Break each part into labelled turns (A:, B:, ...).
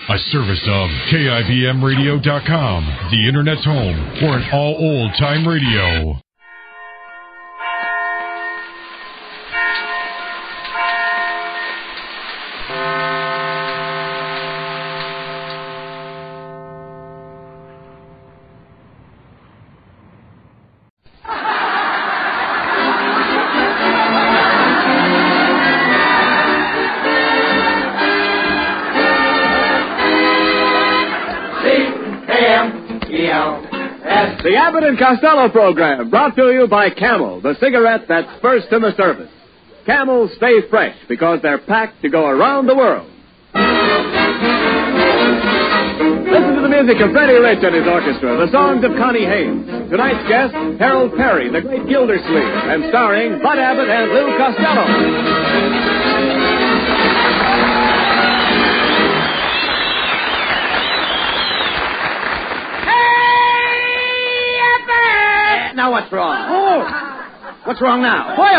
A: A service of KIBMradio.com, the Internet's home for an all old-time radio.
B: The Abbott Costello program brought to you by Camel, the cigarette that's first in the service. Camel stay fresh because they're packed to go around the world. Listen to the music of Freddie Rich and his orchestra, the songs of Connie Haynes. Tonight's guest, Harold Perry, the great Gildersleeve, and starring Bud Abbott and Lou Costello.
C: Now what's wrong?
D: Oh!
C: What's wrong now?
D: Boy.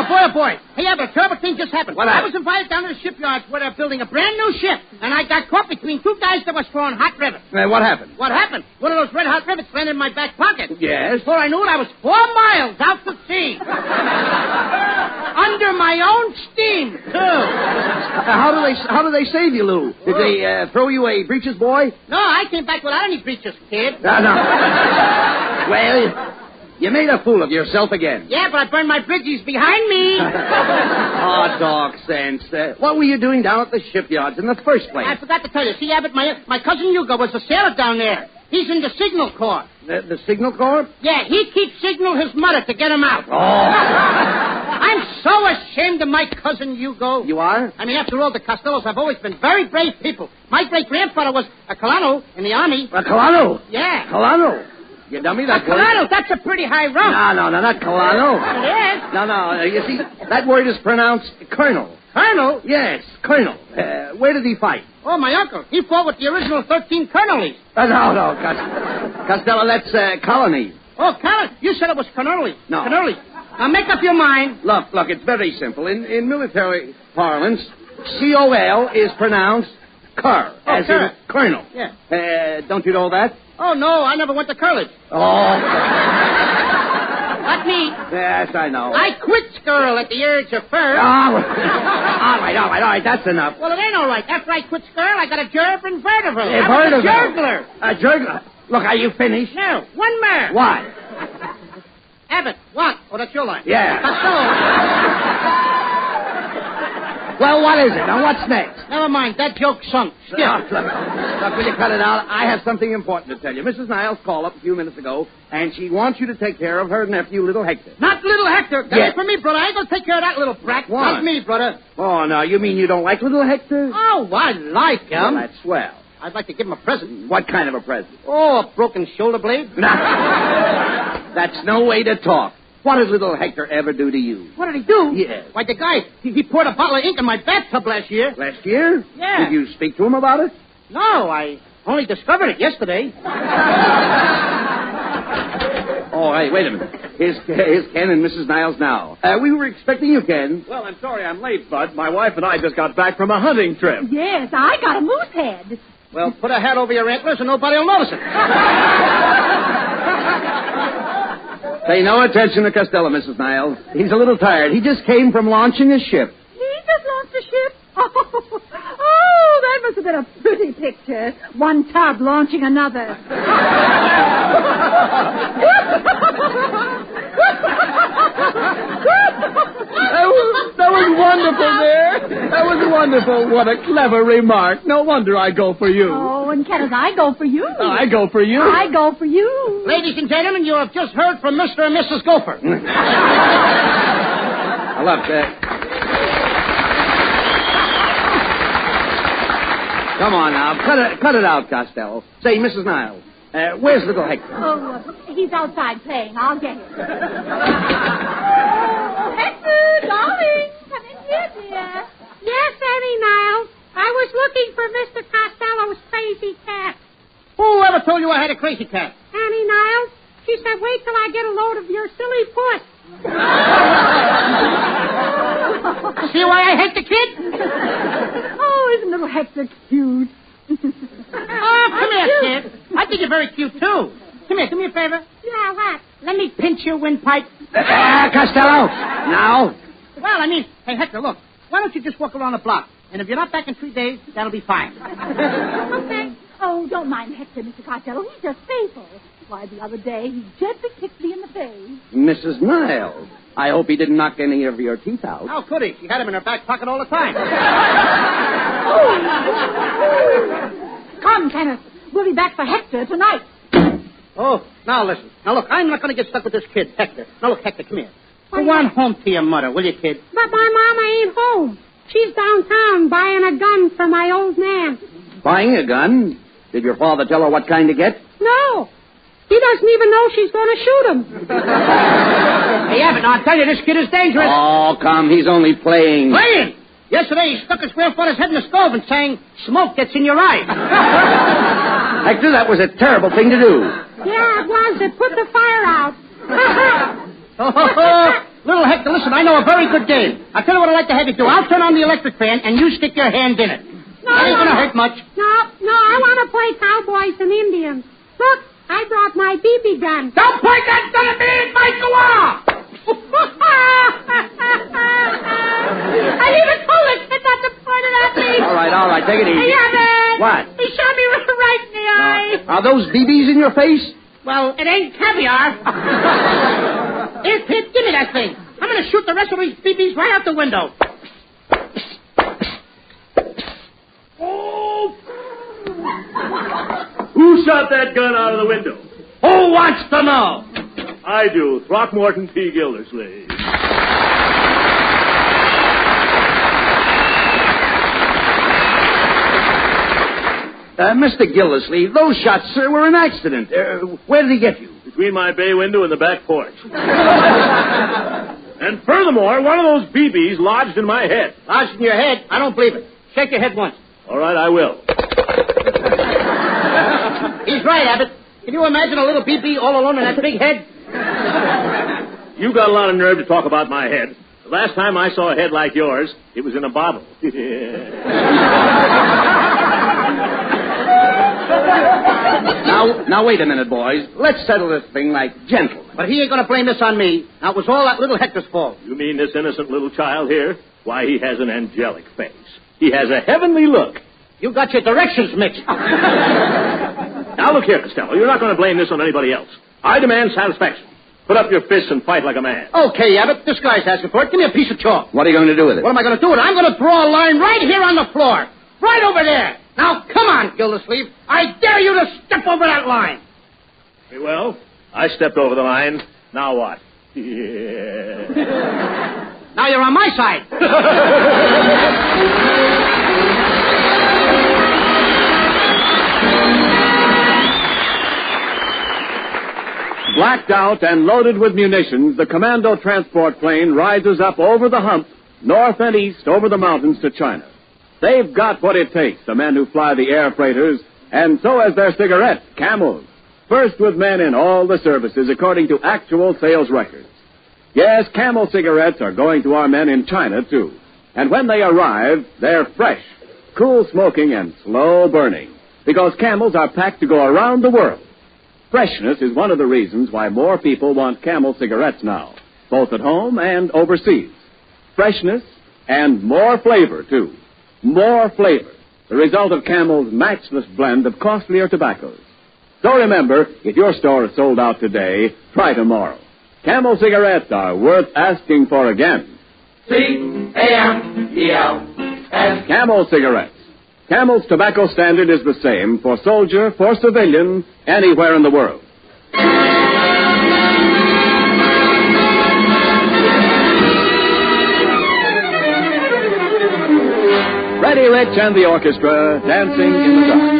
D: Hey, Abbott, a terrible thing just happened.
C: What
D: I
C: happened?
D: was invited down to the shipyards where they're building a brand new ship, and I got caught between two guys that was throwing hot rivets.
C: What happened?
D: What happened? One of those red hot rivets landed in my back pocket.
C: Yes?
D: Before I knew it, I was 4 miles out to sea. Under my own steam, too.
C: How do they save you, Lou? Did they throw you a breeches boy?
D: No, I came back without any breeches, kid.
C: No. Well, you made a fool of yourself again.
D: Yeah, but I burned my bridges behind me.
C: Oh, dog sense. What were you doing down at the shipyards in the first place?
D: I forgot to tell you. See, Abbott, my cousin Hugo was a sailor down there. He's in the Signal Corps.
C: The Signal Corps?
D: Yeah, he keeps signal his mother to get him out.
C: Oh.
D: I'm so ashamed of my cousin Hugo.
C: You are?
D: I mean, after all, the Costellos have always been very brave people. My great-grandfather was a Colonel in the Army.
C: A Colano?
D: Yeah.
C: Colano? You dummy,
D: A Colonel, that's a pretty high rank.
C: No, not Colano.
D: It is.
C: No, you see, that word is pronounced Colonel.
D: Colonel?
C: Yes, Colonel. Where did he fight?
D: Oh, my uncle. He fought with the original 13 Colonels.
C: No, Costello, that's colony.
D: Oh, Colonel. You said it was Colonel.
C: No.
D: Colonel. Now, make up your mind.
C: Look, it's very simple. In military parlance, C-O-L is pronounced Cur, as in Colonel.
D: Yeah.
C: Don't you know that?
D: Oh, no, I never went to college.
C: Oh.
D: Not me.
C: Yes, I know.
D: I quit school at the age of 4.
C: All right, that's enough.
D: Well, it ain't all right. After I quit school, I got a job in Vertival.
C: A
D: I was a juggler.
C: A juggler? Look, are you finished?
D: No, one more.
C: What?
D: Abbott, what? Oh, that's your line.
C: Yeah.
D: Costello.
C: Well, what is it? Now, what's next?
D: Never mind. That joke sunk. Skip.
C: Look, will you cut it out? I have something important to tell you. Mrs. Niles called up a few minutes ago, and she wants you to take care of her nephew, little Hector.
D: Not little Hector. That's
C: Yes.
D: for me, brother. I ain't going to take care of that little brat.
C: Why?
D: Not me, brother.
C: Oh, no, you mean you don't like little Hector?
D: Oh, I like him.
C: Well, that's swell.
D: I'd like to give him a present.
C: What kind of a present?
D: Oh, a broken shoulder blade.
C: That's no way to talk. What did little Hector ever do to you?
D: What did he do?
C: Yes.
D: Why, the guy, he poured a bottle of ink in my bathtub last year.
C: Last year?
D: Yeah.
C: Did you speak to him about it?
D: No, I only discovered it yesterday.
C: Oh, hey, wait a minute. Here's Ken and Mrs. Niles now. We were expecting you, Ken.
B: Well, I'm sorry I'm late, Bud. My wife and I just got back from a hunting trip.
E: Yes, I got a moose head.
D: Well, put a hat over your antlers and nobody will notice it.
C: Pay no attention to Costello, Mrs. Niles. He's a little tired. He just came from launching a ship.
E: He just launched a ship? Oh, that must have been a pretty picture. One tub launching another.
B: That was wonderful there. That was wonderful. What a clever remark. No wonder I go for you.
E: Oh, and Kenneth, I go for you.
B: I go for you.
E: I go for you.
D: Ladies and gentlemen, you have just heard from Mr. and Mrs. Gopher.
C: Look, come on now. Cut it out, Costello. Say, Mrs. Niles, where's little Hector?
E: Oh, he's outside playing. I'll get him. Oh, Hector, darling. Come in here, dear.
F: Yes, Annie Niles. I was looking for Mr. Costello's crazy cat.
D: Who ever told you I had a crazy cat?
F: Annie Niles. She said, wait till I get a load of your silly foot.
D: See why I hate the kid?
E: Oh, isn't little Hector cute?
D: Oh, come here, kid. I think you're very cute, too. Come here, do me a favor.
F: Yeah, what?
D: Let me pinch your windpipe.
C: Costello, now.
D: Well, I mean, hey, Hector, look. Why don't you just walk around the block? And if you're not back in 3 days, that'll be fine.
E: Okay. Oh, don't mind Hector, Mr. Costello. He's just faithful. Why, the other day, he gently kicked me in the face.
C: Mrs. Niles, I hope he didn't knock any of your teeth out.
D: How could he? She had him in her back pocket all the time.
E: Come, Kenneth. We'll be back for Hector tonight.
D: Oh, now listen. Now, look, I'm not going to get stuck with this kid, Hector. Now, look, Hector, come here. Go on home to your mother, will you, kid?
F: But my mama ain't home. She's downtown buying a gun for my old man.
C: Buying a gun? Did your father tell her what kind to get?
F: No. He doesn't even know she's going to shoot him.
D: Hey, Abbott, I'll tell you, this kid is dangerous.
C: Oh, come, he's only playing.
D: Playing? Yesterday, he stuck his grandfather's head in the stove and sang, "Smoke gets in your eye."
C: Hector, that was a terrible thing to do.
F: Yeah, it was. It put the fire out.
D: Little Hector, listen, I know a very good game. I'll tell you what I'd like to have you do. I'll turn on the electric fan, and you stick your hand in it.
F: No,
D: That ain't going to hurt much.
F: No, I want to play cowboys and Indians. Look, I brought my BB gun.
D: Don't point that gun at me! It might go off!
F: I even told this kid not to point it at me.
C: All right, take it easy.
F: Hey, Abbott.
C: What?
F: He shot me right in the eye.
C: Are those BBs in your face?
D: Well, it ain't caviar. Here, kid, give me that thing. I'm going to shoot the rest of these BBs right out the window.
B: Oh! Who shot that gun out of the window?
D: Who wants to know?
B: I do. Throckmorton P. Gildersleeve.
C: Mr. Gildersleeve, those shots, sir, were an accident. Where did he get you?
B: Between my bay window and the back porch. And furthermore, one of those BBs lodged in my head.
D: Lodged in your head? I don't believe it. Shake your head once.
B: All right, I will.
D: He's right, Abbott. Can you imagine a little BB all alone in that big head?
B: You got a lot of nerve to talk about my head. The last time I saw a head like yours, it was in a bottle.
C: Now, wait a minute, boys. Let's settle this thing like gentlemen.
D: But he ain't going to blame this on me. Now, it was all that little Hector's fault.
B: You mean this innocent little child here? Why, he has an angelic face. He has a heavenly look.
D: You got your directions mixed.
B: Now, look here, Costello. You're not going to blame this on anybody else. I demand satisfaction. Put up your fists and fight like a man.
D: Okay, Abbott. This guy's asking for it. Give me a piece of chalk.
C: What are you going to do with it?
D: What am I going to do with it? I'm going to draw a line right here on the floor. Right over there. Now, come on, Gildersleeve. I dare you to step over that line.
B: Very well. I stepped over the line. Now what? Yeah.
D: Now you're on my side.
B: Blacked out and loaded with munitions, the commando transport plane rises up over the hump, north and east over the mountains to China. They've got what it takes, the men who fly the air freighters, and so has their cigarette, Camels. First with men in all the services, according to actual sales records. Yes, Camel cigarettes are going to our men in China, too. And when they arrive, they're fresh, cool smoking, and slow burning, because Camels are packed to go around the world. Freshness is one of the reasons why more people want Camel cigarettes now, both at home and overseas. Freshness and more flavor, too. More flavor, the result of Camel's matchless blend of costlier tobaccos. So remember, if your store is sold out today, try tomorrow. Camel cigarettes are worth asking for again. C-A-M-E-L-S. Camel cigarettes. Camel's tobacco standard is the same for soldier, for civilian, anywhere in the world. Freddie Rich and the orchestra dancing in the dark.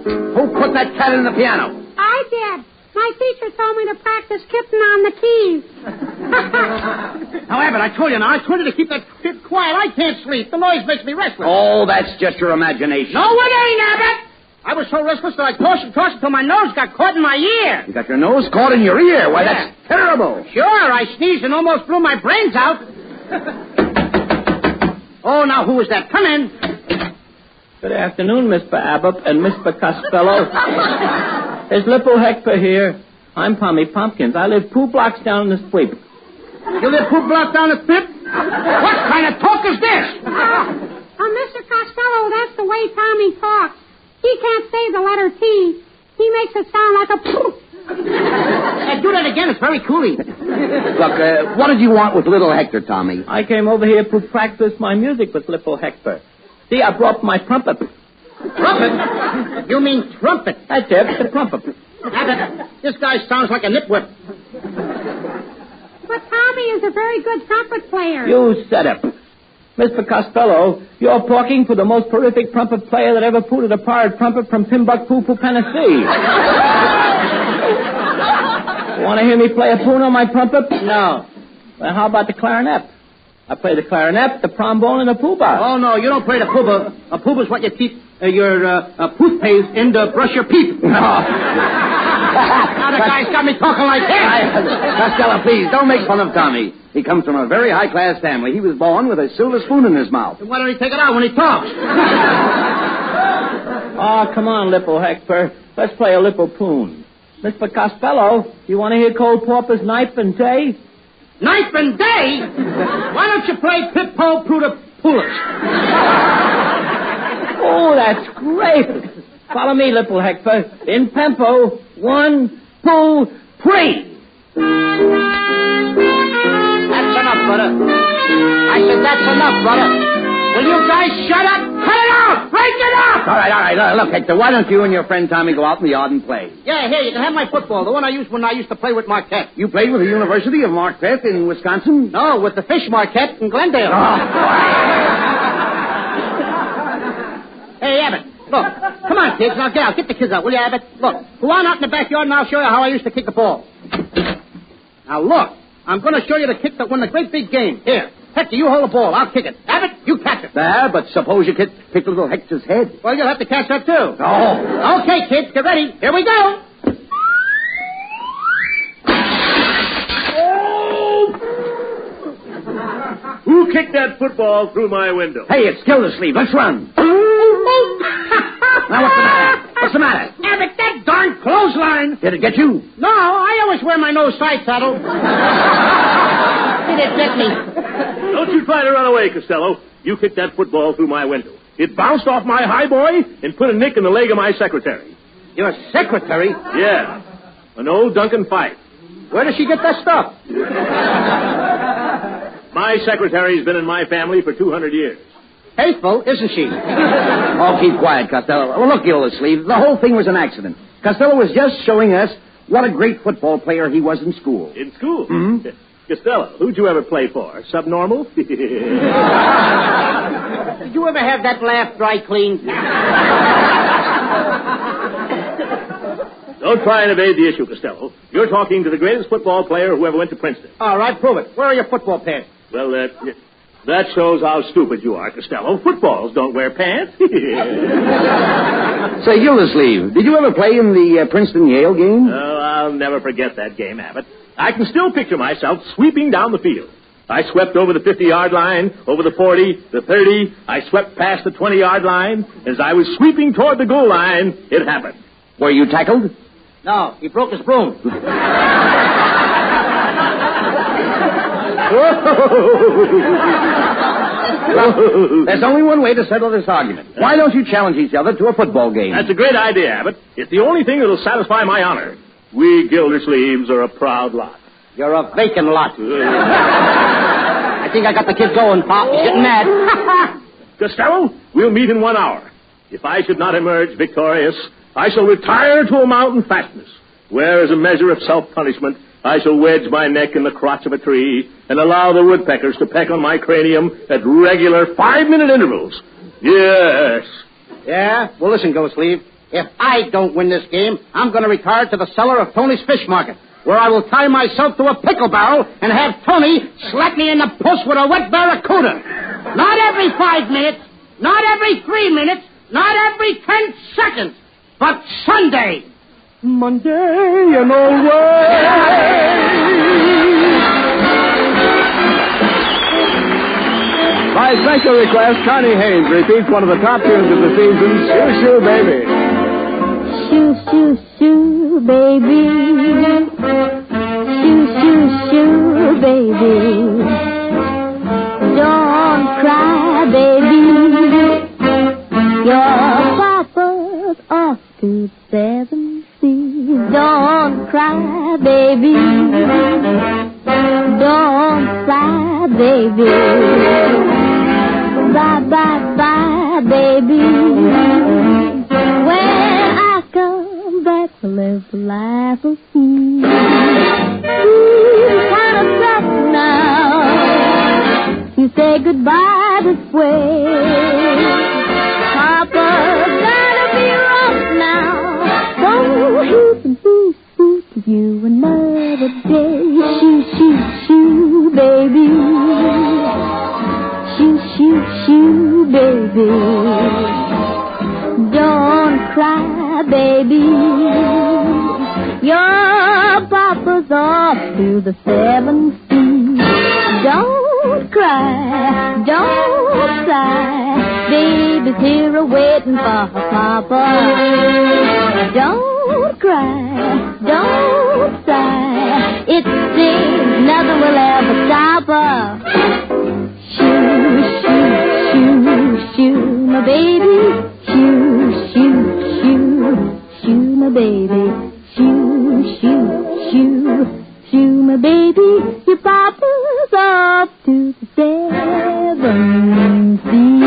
C: Who put that cat in the piano?
F: I did. My teacher told me to practice kitten on the keys.
D: Now, Abbott, I told you to keep that kid quiet. I can't sleep. The noise makes me restless.
C: Oh, that's just your imagination.
D: No, it ain't, Abbott. I was so restless that I tossed until my nose got caught in my ear.
C: You got your nose caught in your ear? Why, that's terrible.
D: Sure, I sneezed and almost blew my brains out. Oh, now who is that? Come in.
G: Good afternoon, Mr. Abbott and Mr. Costello. There's Lippo Hector here. I'm Pommy Pumpkins. I live 2 blocks down the street.
D: You live 2 blocks down the street? What kind of talk is this?
F: Mr. Costello, that's the way Tommy talks. He can't say the letter T. He makes it sound like a poof.
D: Do that again. It's very coolie.
C: Look, what did you want with little Hector, Tommy?
G: I came over here to practice my music with Lippo Hector. See, I brought my trumpet.
D: Trumpet? You mean trumpet?
G: That's it, the trumpet.
D: Abbott, this guy sounds like a nitwit.
F: But Tommy is a very good trumpet player.
G: You said it. Mr. Costello, you're talking to the most terrific trumpet player that ever pooted a pirate trumpet from Timbuktu to Tennessee. Want to hear me play a poon on my trumpet? No. Well, how about the clarinet? I play the clarinet, the trombone, and the poobah.
D: Oh, no, you don't play the poobah. A poobah's what you keep your toothpaste in to brush your teeth. No. Now the guy's got me talking like that.
C: Costello, please, don't make fun of Tommy. He comes from a very high-class family. He was born with a silver spoon in his mouth.
D: Then why don't he take it out when he talks?
G: Oh, come on, Lippo Hector. Let's play a Lippo poon. Mr. Costello, you want to hear Cole Porpoise Knife and Day?
D: Knife and Day? Why don't you play Pip-Po Pruda Pulis?
G: Oh, that's great. Follow me, Lippo Hector. In tempo. 1, 2, 3.
D: That's enough, brother. I said that's enough, brother. Will you guys shut up? Cut it out! Break it up!
C: All right. Look, Hector, why don't you and your friend Tommy go out in the yard and play?
D: Yeah, here, you can have my football, the one I used when I used to play with Marquette.
C: You played with the University of Marquette in Wisconsin?
D: No, with the Fish Marquette in Glendale.
C: Oh.
D: Hey, Abbott, look. Come on, kids. Now, get the kids out, will you, Abbott? Look, go on out in the backyard and I'll show you how I used to kick the ball. Now, look. I'm going to show you the kick that won the great big game. Here. Hector, you hold the ball. I'll kick it. Abbott, you catch it.
C: There, but suppose you kick little Hector's head.
D: Well, you'll have to catch that, too.
C: Oh.
D: Okay, kids, get ready. Here we go.
B: Who kicked that football through my window?
C: Hey, it's Gildersleeve. Let's run. Now, what's the matter? What's the matter?
D: Abbott, that darn clothesline.
C: Did it get you?
D: No, I always wear my nose side saddle. Did it get me?
B: Don't you try to run away, Costello. You kicked that football through my window. It bounced off my high boy and put a nick in the leg of my secretary.
D: Your secretary?
B: Yeah. An old Duncan Fife.
D: Where does she get that stuff?
B: My secretary's been in my family for 200 years.
D: Faithful, isn't she?
C: Oh, keep quiet, Costello. Well, look, Gildersleeve, the whole thing was an accident. Costello was just showing us what a great football player he was in school.
B: In school?
C: Mm-hmm.
B: Costello, who'd you ever play for? Subnormal?
D: Did you ever have that laugh dry clean?
B: Don't try and evade the issue, Costello. You're talking to the greatest football player who ever went to Princeton.
D: All right, prove it. Where are your football pants?
B: Well, that shows how stupid you are, Costello. Footballs don't wear pants.
C: Say, Gildersleeve, did you ever play in the Princeton-Yale game?
B: Oh, I'll never forget that game, Abbott. I can still picture myself sweeping down the field. I swept over the 50-yard line, over the 40, the 30. I swept past the 20-yard line. As I was sweeping toward the goal line, it happened.
C: Were you tackled?
D: No, he broke his broom.
C: Well, there's only one way to settle this argument. Why don't you challenge each other to a football game?
B: That's a great idea, Abbott. It's the only thing that'll satisfy my honor. We Gildersleeves are a proud lot.
D: You're a vacant lot. I think I got the kid going, Pop. He's getting mad.
B: Costello, we'll meet in 1 hour. If I should not emerge victorious, I shall retire to a mountain fastness, where, as a measure of self-punishment, I shall wedge my neck in the crotch of a tree and allow the woodpeckers to peck on my cranium at regular 5-minute intervals. Yes.
D: Yeah? Well, listen, Gildersleeve. If I don't win this game, I'm going to retire to the cellar of Tony's Fish Market, where I will tie myself to a pickle barrel and have Tony slap me in the puss with a wet barracuda. Not every 5 minutes, not every 3 minutes, not every 10 seconds, but Sunday.
H: Monday and always.
B: By special request, Connie Haynes repeats one of the top tunes of the season, Shoo Shoo Baby.
E: Shoo, shoo, shoo, baby. Shoo, shoo, shoo, baby. Don't cry, baby. Your papa's off to 7 seas. Don't cry, baby. Don't sigh, baby. Bye, bye, bye, baby. When I come back to live the life of me. Kind of tough now. You say goodbye this way. Papa's gotta be rough now. So he can be sweet to you another day. Shoo, shoo, shoo, baby. Shoo, shoo, shoo, baby. Don't cry, baby. Your papa's off to the 7 seas. Don't cry, don't sigh. Baby's here a-waiting for her papa. Don't cry, don't sigh. It seems nothing will ever stop her. Shoo, shoo, shoo, shoo, my baby. Shoo, shoo, shoo, shoo, my baby. Shoo, shoo, shoo, shoo, my baby. Your papa's off to the 7 seas.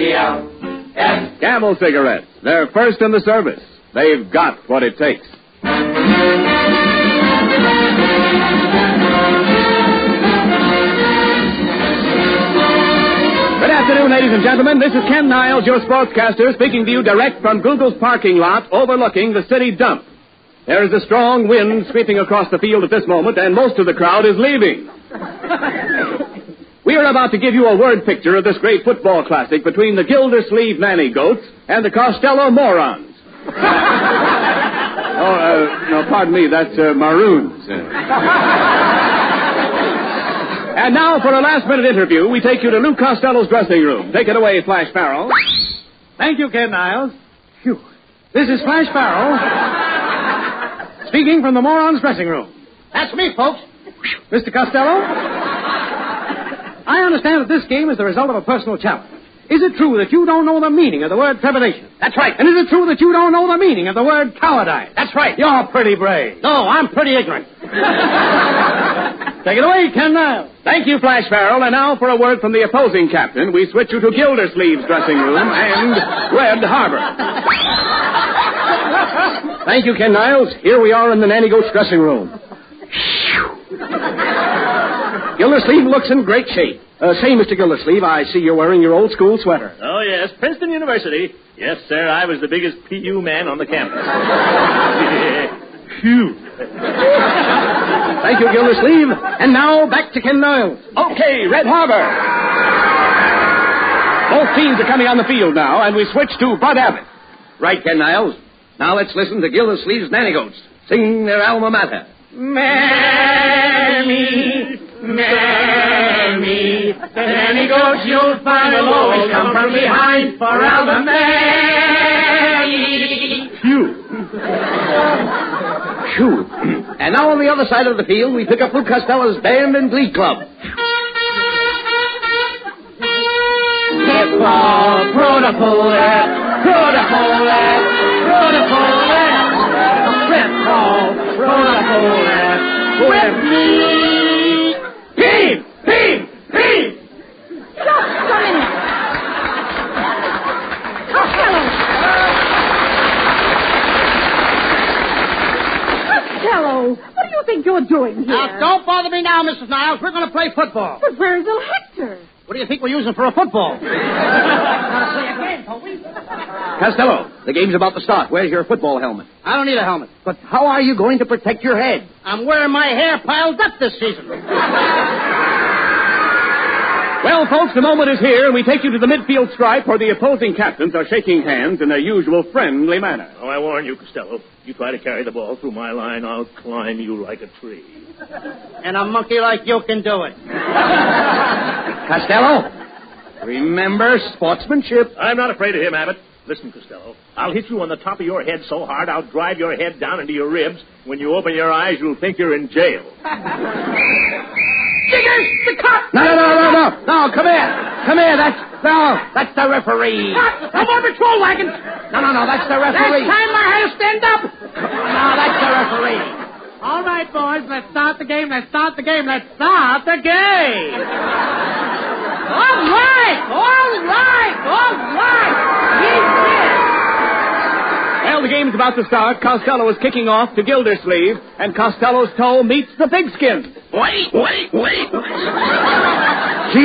B: C-A-M-E-L-S. Camel cigarettes. They're first in the service. They've got what it takes. Good afternoon, ladies and gentlemen. This is Ken Niles, your sportscaster, speaking to you direct from Google's parking lot overlooking the city dump. There is a strong wind sweeping across the field at this moment, and most of the crowd is leaving. We are about to give you a word picture of this great football classic between the Gildersleeve Nanny Goats and the Costello Morons. No, pardon me, that's Maroons. And now, for a last-minute interview, we take you to Lou Costello's dressing room. Take it away, Flash Farrell.
I: Thank you, Ken Niles. Phew. This is Flash Farrell, speaking from the Morons' dressing room.
D: That's me, folks.
I: Mr. Costello, I understand that this game is the result of a personal challenge. Is it true that you don't know the meaning of the word trepidation?
D: That's right.
I: And is it true that you don't know the meaning of the word cowardice?
D: That's right.
I: You're pretty brave.
D: No, I'm pretty ignorant.
I: Take it away, Ken Niles.
B: Thank you, Flash Farrell. And now for a word from the opposing captain. We switch you to Gildersleeve's dressing room and Red Harbor.
C: Thank you, Ken Niles. Here we are in the Nanny Goat's dressing room. Gildersleeve looks in great shape. Say, Mr. Gildersleeve, I see you're wearing your old school sweater.
G: Oh, yes, Princeton University. Yes, sir, I was the biggest PU man on the campus. Phew.
C: Thank you, Gildersleeve. And now, back to Ken Niles.
B: Okay, Red Harbor. Both teams are coming on the field now, and we switch to Bud Abbott.
C: Right, Ken Niles. Now let's listen to Gildersleeve's Nanny Goats sing their alma mater.
H: Mammy, Mammy, the nanny goats you'll find will always come from behind for Alabama.
C: Phew. Phew. And now on the other side of the field, we pick up Lou Costello's band and glee club.
H: Football, protocol, protocol, football, protocol, with me. Team, team, team.
E: Just a minute. Costello.
F: What do you think you're doing here?
D: Now, don't bother me now, Mrs. Niles. We're going to play football.
F: But where's little Hector?
D: What do you think we're using for a football?
C: Costello, the game's about to start. Where's your football helmet?
D: I don't need a helmet.
C: But how are you going to protect your head?
D: I'm wearing my hair piled up this season.
B: Well, folks, the moment is here, and we take you to the midfield stripe where the opposing captains are shaking hands in their usual friendly manner.
H: Oh, I warn you, Costello. You try to carry the ball through my line, I'll climb you like a tree.
D: And a monkey like you can do it.
C: Costello, remember sportsmanship.
H: I'm not afraid of him, Abbott. Listen, Costello, I'll hit you on the top of your head so hard I'll drive your head down into your ribs. When you open your eyes, you'll think you're in jail.
D: Jiggers, the cop!
C: No, come here. That's the referee.
D: Cop, no more patrol wagons.
C: No, that's the referee.
D: Last time I had to stand up.
C: No, that's the referee.
I: All right, boys, let's start the game.
D: All right.
B: Well, the game's about to start. Costello is kicking off to Gildersleeve, and Costello's toe meets the pigskin.
H: Wait.
C: Gee,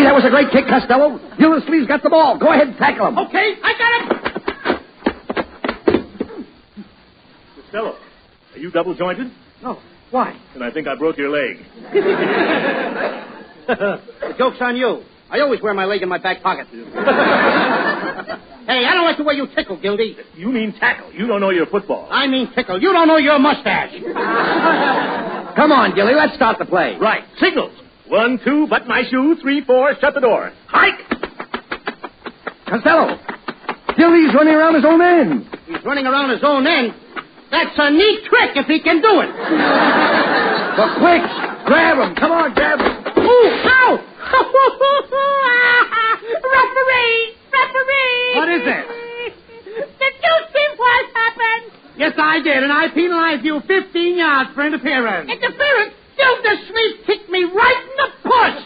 C: that was a great kick, Costello. Gildersleeve's got the ball. Go ahead and tackle him.
D: Okay, I got him.
H: Costello, are you double-jointed?
D: No, why?
H: And I think I broke your leg.
D: The joke's on you. I always wear my leg in my back pocket. Hey, I don't like the way you tickle, Gildy.
H: You mean tackle. You don't know your football.
D: I mean tickle. You don't know your mustache.
C: Come on, Gilly, let's start the play.
H: Right. Signals. 1, 2, button my shoe. 3, 4, shut the door. Hike!
C: Costello, Gilly's running around his own end.
D: He's running around his own end. That's a neat trick if he can do it.
C: But quick, grab him. Come on, grab him.
D: Ooh, ow!
F: Referee!
I: What is it?
F: Did you see what happened?
I: Yes, I did, and I penalized you 15 yards for interference.
F: Interference?
D: Gildersleeve kicked me right in the push.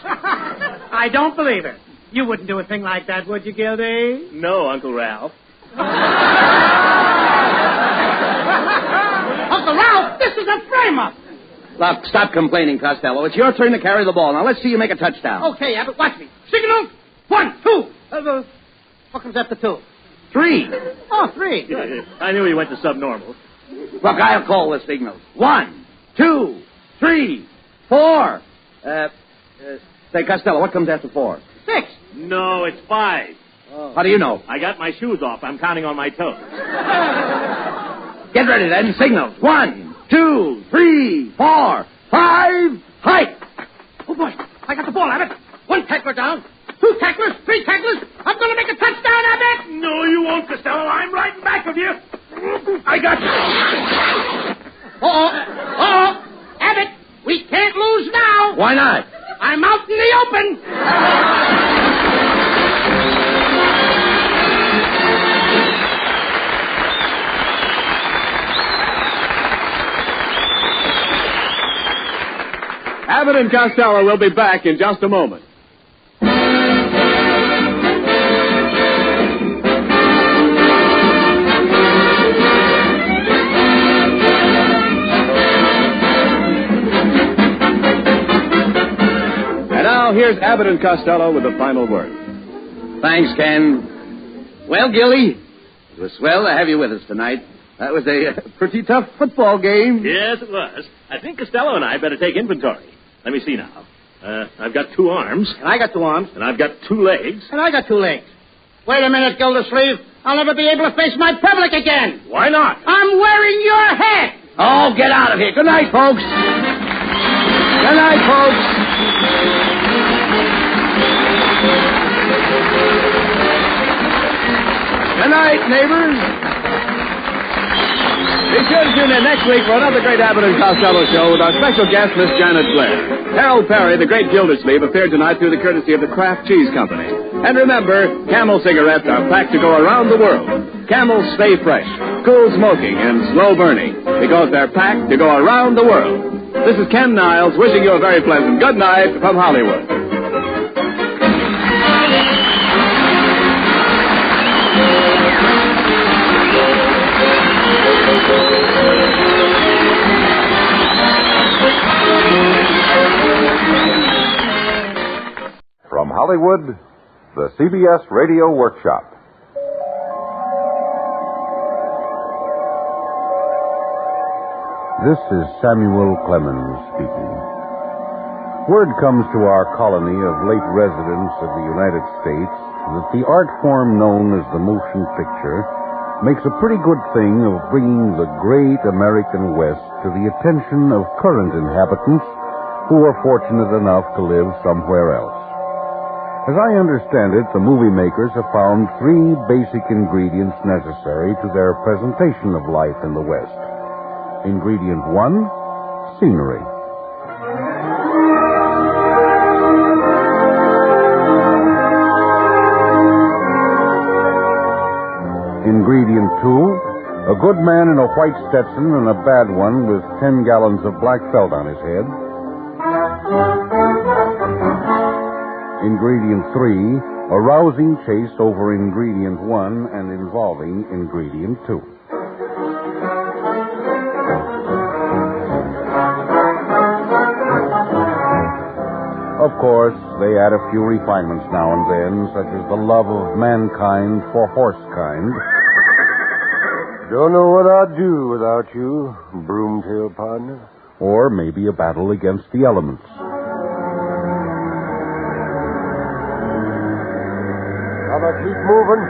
I: I don't believe it. You wouldn't do a thing like that, would you, Gildy?
H: No, Uncle Ralph.
D: Uncle Ralph, this is a frame-up.
C: Look, stop complaining, Costello. It's your turn to carry the ball. Now, let's see you make a touchdown.
D: Okay, Abbott, watch me. Signal. 1, 2. What comes after 2?
C: 3.
D: Oh, 3. Good.
H: I knew he went to subnormal.
C: Look, I'll call the signals. 1, 2, 3, 4. Say, Costello, what comes after 4?
D: 6.
H: No, it's 5.
C: Oh. How do you know?
H: I got my shoes off. I'm counting on my toes.
C: Get ready, then. Signals. 1, 2, 3, 4, 5. Hike!
D: Oh, boy. I got the ball, Abbott. 1 tackler down. 2 tacklers. 3 tacklers. I'm going to make a touchdown, Abbott.
H: No, you won't, Costello. I'm right back of you. I got you.
D: Uh-oh. Abbott, we can't lose now.
C: Why not?
D: I'm out in the open.
B: Abbott and Costello will be back in just a moment. And now, here's Abbott and Costello with the final word.
C: Thanks, Ken. Well, Gilly, it was swell to have you with us tonight. That was a pretty tough football game.
H: Yes, it was. I think Costello and I better take inventory. Let me see now. I've got 2 arms.
D: And I got 2 arms.
H: And I've got 2 legs.
D: And I got 2 legs. Wait a minute, Gildersleeve. I'll never be able to face my public again.
H: Why not?
D: I'm wearing your head.
C: Oh, get out of here. Good night, folks. Good night, folks. Good night, neighbors.
B: Be sure to tune in next week for another great Abbott and Costello show with our special guest, Miss Janet Blair. Harold Perry, the great Gildersleeve, appeared tonight through the courtesy of the Kraft Cheese Company. And remember, Camel cigarettes are packed to go around the world. Camels stay fresh, cool smoking, and slow burning because they're packed to go around the world. This is Ken Niles wishing you a very pleasant good night from Hollywood.
J: Hollywood, the CBS Radio Workshop.
K: This is Samuel Clemens speaking. Word comes to our colony of late residents of the United States that the art form known as the motion picture makes a pretty good thing of bringing the great American West to the attention of current inhabitants who are fortunate enough to live somewhere else. As I understand it, the movie makers have found three basic ingredients necessary to their presentation of life in the West. Ingredient 1, scenery. Ingredient 2, a good man in a white Stetson and a bad one with 10 gallons of black felt on his head. Ingredient 3, a rousing chase over ingredient 1 and involving ingredient 2. Of course, they add a few refinements now and then, such as the love of mankind for horsekind.
L: Don't know what I'd do without you, broomtail partner.
K: Or maybe a battle against the elements.
L: Gotta keep moving.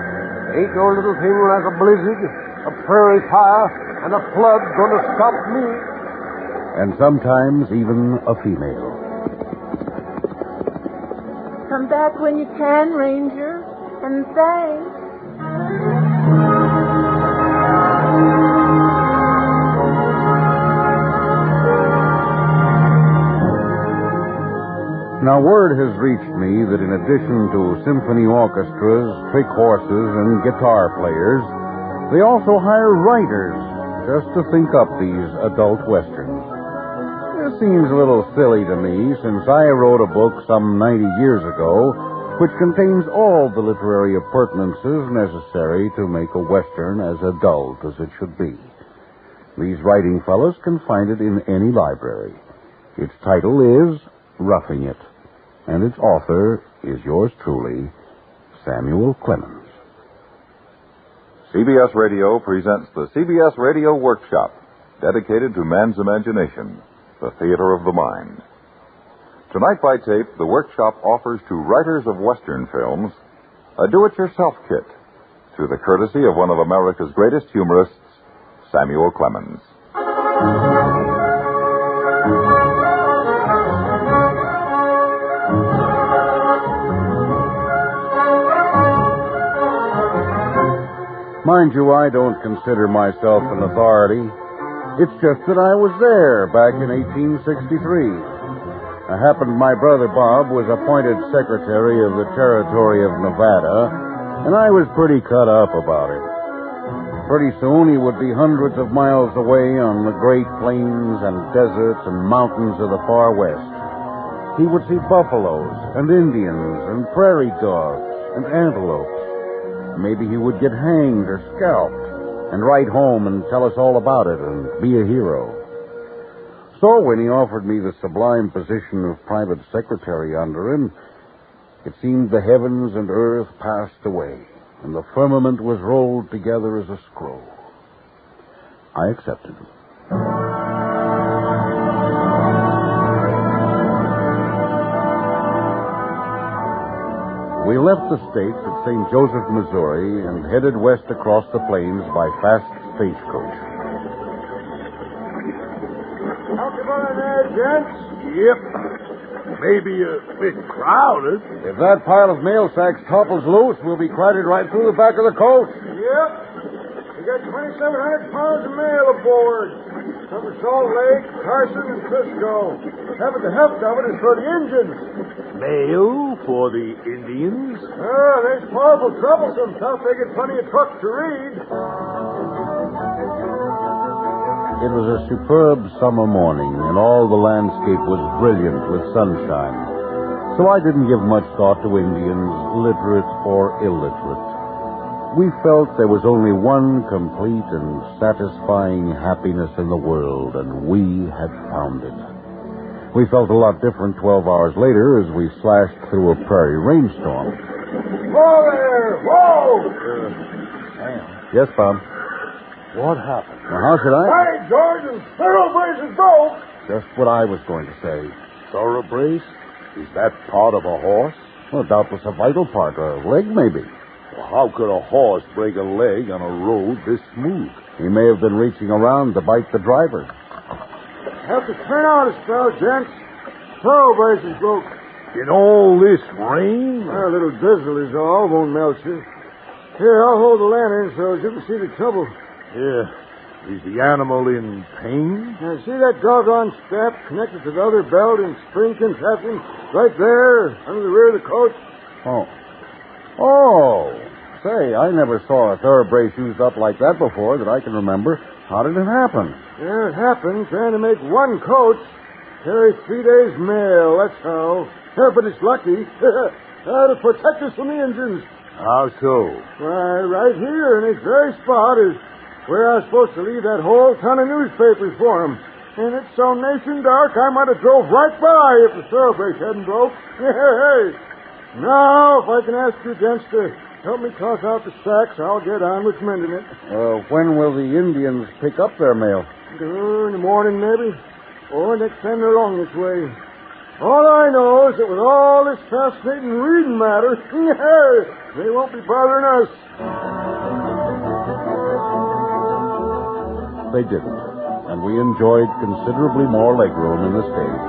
L: Ain't no little thing like a blizzard, a prairie fire, and a flood gonna stop me.
K: And sometimes even a female.
M: Come back when you can, Ranger, and thanks.
K: Now, word has reached me that in addition to symphony orchestras, trick horses, and guitar players, they also hire writers just to think up these adult westerns. This seems a little silly to me, since I wrote a book some 90 years ago which contains all the literary appurtenances necessary to make a western as adult as it should be. These writing fellows can find it in any library. Its title is Roughing It, and its author is yours truly, Samuel Clemens.
J: CBS Radio presents the CBS Radio Workshop, dedicated to man's imagination, the theater of the mind. Tonight by tape, the Workshop offers to writers of Western films a do-it-yourself kit through the courtesy of one of America's greatest humorists, Samuel Clemens.
K: Mind you, I don't consider myself an authority. It's just that I was there back in 1863. It happened my brother Bob was appointed Secretary of the Territory of Nevada, and I was pretty cut up about it. Pretty soon he would be hundreds of miles away on the great plains and deserts and mountains of the far west. He would see buffaloes and Indians and prairie dogs and antelopes. Maybe he would get hanged or scalped and write home and tell us all about it and be a hero. So when he offered me the sublime position of private secretary under him, it seemed the heavens and earth passed away, and the firmament was rolled together as a scroll. I accepted. We left the States at St. Joseph, Missouri, and headed west across the plains by fast stagecoach.
L: How's it going there, gents? Yep. Maybe a bit crowded.
K: If that pile of mail sacks topples loose, we'll be crowded right through the back of the coach.
L: Yep. We got 2,700 pounds of mail aboard. From Salt Lake, Carson, and Frisco. Having the heft of it is for the Indians.
H: Mail for the Indians?
L: Oh, there's powerful troublesome stuff. They get plenty of trucks to read.
K: It was a superb summer morning, and all the landscape was brilliant with sunshine. So I didn't give much thought to Indians, literate or illiterate. We felt there was only one complete and satisfying happiness in the world, and we had found it. We felt a lot different 12 hours later as we slashed through a prairie rainstorm.
L: Whoa there! Whoa!
K: Yes, Bob?
L: What happened?
K: Well, how should I?
L: Hey, George, and thoroughbrace is broke!
K: Just what I was going to say.
N: Thoroughbrace? Is that part of a horse?
K: Well, doubtless a vital part, a leg maybe.
N: Well, how could a horse break a leg on a road this smooth?
K: He may have been reaching around to bite the driver.
L: Have to turn out a spell, gents. Thoroughbrace is broke.
N: In all this rain?
L: A little drizzle is all. Won't melt you. Here, I'll hold the lantern so you can see the trouble.
N: Yeah. Is the animal in pain?
L: Now, see that doggone strap connected to the other belt and spring contraption right there under the rear of the coach?
K: Oh. Say, I never saw a thoroughbrace used up like that before that I can remember. How did it happen?
L: Yeah, it happened trying to make one coach carry 3 days' mail, that's how. Yeah, but it's lucky. That'll protect us from the engines.
N: How so?
L: Why, right here in this very spot is where I was supposed to leave that whole ton of newspapers for him. And it's so nation dark, I might have drove right by if the thoroughbrace hadn't broke. Hey, now, if I can ask you gents to help me toss out the sacks, I'll get on with mending it.
K: When will the Indians pick up their mail?
L: In the morning, maybe. Or next time they're along this way. All I know is that with all this fascinating reading matter, they won't be bothering us.
K: They didn't, and we enjoyed considerably more legroom in the stage.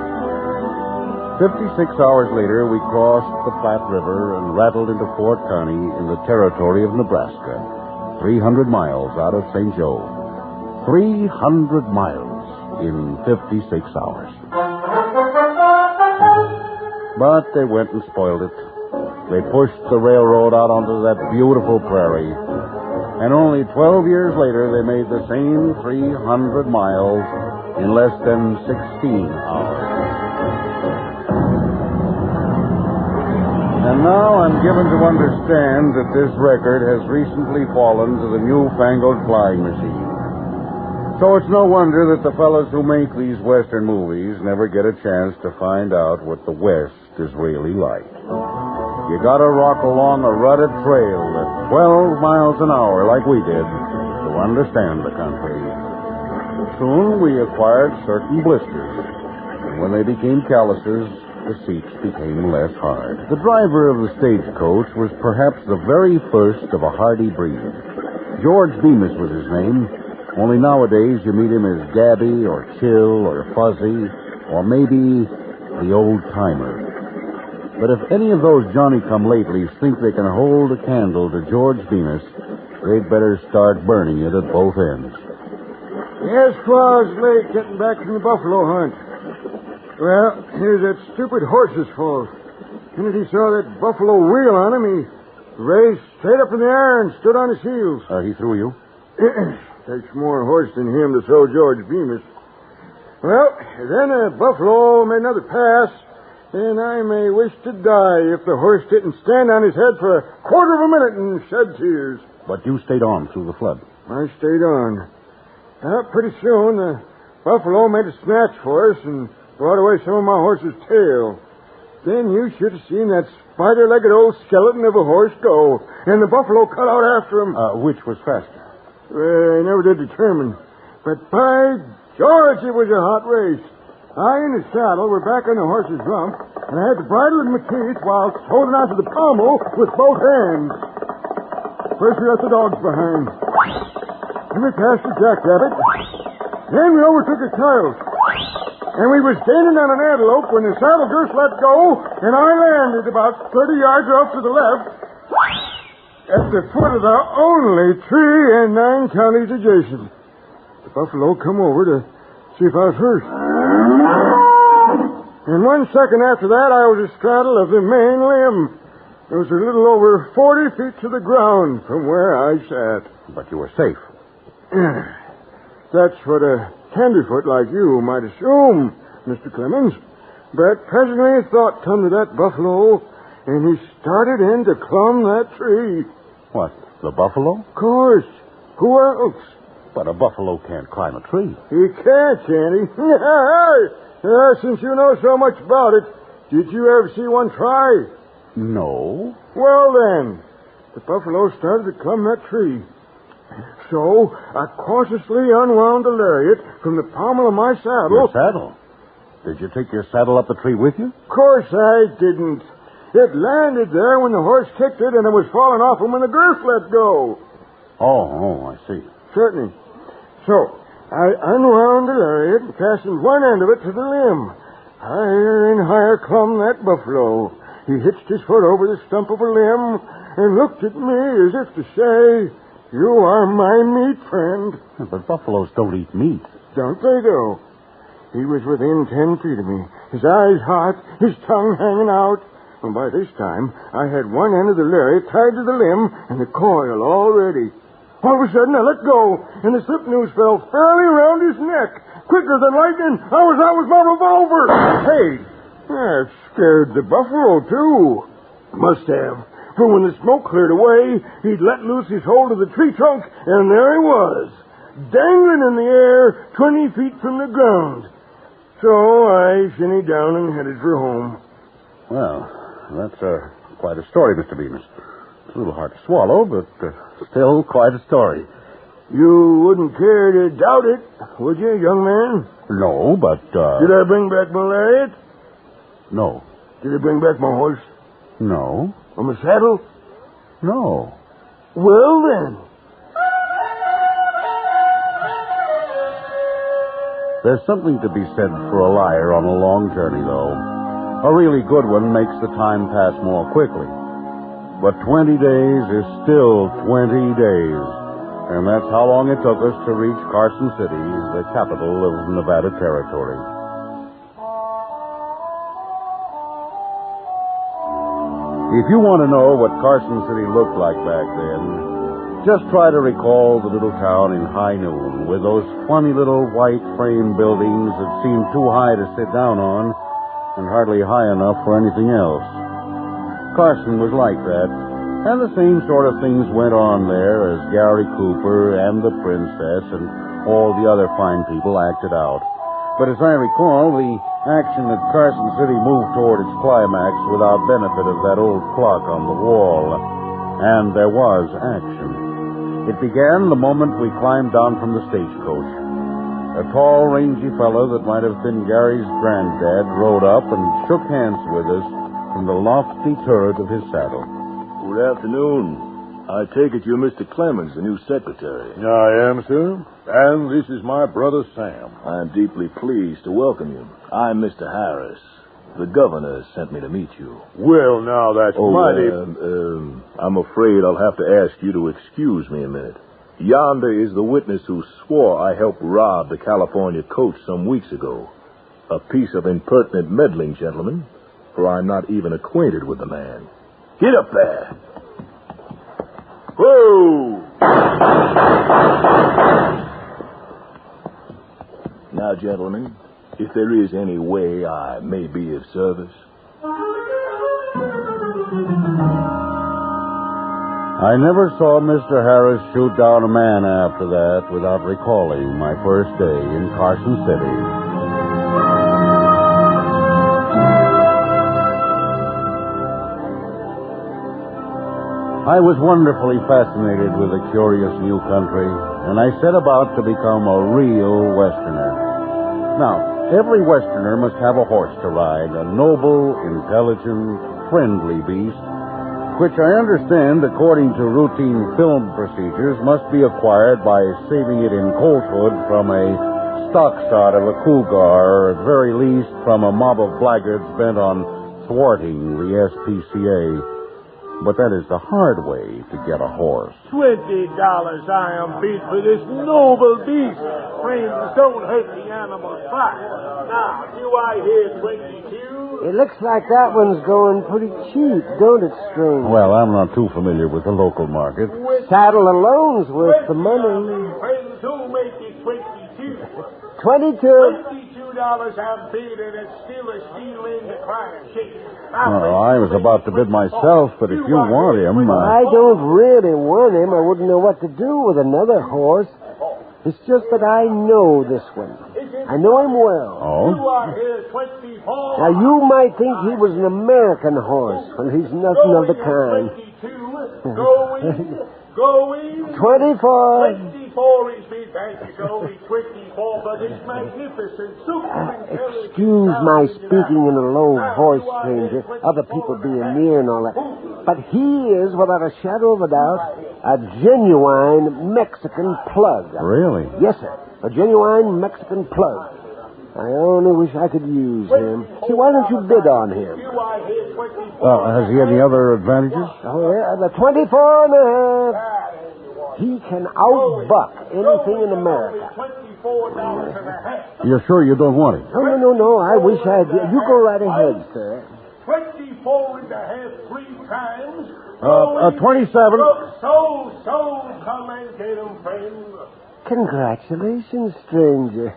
K: 56 hours later, we crossed the Platte River and rattled into Fort Kearny in the territory of Nebraska, 300 miles out of St. Joe. 300 miles in 56 hours. But they went and spoiled it. They pushed the railroad out onto that beautiful prairie. And only 12 years later, they made the same 300 miles in less than 16 hours. And now I'm given to understand that this record has recently fallen to the newfangled flying machine. So it's no wonder that the fellows who make these Western movies never get a chance to find out what the West is really like. You gotta rock along a rutted trail at 12 miles an hour like we did to understand the country. Soon we acquired certain blisters, and when they became calluses, the seats became less hard. The driver of the stagecoach was perhaps the very first of a hardy breed. George Bemis was his name. Only nowadays you meet him as Gabby or Chill or Fuzzy or maybe the old-timer. But if any of those Johnny-come-latelys think they can hold a candle to George Bemis, they'd better start burning it at both ends.
L: Yes, Claus late getting back from the buffalo hunt. Well, here's that stupid horse's fault. The minute he saw that buffalo wheel on him, he raised straight up in the air and stood on his heels.
K: He threw you?
L: Takes more horse than him to throw George Bemis. Well, then a buffalo made another pass, and I may wish to die if the horse didn't stand on his head for a quarter of a minute and shed tears.
K: But you stayed on through the flood.
L: I stayed on. Pretty soon, the buffalo made a snatch for us and brought away some of my horse's tail. Then you should have seen that spider-legged old skeleton of a horse go, and the buffalo cut out after him.
K: Which was faster?
L: I never did determine. But by George, it was a hot race. I in the saddle were back on the horse's rump, and I had the bridle in my teeth while holding onto the pommel with both hands. First we got the dogs behind. Then we passed the jackrabbit. Then we overtook a coyote. And we was gaining on an antelope when the saddle girth let go, and I landed about 30 yards off to the left at the foot of the only tree in 9 counties adjacent. The buffalo come over to see if I was hurt. And 1 second after that, I was astraddle of the main limb. It was a little over 40 feet to the ground from where I sat.
K: But you were safe.
L: That's what a tenderfoot like you might assume, Mr. Clemens. But presently a thought come to that buffalo, and he started in to climb that tree.
K: What, the buffalo?
L: Of course. Who else?
K: But a buffalo can't climb a tree.
L: He can't he? Yeah, since you know so much about it, did you ever see one try?
K: No.
L: Well, then, the buffalo started to climb that tree. So I cautiously unwound the lariat from the pommel of my saddle.
K: Your saddle? Did you take your saddle up the tree with you?
L: Of course I didn't. It landed there when the horse kicked it, and it was falling off him when the girth let go.
K: Oh, I see.
L: Certainly. So I unwound the lariat and fastened one end of it to the limb. Higher and higher clumb that buffalo. He hitched his foot over the stump of a limb and looked at me as if to say, "You are my meat friend."
K: But buffaloes don't eat meat.
L: Don't they, though? He was within 10 feet of me, his eyes hot, his tongue hanging out. And by this time, I had one end of the lariat tied to the limb and the coil all ready. All of a sudden, I let go, and the slip noose fell fairly around his neck. Quicker than lightning, I was out with my revolver. Hey, that scared the buffalo, too. Must have. For when the smoke cleared away, he'd let loose his hold of the tree trunk, and there he was, dangling in the air 20 feet from the ground. So I shinnied down and headed for home.
K: Well, that's quite a story, Mr. Bemis. It's a little hard to swallow, but still quite a story.
L: You wouldn't care to doubt it, would you, young man?
K: No, but,
L: Did I bring back my lariat?
K: No.
L: Did I bring back my horse?
K: No.
L: Or my saddle?
K: No.
L: Well, then.
K: There's something to be said for a liar on a long journey, though. A really good one makes the time pass more quickly. But 20 days is still 20 days. And that's how long it took us to reach Carson City, the capital of Nevada Territory. If you want to know what Carson City looked like back then, just try to recall the little town in high noon with those funny little white frame buildings that seemed too high to sit down on and hardly high enough for anything else. Carson was like that, and the same sort of things went on there as Gary Cooper and the Princess and all the other fine people acted out. But as I recall, the action at Carson City moved toward its climax without benefit of that old clock on the wall. And there was action. It began the moment we climbed down from the stagecoach. A tall, rangy fellow that might have been Gary's granddad rode up and shook hands with us from the lofty turret of his saddle.
N: Good afternoon. I take it you're Mr. Clemens, the new secretary.
O: I am, sir. And this is my brother Sam.
N: I'm deeply pleased to welcome you. I'm Mr. Harris. The governor sent me to meet you.
O: Well, now, that's mighty...
N: I'm afraid I'll have to ask you to excuse me a minute. Yonder is the witness who swore I helped rob the California coach some weeks ago. A piece of impertinent meddling, gentlemen, for I'm not even acquainted with the man. Get up there. Whoa! Now, gentlemen, if there is any way I may be of service.
K: I never saw Mr. Harris shoot down a man after that without recalling my first day in Carson City. I was wonderfully fascinated with the curious new country, and I set about to become a real Westerner. Now, every Westerner must have a horse to ride, a noble, intelligent, friendly beast, which I understand, according to routine film procedures, must be acquired by saving it in colthood from a stock start of a cougar, or at very least from a mob of blackguards bent on thwarting the SPCA. But that is the hard way to get a horse.
L: $20 I am bid for this noble beast. Friends, don't hurt the animal's pride. Now, do I hear 22?
P: It looks like that one's going pretty cheap, don't it, String?
K: Well, I'm not too familiar with the local market.
P: Saddle alone's worth the money.
L: Friends, who make it 22?
P: 22.
L: $22 I'm bid, and it's still a steal in the crime sheet.
K: I was about to bid myself, but if you want him...
P: I don't really want him. I wouldn't know what to do with another horse. It's just that I know this one. I know him well.
K: Oh?
P: Now, you might think he was an American horse, but he's nothing of the kind. 24.
O: 24 is me, thank you, Gildy. 24, but it's magnificent.
P: Excuse my speaking in a low voice, stranger. Other people being near and all that. But he is, without a shadow of a doubt, a genuine Mexican plug.
K: Really?
P: Yes, sir. A genuine Mexican plug. I only wish I could use him. See, why don't you bid on him?
K: Has he any other advantages?
P: Oh, yeah, the 24 and a half. He can outbuck anything in America.
K: You're sure you don't want him?
P: No. I wish I did. You go right ahead, sir.
O: 24 and a half, 3 times.
K: 27.
O: So, come and get him, friend.
P: Congratulations, stranger.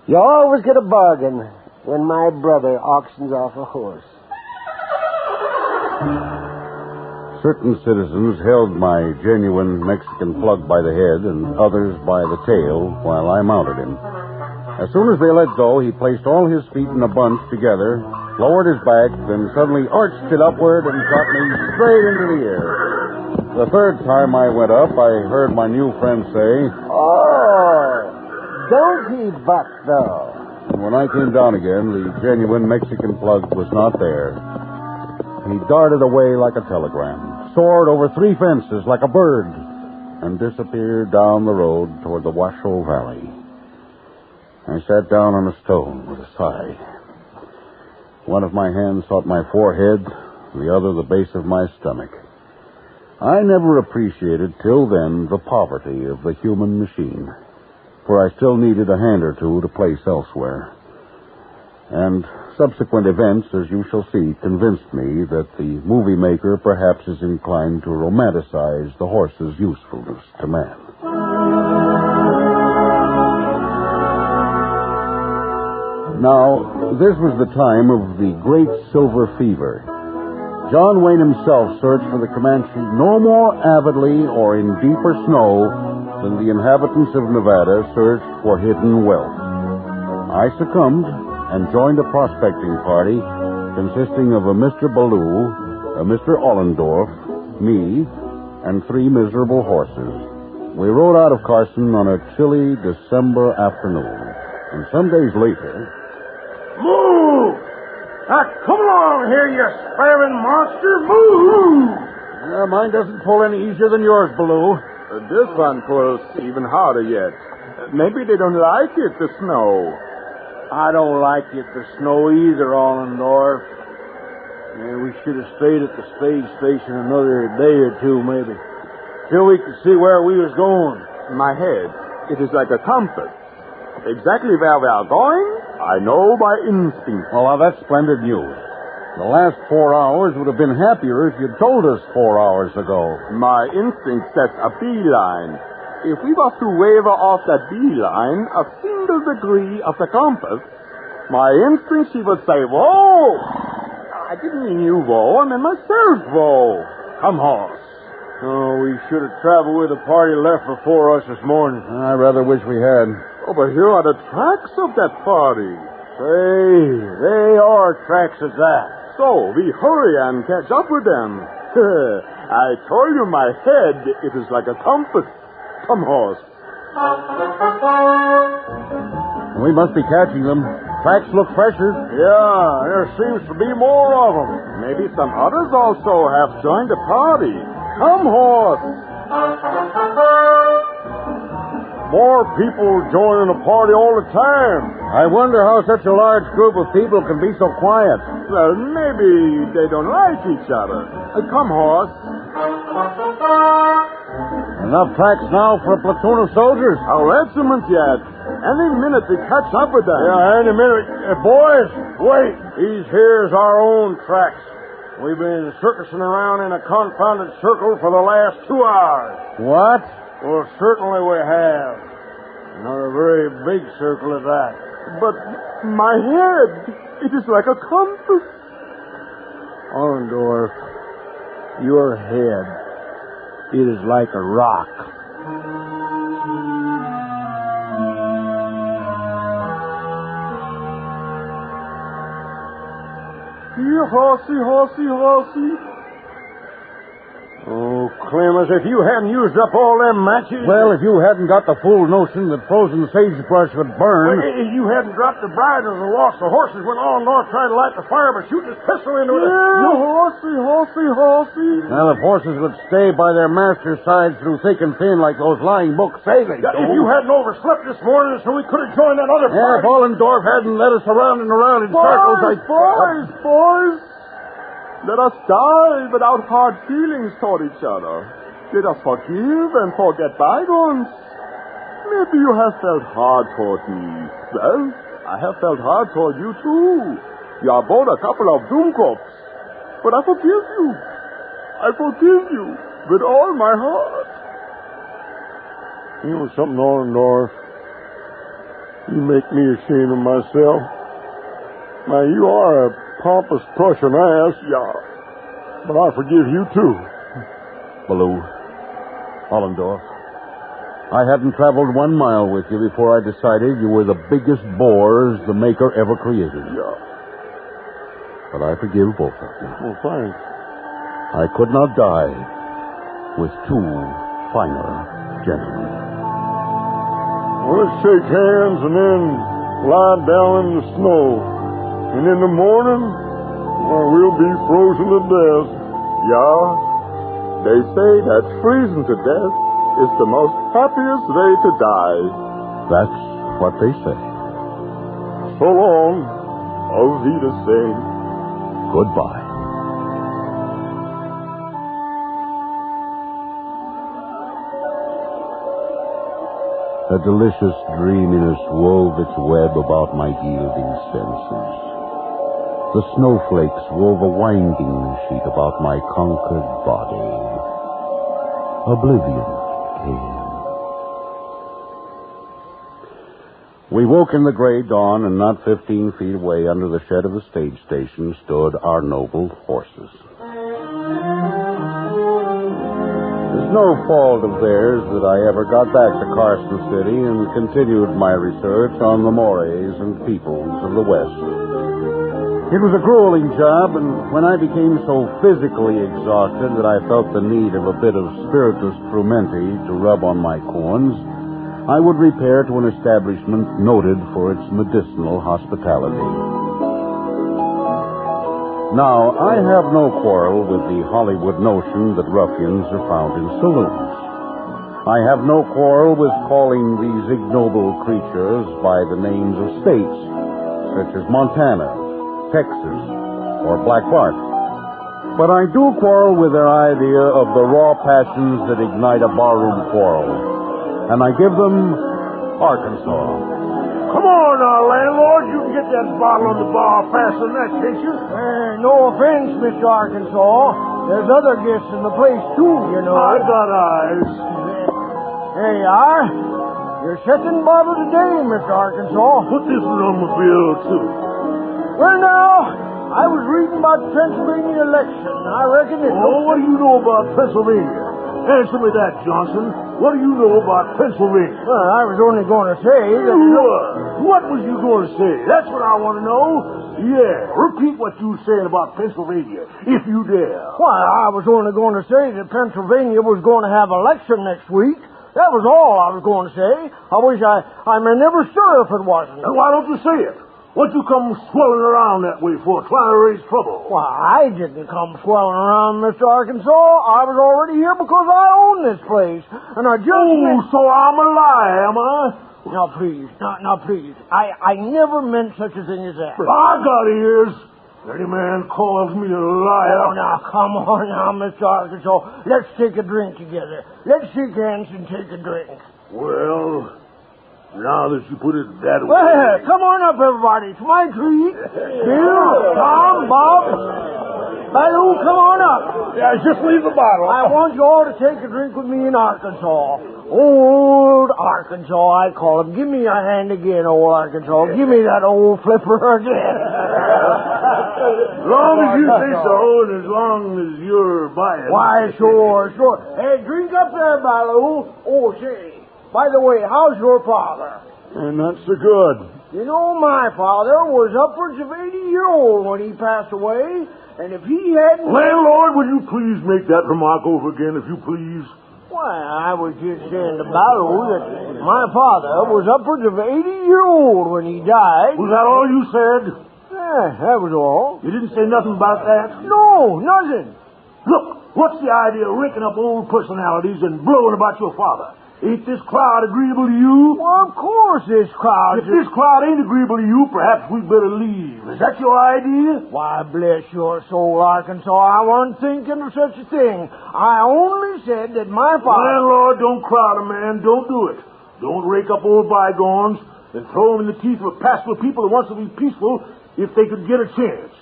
P: You always get a bargain when my brother auctions off a horse.
K: Certain citizens held my genuine Mexican plug by the head and others by the tail while I mounted him. As soon as they let go, he placed all his feet in a bunch together, lowered his back, then suddenly arched it upward and shot me straight into the air. The third time I went up, I heard my new friend say,
P: "Oh, don't he buck, though?"
K: And when I came down again, the genuine Mexican plug was not there. He darted away like a telegram, soared over 3 fences like a bird, and disappeared down the road toward the Washoe Valley. I sat down on a stone with a sigh. One of my hands sought my forehead, the other the base of my stomach. I never appreciated till then the poverty of the human machine, for I still needed a hand or two to place elsewhere. And subsequent events, as you shall see, convinced me that the movie maker perhaps is inclined to romanticize the horse's usefulness to man. Now, this was the time of the Great Silver Fever. John Wayne himself searched for the Comanche no more avidly or in deeper snow than the inhabitants of Nevada searched for hidden wealth. I succumbed and joined a prospecting party consisting of a Mr. Ballou, a Mr. Ollendorf, me, and 3 miserable horses. We rode out of Carson on a chilly December afternoon, and some days later...
L: Move! Come along here, you sparing monster! Move!
K: Mine doesn't pull any easier than yours, Ballou.
Q: This one pulls even harder yet. Maybe they don't like it, the snow.
L: I don't like it, the snow either, Ollendorf. Yeah, we should have stayed at the stage station another day or two, maybe, till we could see where we was going.
Q: My head, it is like a compass. Exactly where we are going, I know by instinct.
K: Well, now, that's splendid news. The last 4 hours would have been happier if you'd told us 4 hours ago.
Q: My instinct sets a beeline. If we were to waver off that beeline a single degree of the compass, my instinct, she would say, whoa! I didn't mean you, whoa. I meant myself, whoa. Come, horse.
L: Oh, we should have traveled with the party left before us this morning.
K: I rather wish we had.
Q: Oh, but here are the tracks of that party.
L: Say, they are tracks of that.
Q: So, we hurry and catch up with them. I told you my head, it is like a compass. Come, horse.
K: We must be catching them. Tracks look fresher.
L: Yeah, there seems to be more of them.
Q: Maybe some others also have joined the party. Come, horse.
L: More people joining the party all the time.
K: I wonder how such a large group of people can be so quiet.
Q: Well, maybe they don't like each other. Come, horse.
K: Enough tracks now for a platoon of soldiers.
Q: A regiment yet. Any minute we catch up with them.
L: Yeah, any minute. Boys, wait. These here's our own tracks. We've been circusing around in a confounded circle for the last 2 hours.
K: What?
L: Well, certainly we have. Not a very big circle at that.
Q: But my head, it is like a compass.
L: Ollendorf, your head, it is like a rock. Here, horsey, horsey, horsey. Oh, Clemens, if you hadn't used up all them matches...
K: Well, if you hadn't got the full notion that frozen sagebrush would burn...
L: Well, if you hadn't dropped the bridles and lost the horses when all north trying to light the fire by shooting his pistol into it... Yeah, horsey, horsey, horsey.
K: Well, if horses would stay by their master's side through thick and thin like those lying books say they do...
L: If you hadn't overslept this morning so we could have joined that other
K: party... if Ollendorf hadn't led us around and around in circles,
Q: Boys! Let us die without hard feelings toward each other. Let us forgive and forget bygones. Maybe you have felt hard toward me. Well, I have felt hard toward you, too. You are both a couple of doomkops. But I forgive you. I forgive you with all my heart.
L: You know something, Ollendorf? You make me ashamed of myself. Now, you are a pompous Prussian ass.
Q: Yeah.
L: But I forgive you, too.
K: Baloo, Ollendorf, I hadn't traveled 1 mile with you before I decided you were the biggest bores the Maker ever created.
Q: Yeah.
K: But I forgive both of you.
L: Well, thanks.
K: I could not die with two finer gentlemen.
L: Well, let's shake hands and then lie down in the snow. And in the morning, we'll be frozen to death.
Q: Yeah. They say that freezing to death is the most happiest way to die.
K: That's what they say.
L: So long.
Q: Auf Wiedersehen.
K: Goodbye. A delicious dreaminess wove its web about my yielding senses. The snowflakes wove a winding sheet about my conquered body. Oblivion came. We woke in the gray dawn, and not 15 feet away under the shed of the stage station stood our noble horses. It's no fault of theirs that I ever got back to Carson City and continued my research on the mores and peoples of the West. It was a grueling job, and when I became so physically exhausted that I felt the need of a bit of spiritus frumenti to rub on my corns, I would repair to an establishment noted for its medicinal hospitality. Now, I have no quarrel with the Hollywood notion that ruffians are found in saloons. I have no quarrel with calling these ignoble creatures by the names of states, such as Montana, Texas, or Black Bart. But I do quarrel with their idea of the raw passions that ignite a barroom quarrel. And I give them Arkansas.
L: Come on now, landlord. You can get that bottle on the bar faster than that, can't you?
P: No offense, Mr. Arkansas. There's other guests in the place, too, you know.
L: I got eyes.
P: There you are. Your second bottle today, Mr. Arkansas.
L: Put this one on my bill, too.
P: Well, now, I was reading about the Pennsylvania election. I reckon it...
L: Oh, what do you know about Pennsylvania? Answer me that, Johnson. What do you know about Pennsylvania?
P: Well, I was only going to say that...
L: What was you going to say? That's what I want to know. Yeah, repeat what you were saying about Pennsylvania, if you dare.
P: Well, I was only going to say that Pennsylvania was going to have election next week. That was all I was going to say. I wish I never sure if it wasn't.
L: Then why don't you say it? What you come swelling around that way for, trying to raise trouble?
P: Well, I didn't come swelling around, Mr. Arkansas. I was already here because I own this place. And I just...
L: Oh, so I'm a liar, am I?
P: Now, please. Now, please. I never meant such a thing as that.
L: I got ears. Any man calls me a liar.
P: Oh, now, come on now, Mr. Arkansas. Let's take a drink together. Let's shake hands and take a drink.
L: Well... now that you put it that way.
P: Well, come on up, everybody. It's my treat. Bill, Tom, Bob. Baloo, come on up.
L: Yeah, just leave the bottle.
P: I want you all to take a drink with me in Arkansas. Old Arkansas, I call him. Give me your hand again, old Arkansas. Give me that old flipper again.
L: As long as you say so, and as long as you're buying.
P: Why, sure. Hey, drink up there, Baloo. Oh, say. By the way, how's your father?
L: And not so good.
P: You know, my father was upwards of 80-year-old when he passed away, and if he hadn't...
O: Landlord, will you please make that remark over again, if you please?
P: Why, I was just saying to Barrow that my father was upwards of 80-year-old when he died.
O: Was that all you said?
P: Yeah, that was all.
O: You didn't say nothing about that?
P: No, nothing.
O: Look, what's the idea of raking up old personalities and blowing about your father? Ain't this crowd agreeable to you?
P: Well, of course this crowd...
O: If this crowd ain't agreeable to you, perhaps we'd better leave. Is that your idea?
P: Why, bless your soul, Arkansas, I wasn't thinking of such a thing. I only said that my father...
O: Landlord, don't crowd a man. Don't do it. Don't rake up old bygones and throw them in the teeth of pastoral people that wants to be peaceful if they could get a chance.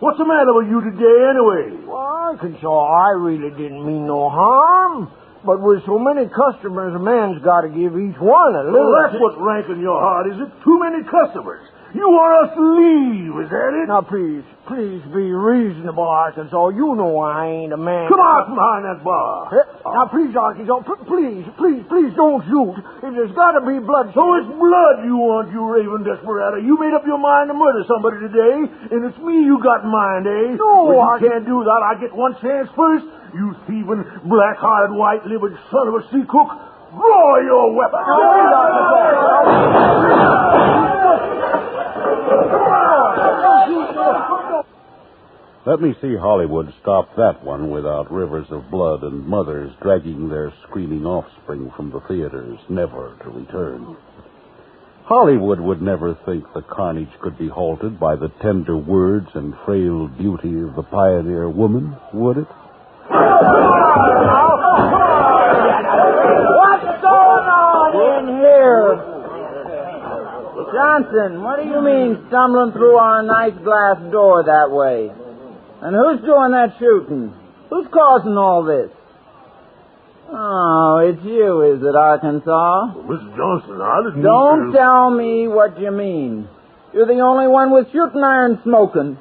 O: What's the matter with you today, anyway?
P: Well, Arkansas, I really didn't mean no harm. But with so many customers, a man's got to give each one a little...
O: Well, that's what's ranking your heart, is it? Too many customers. You want us to leave, is that it?
P: Now, please be reasonable, Arkansas. You know I ain't a man...
O: Come out from behind that bar.
P: Now, please, Arkansas, please don't shoot. If there's got to be blood...
O: So it's blood you want, you raving desperado. You made up your mind to murder somebody today, and it's me you got in mind, eh?
P: No,
O: well, you can't do that. I get one chance first. You thieving, black-hearted, white-livered son of a sea cook. Draw your weapon.
K: Let me see Hollywood stop that one without rivers of blood and mothers dragging their screaming offspring from the theaters, never to return. Hollywood would never think the carnage could be halted by the tender words and frail beauty of the pioneer woman, would it?
G: What's going on in here? Johnson, what do you mean stumbling through our nice glass door that way? And who's doing that shooting? Who's causing all this? Oh, it's you, is it, Arkansas?
O: Well, Mrs. Johnson, I didn't...
G: Don't tell me what you mean. You're the only one with shooting iron smoking.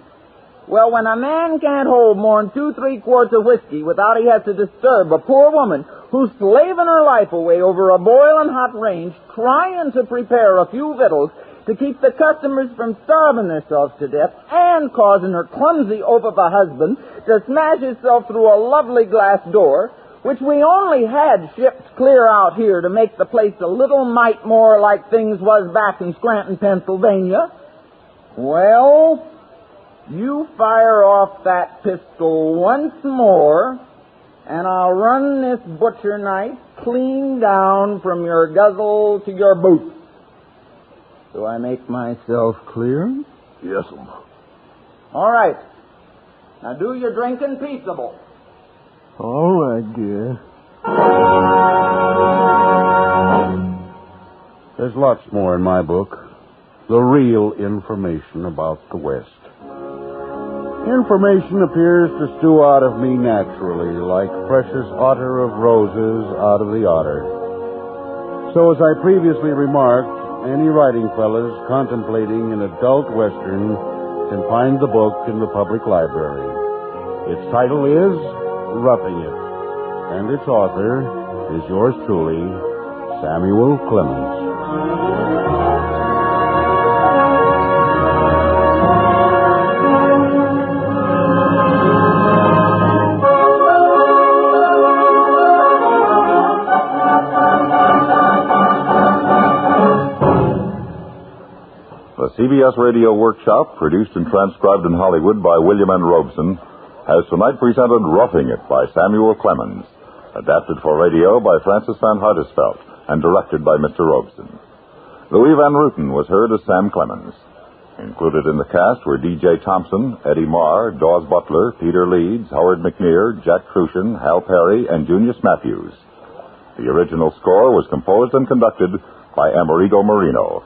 G: Well, when a man can't hold more than 2-3 quarts of whiskey without he has to disturb a poor woman who's slaving her life away over a boiling hot range, trying to prepare a few victuals to keep the customers from starving themselves to death, and causing her clumsy oaf of a husband to smash himself through a lovely glass door, which we only had shipped clear out here to make the place a little mite more like things was back in Scranton, Pennsylvania. Well, you fire off that pistol once more, and I'll run this butcher knife clean down from your guzzle to your boot. Do I make myself clear?
O: Yes'm.
G: All right. Now do your drinking peaceable.
P: All right, dear.
K: There's lots more in my book. The real information about the West. Information appears to stew out of me naturally, like precious otter of roses out of the otter. So, as I previously remarked, any writing fellas contemplating an adult Western can find the book in the public library. Its title is Roughing It, and its author is yours truly, Samuel Clemens.
J: The CBS Radio Workshop, produced and transcribed in Hollywood by William N. Robeson, has tonight presented Roughing It by Samuel Clemens, adapted for radio by Francis Van Hartesveld and directed by Mr. Robeson. Louis Van Ruten was heard as Sam Clemens. Included in the cast were D.J. Thompson, Eddie Marr, Dawes Butler, Peter Leeds, Howard McNear, Jack Crucian, Hal Perry, and Junius Matthews. The original score was composed and conducted by Amerigo Marino.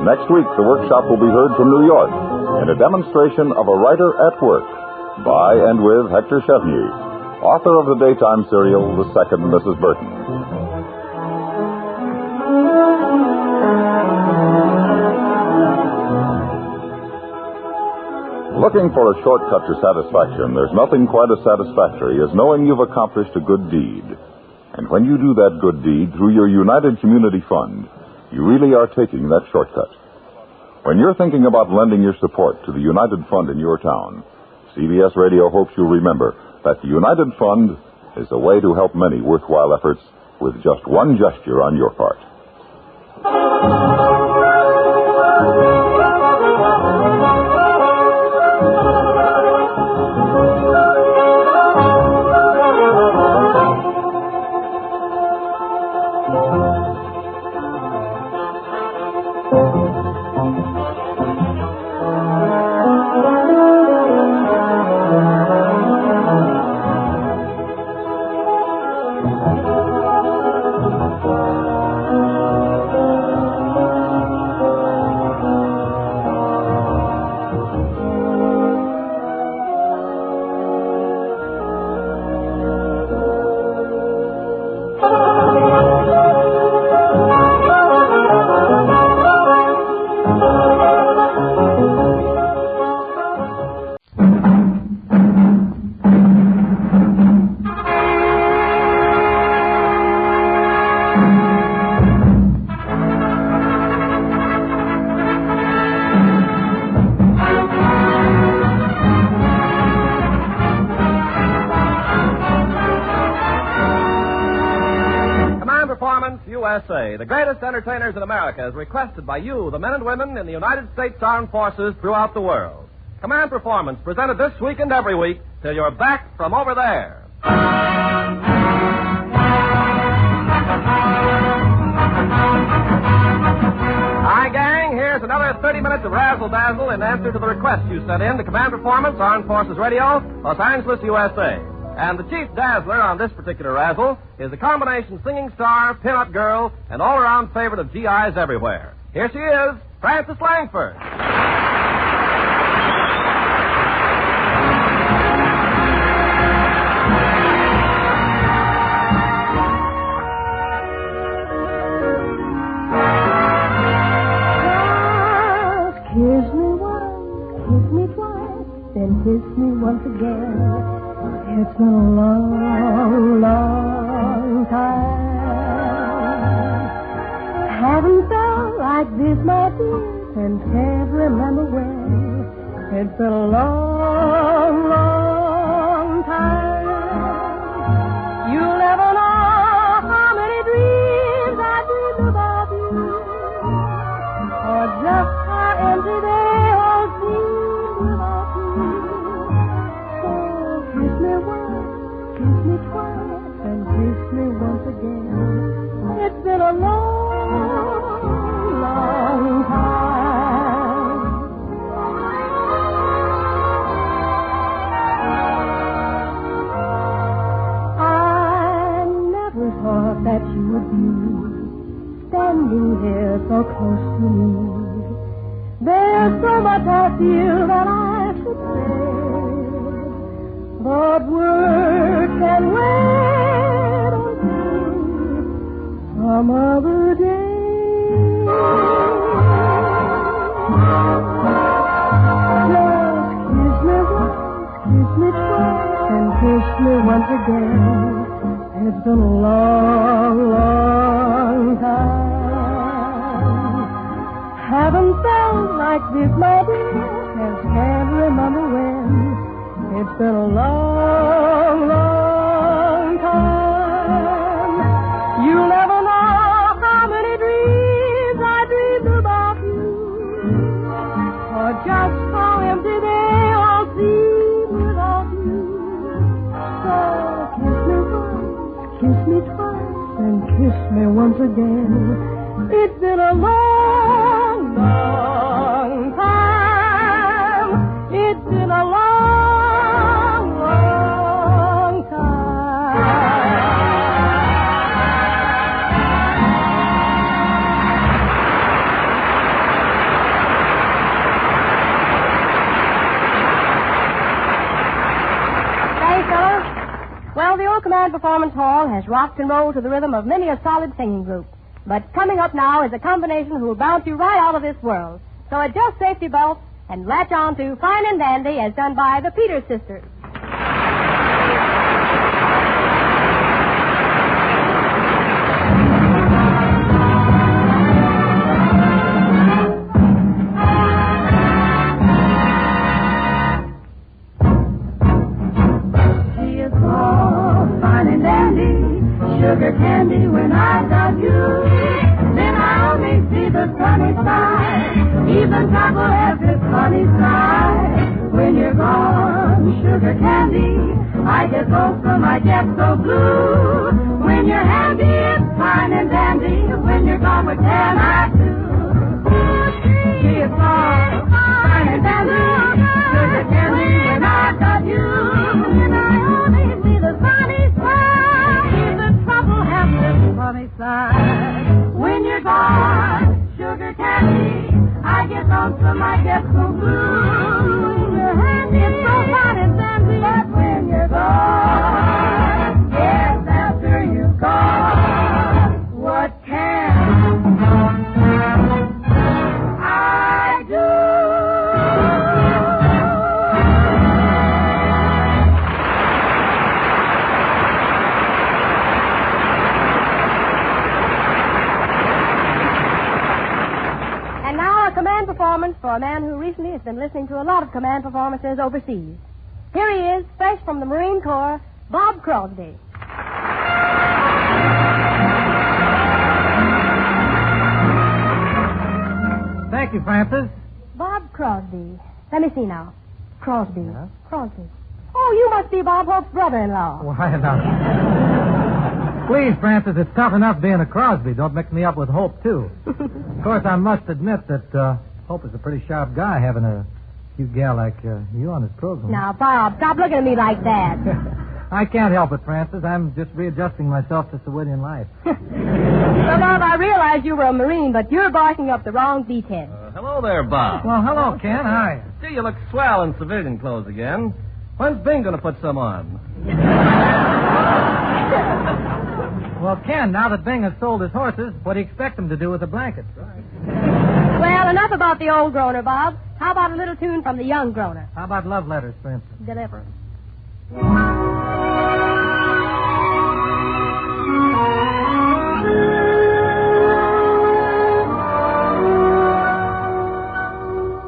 J: Next week, the workshop will be heard from New York in a demonstration of A Writer at Work by and with Hector Chevnier, author of the daytime serial The Second Mrs. Burton. Looking for a shortcut to satisfaction, there's nothing quite as satisfactory as knowing you've accomplished a good deed. And when you do that good deed through your United Community Fund, you really are taking that shortcut. When you're thinking about lending your support to the United Fund in your town, CBS Radio hopes you'll remember that the United Fund is a way to help many worthwhile efforts with just one gesture on your part.
R: USA, the greatest entertainers in America, is requested by you, the men and women in the United States Armed Forces throughout the world. Command Performance, presented this week and every week till you're back from over there. Hi, gang. Here's another 30 minutes of razzle-dazzle in answer to the request you sent in to Command Performance, Armed Forces Radio, Los Angeles, USA. And the chief dazzler on this particular razzle is a combination singing star, pin-up girl, and all-around favorite of GIs everywhere. Here she is, Frances Langford.
E: Kiss me once, kiss me twice, then kiss me once again. It's been a long, long time. Haven't felt like this, my dear, and can't remember when. It's been a long, long time. You'll never know how many dreams I dreamed about you, or just how empty they all seem without you. Kiss me twice, and kiss me once again. It's been a long, long time. I never thought that you would be standing here so close to me. There's so much I feel that I should say, but words can wait until some other day. Just kiss me once, kiss me twice, and kiss me once again. It's been a long, long time. Haven't felt like this, my dear, and can't remember when. It's been a long, long time. You'll never know how many dreams I dreamed about you, or just how empty they all seem without you. So kiss me once, kiss me twice, and kiss me once again. It's been a long, long time. It's been a long,
S: Well, the old Command Performance Hall has rocked and rolled to the rhythm of many a solid singing group. But coming up now is a combination who will bounce you right out of this world. So adjust safety belts and latch on to Fine and Dandy as done by the Peters sisters.
E: Sugar candy when I got you. Then I only see the sunny side. Even trouble has its funny side. When you're gone, sugar candy, I get lonesome, I get so blue. When you're handy, it's fine and dandy. When you're gone, what can I do? Gee, it's all fine and dandy. Sugar candy when I got you. Then I only see the sunny side. Funny side. When you're gone, sugar candy, I get lonesome, I get so blue. Your hand is so fine and dandy, but when you're gone, yes, after you've gone, what can I do?
S: Performance for a man who recently has been listening to a lot of command performances overseas. Here he is, fresh from the Marine Corps, Bob Crosby.
I: Thank you, Francis.
S: Bob Crosby. Let me see now. Crosby. Yeah? Crosby. Oh, you must be Bob Hope's brother-in-law.
I: Why not? Please, Francis, it's tough enough being a Crosby. Don't mix me up with Hope, too. Of course, I must admit that Hope is a pretty sharp guy having a cute gal like you on his program.
S: Now, Bob, stop looking at me like that.
I: I can't help it, Francis. I'm just readjusting myself to civilian life.
S: Well, Bob, I realized you were a Marine, but you're barking up the wrong beachhead.
R: Hello there, Bob.
I: Well, hello, Ken. Hi.
R: See, you look swell in civilian clothes again. When's Bing going to put some on?
I: Well, Ken, now that Bing has sold his horses, what do you expect him to do with the blankets?
S: Well, enough about the old groaner, Bob. How about a little tune from the young groaner?
I: How about love letters, for instance?
S: Deliver.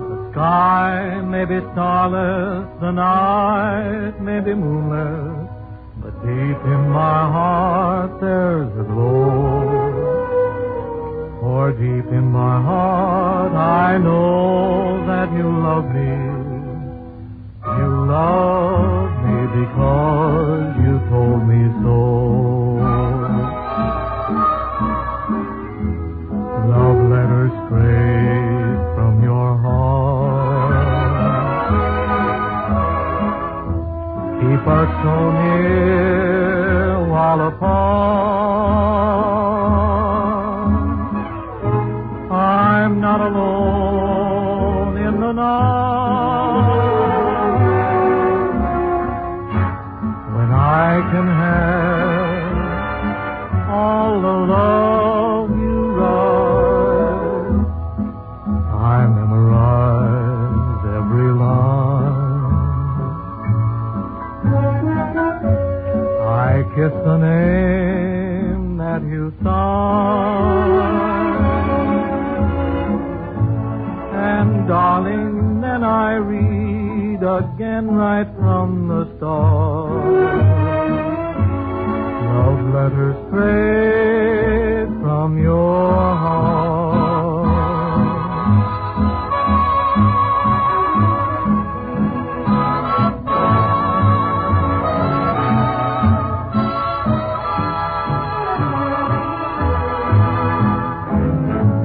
I: The sky may be starless, the night may be moonless, but deep in my heart there's a glow. For deep in my heart I know that you love me. You love me because you told me so. Love letters straight from your heart keep us so near while apart. I'm not alone in the night when I can have all the love you write. I memorize every line. I kiss the name that you sign. And darling, then I read again right from the start. Love letters straight from your heart.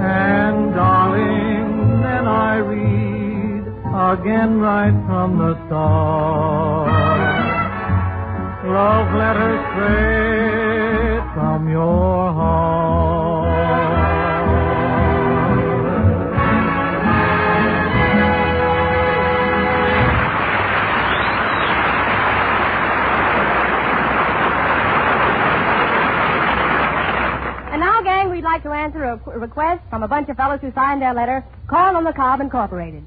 I: And darling, then I read again right from the start. Love letters straight from your heart.
S: And now, gang, we'd like to answer a request from a bunch of fellows who signed their letter, Corn on the Cob Incorporated.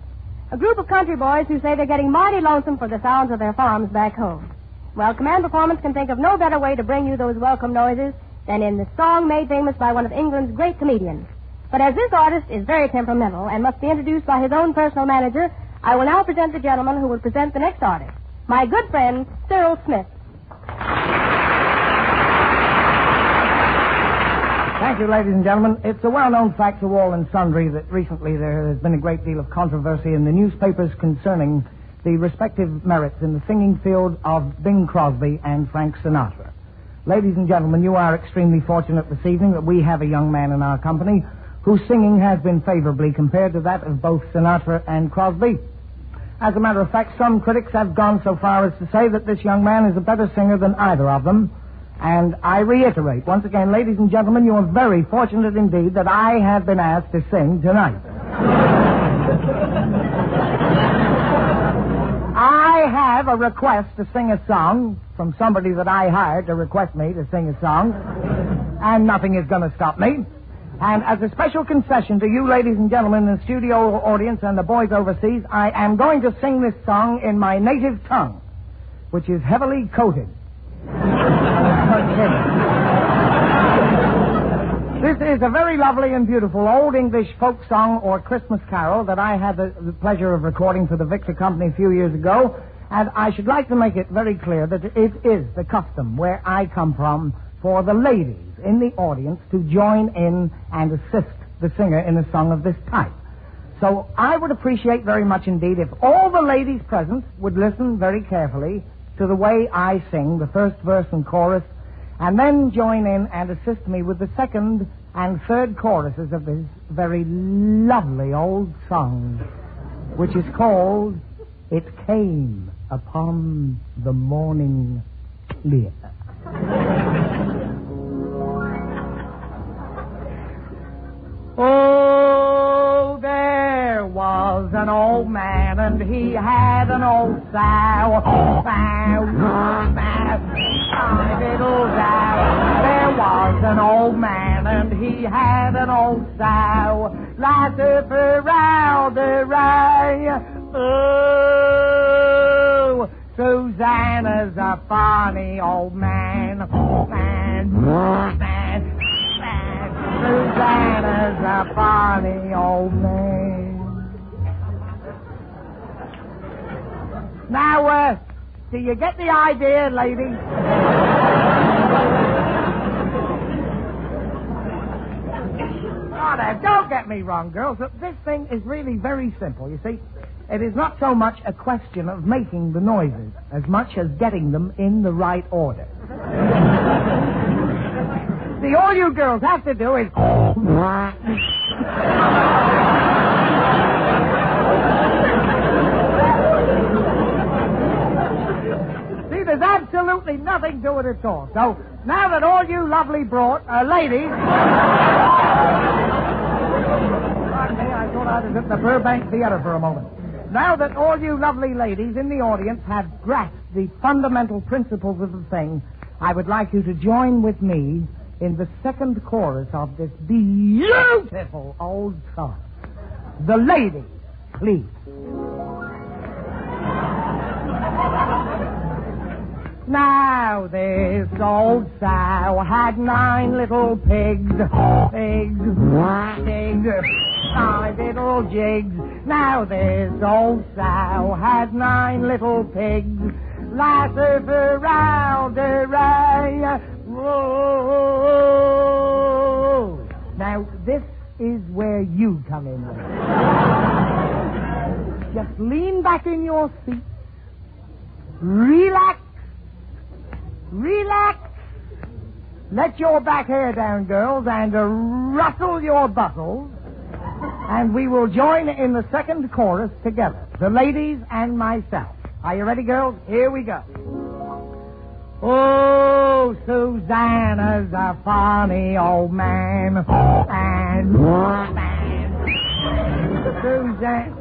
S: A group of country boys who say they're getting mighty lonesome for the sounds of their farms back home. Well, Command Performance can think of no better way to bring you those welcome noises than in the song made famous by one of England's great comedians. But as this artist is very temperamental and must be introduced by his own personal manager, I will now present the gentleman who will present the next artist, my good friend, Cyril Smith.
T: Thank you, ladies and gentlemen. It's a well-known fact to all and sundry that recently there has been a great deal of controversy in the newspapers concerning the respective merits in the singing field of Bing Crosby and Frank Sinatra. Ladies and gentlemen, you are extremely fortunate this evening that we have a young man in our company whose singing has been favorably compared to that of both Sinatra and Crosby. As a matter of fact, some critics have gone so far as to say that this young man is a better singer than either of them. And I reiterate, once again, ladies and gentlemen, you are very fortunate indeed that I have been asked to sing tonight. I have a request to sing a song from somebody that I hired to request me to sing a song, and nothing is going to stop me. And as a special concession to you, ladies and gentlemen, in the studio audience and the boys overseas, I am going to sing this song in my native tongue, which is heavily coated. This is a very lovely and beautiful old English folk song or Christmas carol that I had the pleasure of recording for the Victor Company a few years ago, and I should like to make it very clear that it is the custom where I come from for the ladies in the audience to join in and assist the singer in a song of this type. So I would appreciate very much indeed if all the ladies present would listen very carefully to the way I sing the first verse and chorus, and then join in and assist me with the second and third choruses of this very lovely old song, which is called It Came Upon the Morning Clear. Oh, there was an old man, and he had an old sow. Little sow. There was an old man, and he had an old sow. Oh, Susanna's a funny old man. Susanna's a funny old man. Now, do you get the idea, ladies? Now, don't get me wrong, girls. This thing is really very simple, you see. It is not so much a question of making the noises as much as getting them in the right order. See, all you girls have to do is... See, there's absolutely nothing to it at all. So, now that all you lovely ladies... Pardon me, I thought I was at the Burbank Theater for a moment. Now that all you lovely ladies in the audience have grasped the fundamental principles of the thing, I would like you to join with me in the second chorus of this beautiful old song. The ladies, please. Now this old sow had 9 little pigs, 9 little jigs. Now this old sow had 9 little pigs, lasser for round whoa. Now this is where you come in. Just lean back in your seat, relax. Let your back hair down, girls, and rustle your bustles, and we will join in the second chorus together, the ladies and myself. Are you ready, girls? Here we go. Oh, Susanna's a funny old man, and Susanna...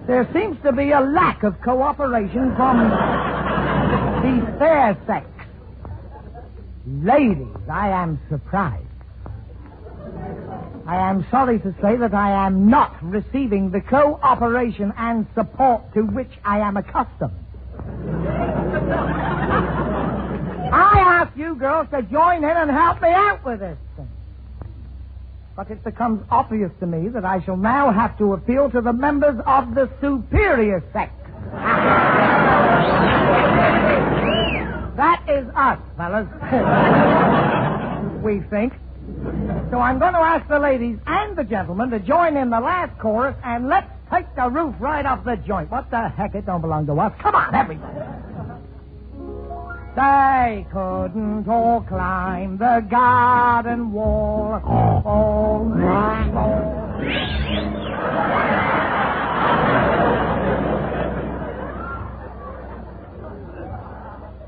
T: There seems to be a lack of cooperation from the fair sex. Ladies, I am surprised. I am sorry to say that I am not receiving the cooperation and support to which I am accustomed. I ask you girls to join in and help me out with this thing. But it becomes obvious to me that I shall now have to appeal to the members of the superior sex. That is us, fellas. We think. So I'm going to ask the ladies and the gentlemen to join in the last chorus, and let's take the roof right off the joint. What the heck? It don't belong to us. Come on, everybody. They couldn't all climb the garden wall.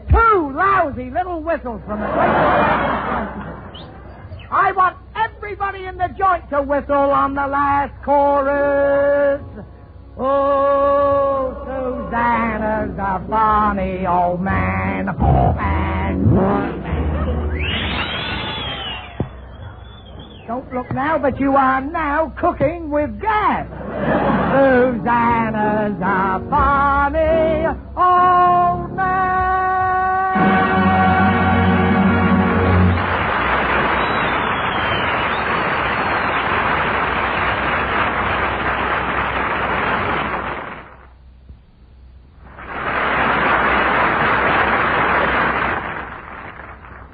T: Two lousy little whistles from the I want everybody in the joint to whistle on the last chorus. Oh, Susanna's a funny old man. Don't look now, but you are now cooking with gas. Susanna's a funny old man.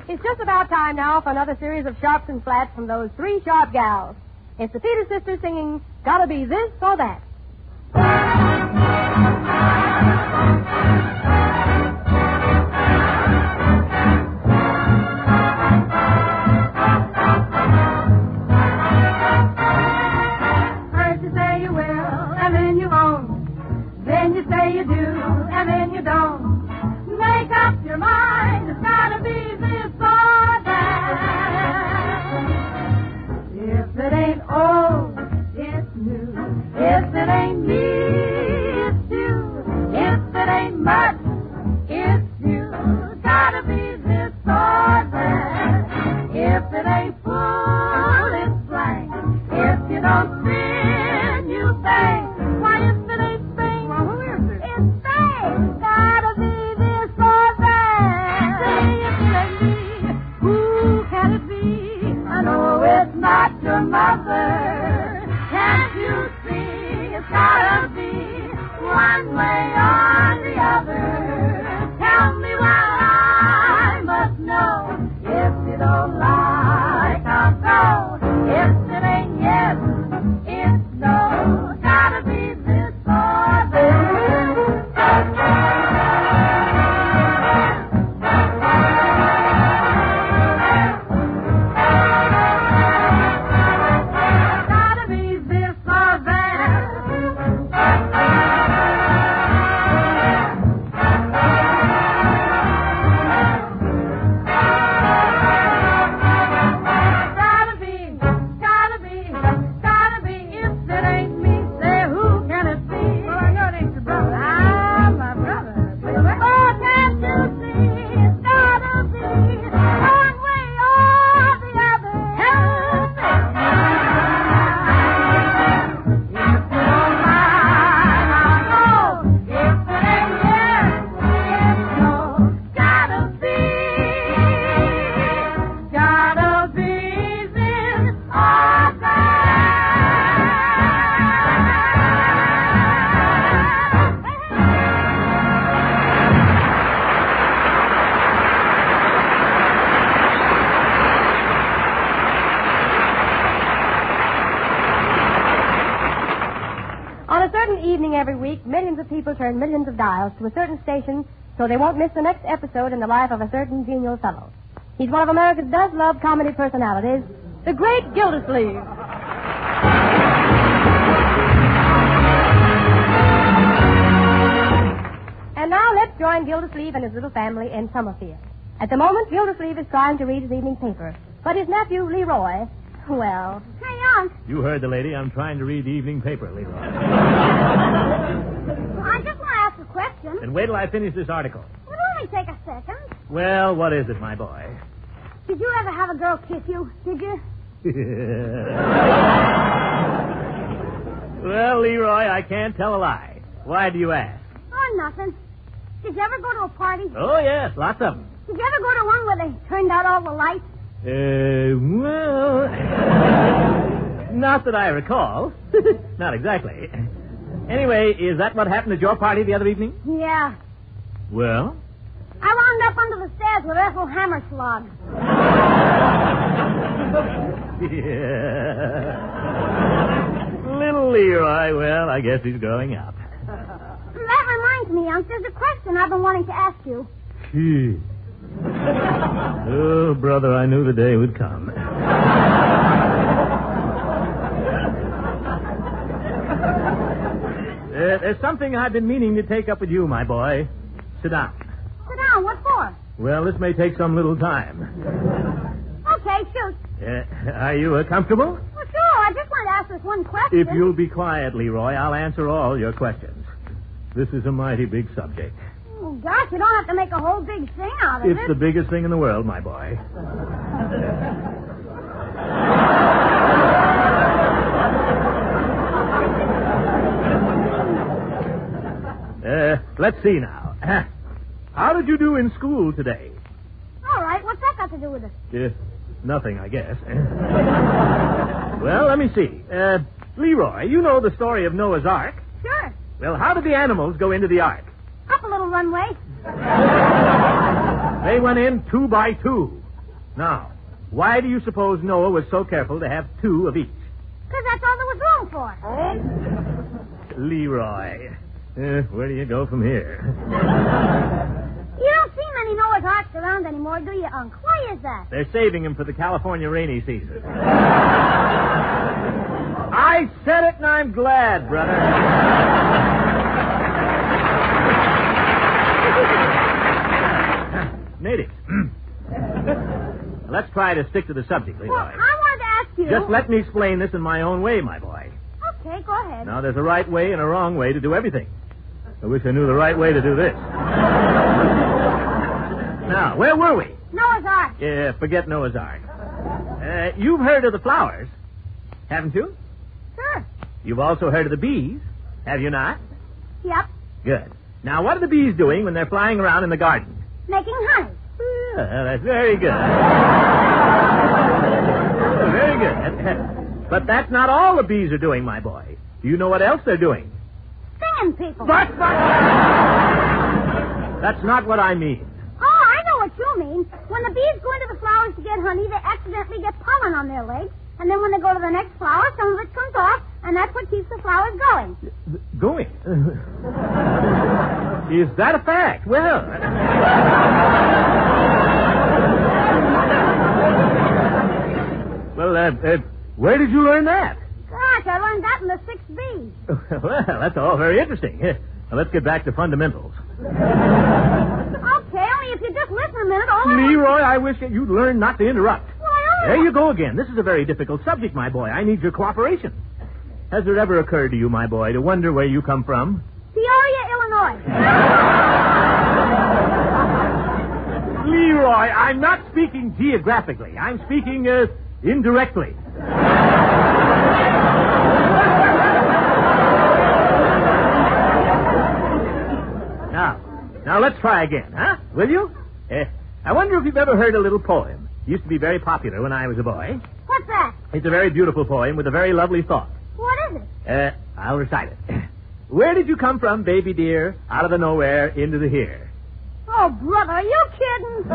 S: It's just about time now for another series of sharps and flats from those three sharp gals. It's the Peters sisters singing, Gotta Be This or That.
U: First you say you will, and then you won't. Then you say you do, and then you don't. Make up your mind, it's gotta be this or that. If it ain't old, it's new. If it ain't me, it's you. If it ain't much, it's you. Gotta be this or that. If it ain't full, it's blank. If you don't spin, you bang. Why, if it ain't Spain, well, who is it? It's Spain. Gotta be this or that. Say if it ain't me, who can it be? I know it's not your mother. Can't you see? It's gotta be one way or the other. Tell me why I must know. If you don't like, I'll go. If it ain't yes, it's no. Gotta be this or that. Gotta be this or that. Gotta be. If it ain't me, say who can it be? Well, I know it ain't your brother. Ah, my brother. Oh, can't you see? It's gotta be one way or the other. Help me. If you don't mind, I'll go. If it ain't yes, it's no. Gotta be this or that.
S: On a certain evening every week, millions of people turn millions of dials to a certain station so they won't miss the next episode in the life of a certain genial fellow. He's one of America's best-loved comedy personalities, the great Gildersleeve. And now let's join Gildersleeve and his little family in Summerfield. At the moment, Gildersleeve is trying to read his evening paper, but his nephew, Leroy, well...
F: Hey, Unc,
H: You heard the lady. I'm trying to read the evening paper, Leroy.
F: I just want to ask a question.
H: And wait till I finish this article.
F: It'll only take a second.
H: Well, what is it, my boy?
F: Did you ever have a girl kiss you? Did you?
H: Well, Leroy, I can't tell a lie. Why do you ask?
F: Oh, nothing. Did you ever go to a party?
H: Oh, yes, lots of them.
F: Did you ever go to one where they turned out all the lights?
H: Well... Not that I recall. Not exactly. Anyway, is that what happened at your party the other evening?
F: Yeah.
H: Well?
F: I wound up under the stairs with Ethel Hammerslog.
H: Yeah. Little Leroy, well, I guess he's growing up.
F: That reminds me, Unc, there's a question I've been wanting to ask you.
H: Gee. Oh, brother, I knew the day would come. There's something I've been meaning to take up with you, my boy. Sit down.
F: Sit down, what for?
H: Well, this may take some little time.
F: Okay, shoot.
H: Are you comfortable?
F: Well, sure, I just want to ask this one question.
H: If you'll be quiet, Leroy, I'll answer all your questions. This is a mighty big subject.
F: Oh, gosh, you don't have to make a whole big thing out of it.
H: It's the biggest thing in the world, my boy. Let's see now. How did you do in school today?
F: All right, what's that got to do with it?
H: Nothing, I guess. Well, let me see. Leroy, you know the story of Noah's Ark.
F: Sure.
H: Well, how did the animals go into the Ark?
F: Up a little runway.
H: They went in 2 by 2. Now, why do you suppose Noah was so careful to have 2 of each?
F: Because that's all there was room for.
H: Leroy, where do you go from here?
F: You don't see many Noah's Arks around anymore, do you, Unc? Why is that?
H: They're saving them for the California rainy season. I said it, and I'm glad, brother. Natives. Let's try to stick to the subject, Leroy.
F: Well, I wanted to ask you...
H: Just let me explain this in my own way, my boy.
F: Okay, go ahead.
H: Now, there's a right way and a wrong way to do everything. I wish I knew the right way to do this. Now, where were we?
F: Noah's Ark.
H: Yeah, forget Noah's Ark. You've heard of the flowers, haven't you?
F: Sure.
H: You've also heard of the bees, have you not?
F: Yep.
H: Good. Now, what are the bees doing when they're flying around in the garden?
F: Making honey.
H: That's very good. Very good. But that's not all the bees are doing, my boy. Do you know what else they're doing?
F: Singing people.
H: That's not what I mean.
F: Oh, I know what you mean. When the bees go into the flowers to get honey, they accidentally get pollen on their legs. And then when they go to the next flower, some of it comes off, and that's what keeps the flowers going.
H: Going? Is that a fact? Well... Well, where did you learn that?
F: Gosh, I learned that in the 6th B.
H: Well, that's all very interesting. Now, let's get back to fundamentals.
F: Okay, only if you just listen a minute,
H: Leroy, I wish that you'd learn not to interrupt.
F: Well,
H: there you go again. This is a very difficult subject, my boy. I need your cooperation. Has it ever occurred to you, my boy, to wonder where you come from?
F: Peoria, Illinois.
H: Leroy, I'm not speaking geographically. I'm speaking, indirectly. Now let's try again, huh? Will you? I wonder if you've ever heard a little poem. It used to be very popular when I was a boy.
F: What's that?
H: It's a very beautiful poem with a very lovely thought.
F: What is it?
H: I'll recite it. Where did you come from, baby dear? Out of the nowhere into the here.
F: Oh, brother, are you kidding?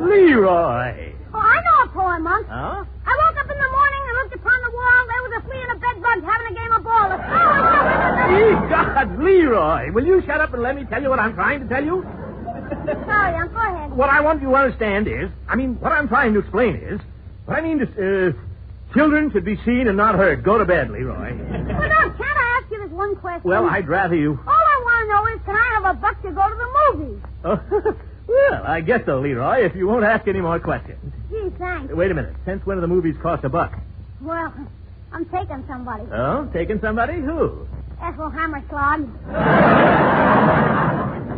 H: Leroy.
F: Oh, I know a poem, Monk.
H: Huh?
F: I woke up in the morning and looked upon the wall. There was a flea and a bedbug having a game of ball.
H: God, Leroy, will you shut up and let me tell you what I'm trying to tell you?
F: Sorry, Unc, go ahead.
H: What I want you to understand is, what I'm trying to explain is, what I mean is, children should be seen and not heard. Go to bed, Leroy.
F: Well, no, can't I ask you this one question?
H: Well, I'd rather you...
F: All I want to know is, can I have a buck to go to the movies?
H: Well, I guess so, Leroy, if you won't ask any more questions.
F: Gee, thanks.
H: Wait a minute. Since when do the movies cost $1?
F: Well, I'm taking somebody.
H: Oh? Taking somebody? Who?
F: Ethel Hammerslog.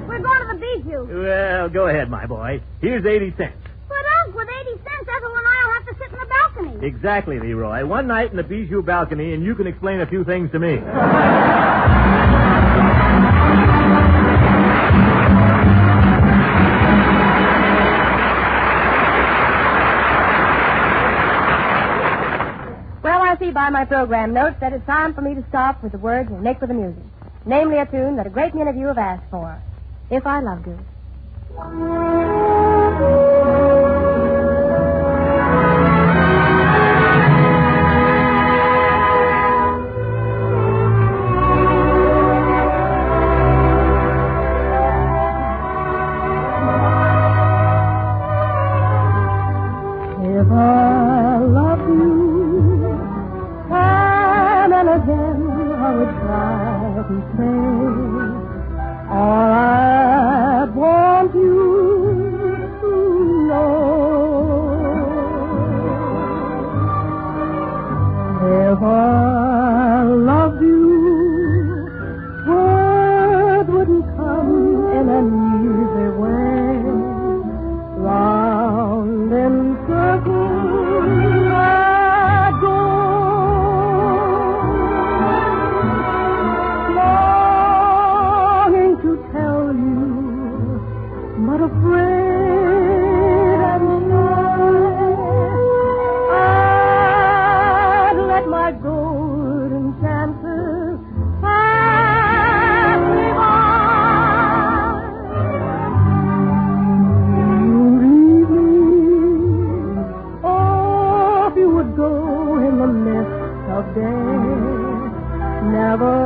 F: We're going to the Bijou.
H: Well, go ahead, my boy. Here's 80 cents.
F: But, Unc, with 80 cents, Ethel and I'll have to sit in the balcony.
H: Exactly, Leroy. One night in the Bijou balcony, and you can explain a few things to me.
S: Well, I see by my program notes that it's time for me to stop with the words and make with the music. Namely, a tune that a great many of you have asked for. If I Loved You.
U: If I loved you, time and again I would try to say all I want you to know. If I loved you, words wouldn't come in an easy way. Round in circles I go, longing to tell you, but afraid and shy. I'd let my golden chances pass me by. You leave me, oh, if you would go in the mist of day, never,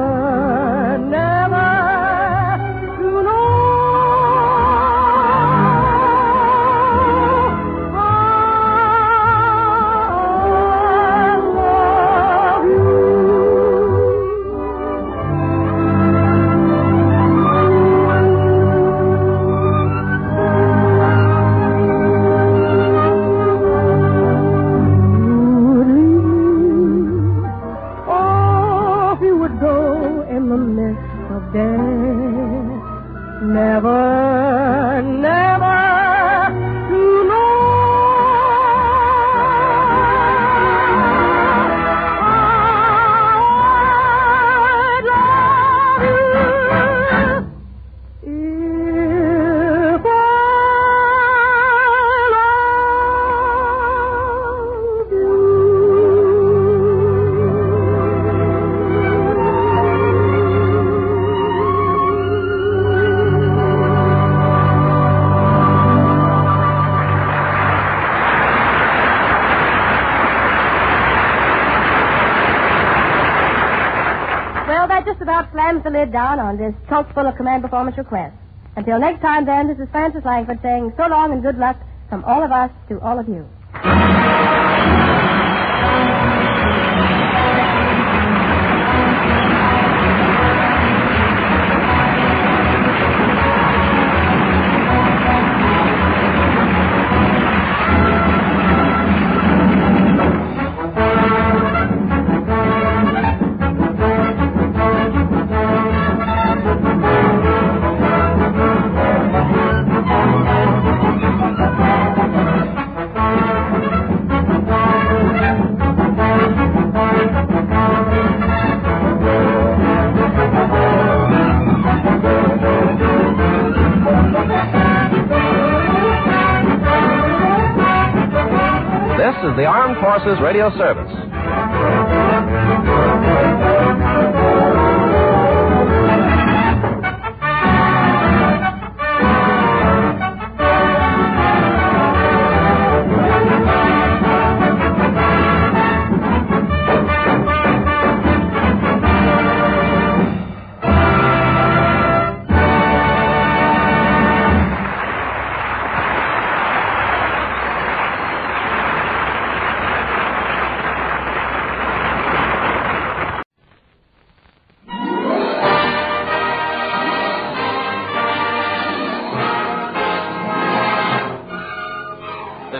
U: never to know. I love oh, if you would go in the mist of day, never, never to know. I'd love you if I loved
S: Well, that just about slams the lid down on this chock full of command performance requests. Until next time, then, this is Francis Langford saying so long and good luck from all of us to all of you.
R: This is the Armed Forces Radio Service.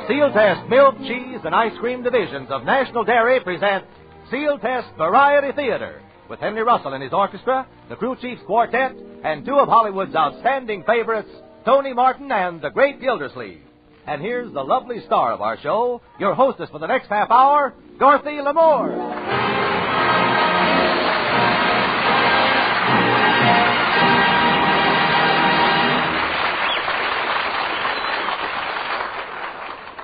A: Sealtest Milk, Cheese, and Ice Cream divisions of National Dairy present Sealtest Variety Theater, with Henry Russell and his orchestra, the Crew Chiefs Quartet, and two of Hollywood's outstanding favorites, Tony Martin and the Great Gildersleeve. And here's the lovely star of our show, your hostess for the next half hour, Dorothy Lamour.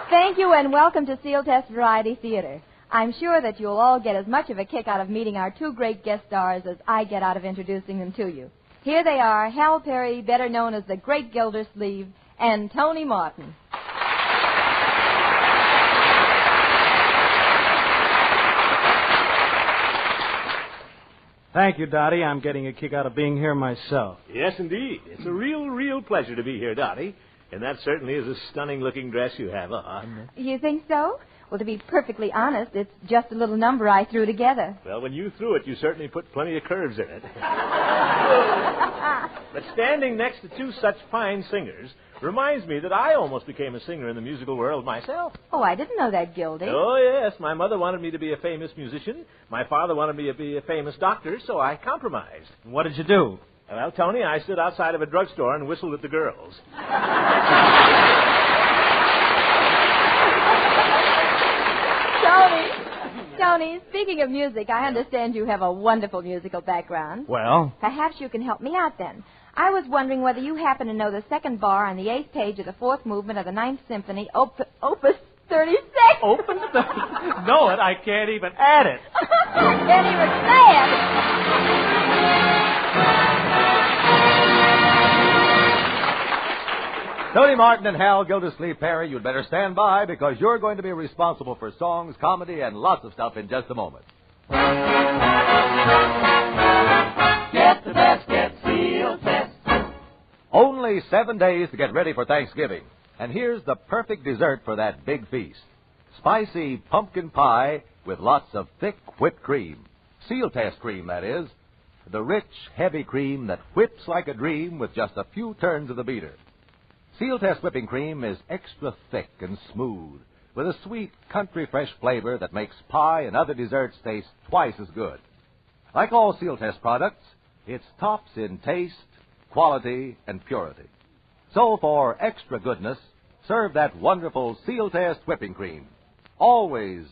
V: Thank you, and welcome to Sealtest Variety Theater. I'm sure that you'll all get as much of a kick out of meeting our two great guest stars as I get out of introducing them to you. Here they are, Hal Perry, better known as the Great Gildersleeve, and Tony Martin.
W: Thank you, Dottie. I'm getting a kick out of being here myself.
H: Yes, indeed. It's a real pleasure to be here, Dottie. And that certainly is a stunning-looking dress you have on.
V: You think so? Well, to be perfectly honest, it's just a little number I threw together.
H: Well, when you threw it, you certainly put plenty of curves in it. But standing next to two such fine singers reminds me that I almost became a singer in the musical world myself.
V: Oh, I didn't know that, Gildy.
H: Oh, yes. My mother wanted me to be a famous musician. My father wanted me to be a famous doctor, so I compromised.
W: And what did you do?
H: Well, Tony, I stood outside of a drugstore and whistled at the girls.
V: Tony, speaking of music, I understand you have a wonderful musical background.
W: Well?
V: Perhaps you can help me out then. I was wondering whether you happen to know the second bar on the 8th page of the 4th movement of the 9th Symphony, Opus 36.
W: Opus 36? Know it? I can't even add it.
V: Can't even say it.
A: Tony Martin and Hal Gildersleeve Perry, you'd better stand by because you're going to be responsible for songs, comedy, and lots of stuff in just a moment.
U: Get the best, get Sealtest.
A: Only 7 days to get ready for Thanksgiving. And here's the perfect dessert for that big feast. Spicy pumpkin pie with lots of thick whipped cream. Sealtest cream, that is. The rich, heavy cream that whips like a dream with just a few turns of the beater. Sealtest whipping cream is extra thick and smooth, with a sweet, country-fresh flavor that makes pie and other desserts taste twice as good. Like all Sealtest products, it's tops in taste, quality, and purity. So for extra goodness, serve that wonderful Sealtest whipping cream. Always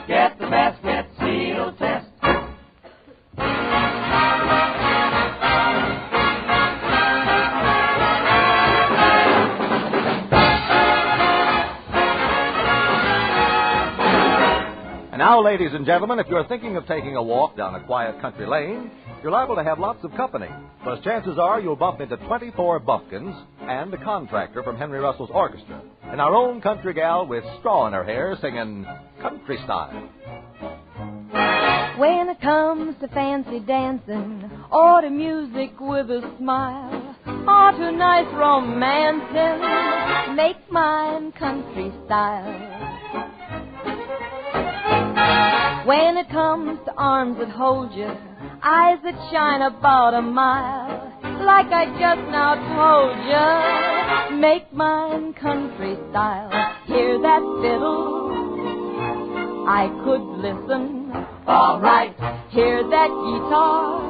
U: get the best, get Sealtest.
A: Now, ladies and gentlemen, if you're thinking of taking a walk down a quiet country lane, you're liable to have lots of company, because chances are you'll bump into 24 bumpkins and a contractor from Henry Russell's orchestra, and our own country gal with straw in her hair singing country style.
V: When it comes to fancy dancing, or to music with a smile, or to nice romancing, make mine country style. When it comes to arms that hold you, eyes that shine about a mile, like I just now told you, make mine country style. Hear that fiddle? I could listen. All right. Hear that guitar?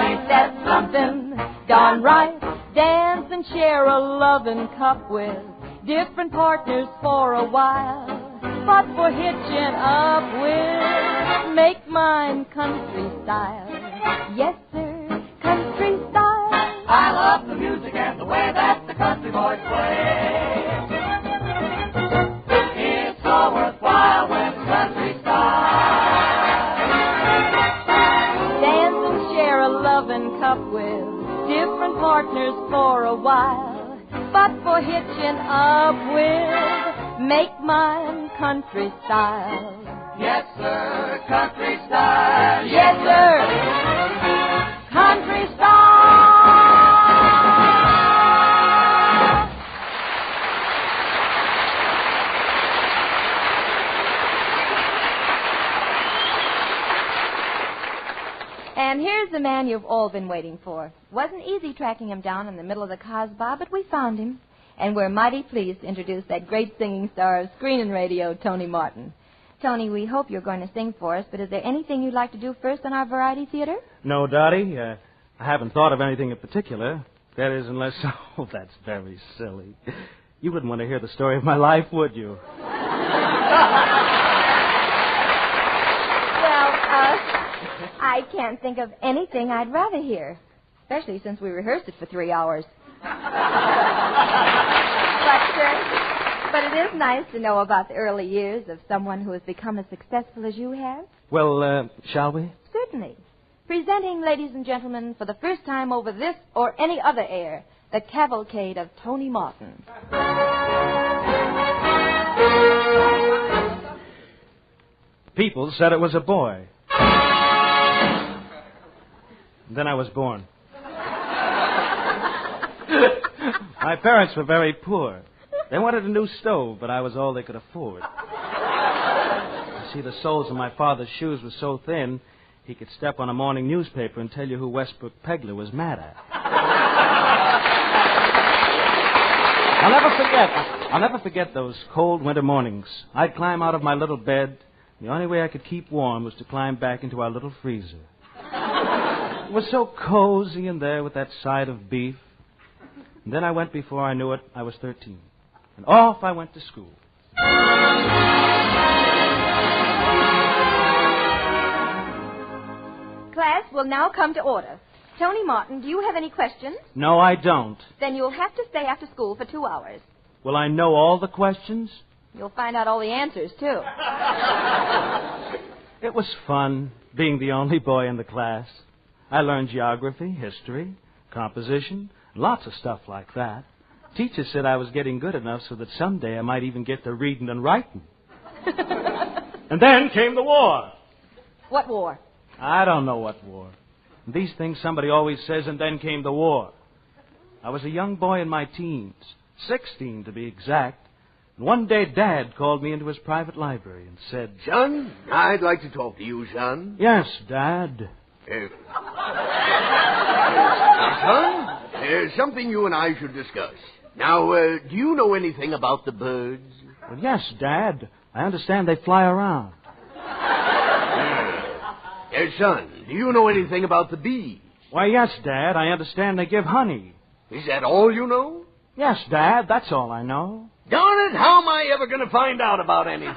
V: Ain't that something? Darn right. Dance and share a loving cup with different partners for a while. But for hitching up with, make mine country style. Yes, sir, country style.
U: I love the music and the way that the country boys play. It's all worthwhile when it's country style.
V: Dance and share a loving cup with different partners for a while. But for hitching up with, make mine country style.
U: Yes, sir, country style.
V: Yes, sir, country style. And here's the man you've all been waiting for. Wasn't easy tracking him down in the middle of the Casbah, but we found him. And we're mighty pleased to introduce that great singing star of screen and radio, Tony Martin.
B: Tony, we hope you're going to sing for us, but is there anything you'd like to do first on our variety theater?
C: No, Dottie. I haven't thought of anything in particular. That is, unless... Oh, that's very silly. You wouldn't want to hear the story of my life, would you?
B: I can't think of anything I'd rather hear, especially since we rehearsed it for 3 hours. But it is nice to know about the early years of someone who has become as successful as you have.
C: Well, shall we?
B: Certainly. Presenting, ladies and gentlemen, for the first time over this or any other air, the cavalcade of Tony Martin.
C: People said it was a boy. Then I was born. My parents were very poor. They wanted a new stove, but I was all they could afford. You see, the soles of my father's shoes were so thin, he could step on a morning newspaper and tell you who Westbrook Pegler was mad at. I'll never forget those cold winter mornings. I'd climb out of my little bed. The only way I could keep warm was to climb back into our little freezer. It was so cozy in there with that side of beef. And then I went, before I knew it, I was 13. And off I went to school.
B: Class will now come to order. Tony Martin, do you have any questions?
C: No, I don't.
B: Then you'll have to stay after school for 2 hours.
C: Will I know all the questions?
B: You'll find out all the answers, too.
C: It was fun, being the only boy in the class. I learned geography, history, composition, lots of stuff like that. Teacher said I was getting good enough so that someday I might even get to reading and writing. And then came the war.
B: What war?
C: I don't know what war. These things somebody always says, and then came the war. I was a young boy in my teens, 16 to be exact. And one day Dad called me into his private library and said...
D: Son, I'd like to talk to you, son.
C: Yes, Dad.
D: Son, there's something you and I should discuss. Now, do you know anything about the birds?
C: Well, yes, Dad. I understand they fly around.
D: Yes, son, do you know anything about the bees?
C: Why, yes, Dad. I understand they give honey.
D: Is that all you know?
C: Yes, Dad. That's all I know.
D: Darn it, how am I ever going to find out about anything?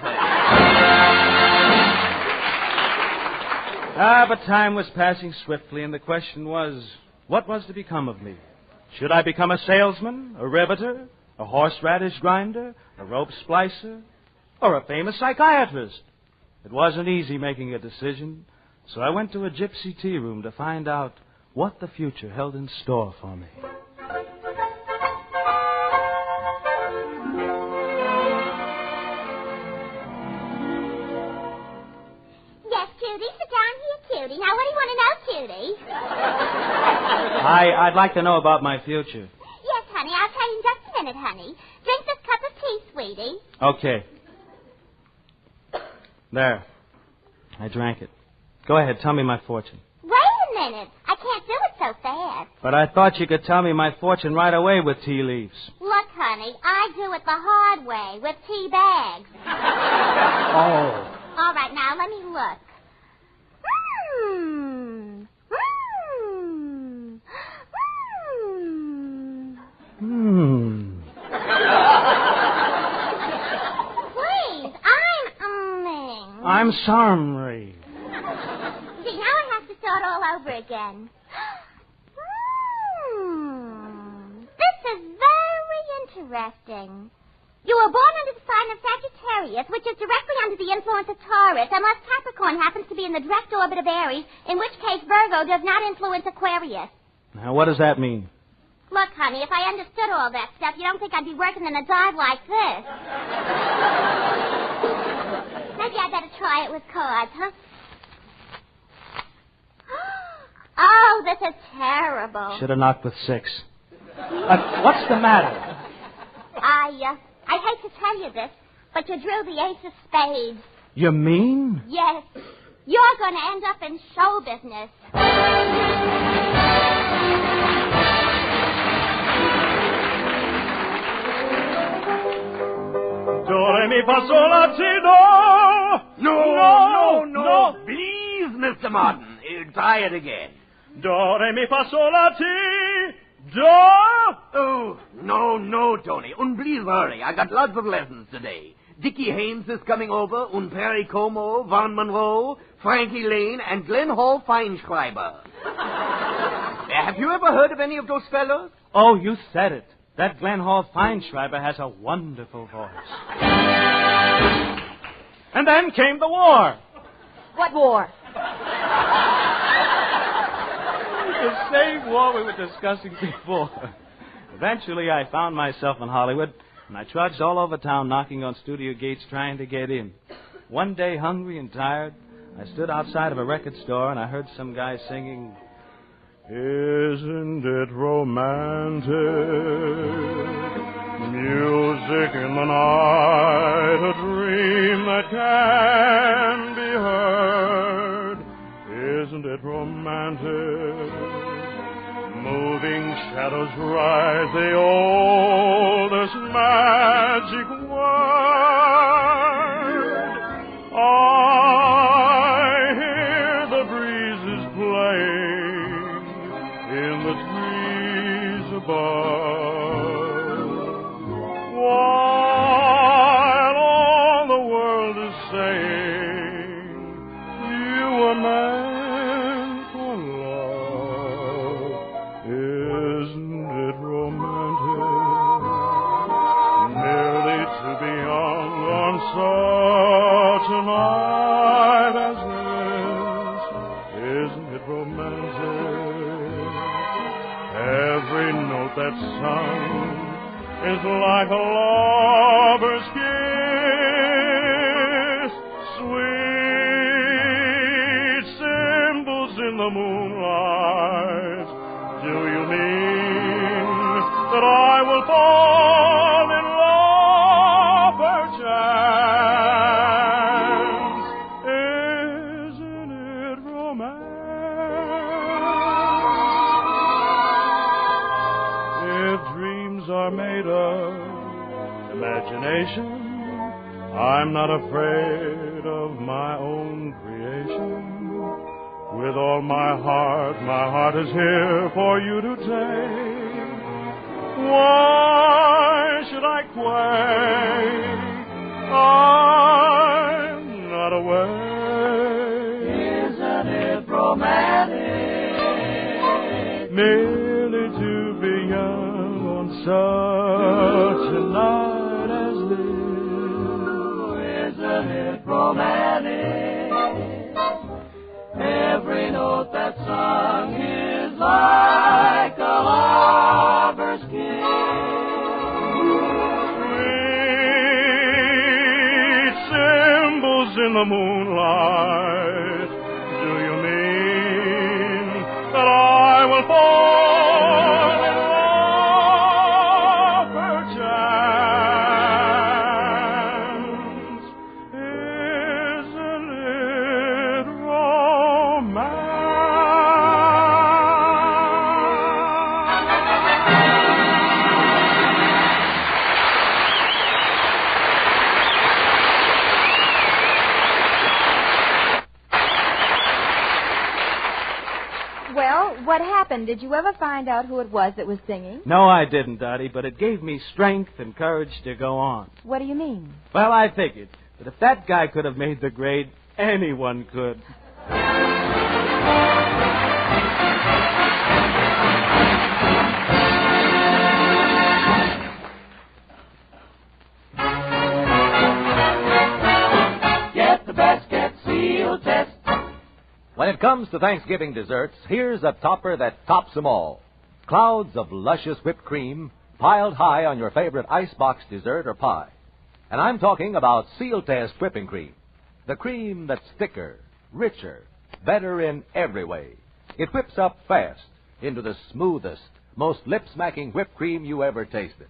C: But time was passing swiftly, and the question was, what was to become of me? Should I become a salesman, a riveter, a horseradish grinder, a rope splicer, or a famous psychiatrist? It wasn't easy making a decision, so I went to a gypsy tea room to find out what the future held in store for me.
F: Cutie. Now, what do you want to know, Cutie?
C: I'd like to know about my future.
F: Yes, honey. I'll tell you in just a minute, honey. Drink this cup of tea, sweetie.
C: Okay. There. I drank it. Go ahead. Tell me my fortune.
F: Wait a minute. I can't do it so fast.
C: But I thought you could tell me my fortune right away with tea leaves.
F: Look, honey, I do it the hard way with tea bags.
C: Oh.
F: All right, now let me look. Please, I'm umming.
C: I'm sorry.
F: See, now I have to start all over again. This is very interesting. You were born under the sign of Sagittarius, which is directly under the influence of Taurus, unless Capricorn happens to be in the direct orbit of Aries, in which case Virgo does not influence Aquarius.
C: Now, what does that mean?
F: Look, honey, if I understood all that stuff, you don't think I'd be working in a dive like this. Maybe I'd better try it with cards, huh? Oh, this is terrible.
C: Should have knocked with 6. What's the matter?
F: I hate to tell you this, but you drew the ace of spades.
C: You mean?
F: Yes. You're going to end up in show business.
I: Do, re, mi, fa, sol, la, si, do.
D: No. Please, Mr. Martin, try it again.
C: Do, re, mi, fa, sol, la, ti. Do.
D: Oh, no, Tony. And please hurry. I got lots of lessons today. Dickie Haynes is coming over, and Perry Como, Von Monroe, Frankie Lane, and Glenn Hall Feinschreiber. Have you ever heard of any of those fellows?
C: Oh, you said it. That Glenn Hall Feinschreiber has a wonderful voice. And then came the war.
B: What war?
C: The same war we were discussing before. Eventually, I found myself in Hollywood, and I trudged all over town knocking on studio gates trying to get in. One day, hungry and tired, I stood outside of a record store, and I heard some guy singing, "Isn't it romantic? Music in the night, a dream that can be heard. Isn't it romantic? Moving shadows rise, the oldest magic word. I hear the breezes playing in the trees above, while all the world is saying you were meant for love. Isn't it romantic, merely to be young on such a night as this? Isn't it romantic? Every note that's sung is like a lover's kiss. Sweet cymbals in the moonlight. Do you mean that I will fall in love perchance? Isn't it romantic? If dreams are made of imagination, I'm not afraid of my own creation. With all my heart is here for you to take. Why should I quake? I'm not awake.
U: Isn't it romantic?
C: Merely to be young on such a night as this.
U: Isn't it romantic? Every note that's sung is like a lover's kiss.
C: Sweet cymbals in the moonlight. Do you mean that I will fall in love perchance? Isn't it romantic?
B: Well, what happened? Did you ever find out who it was that was singing?
C: No, I didn't, Dottie, but it gave me strength and courage to go on.
B: What do you mean?
C: Well, I figured that if that guy could have made the grade, anyone could.
U: Get the best, get Sealtest.
A: When it comes to Thanksgiving desserts, here's a topper that tops them all. Clouds of luscious whipped cream piled high on your favorite icebox dessert or pie. And I'm talking about Sealtest whipping cream. The cream that's thicker, richer, better in every way. It whips up fast into the smoothest, most lip-smacking whipped cream you ever tasted.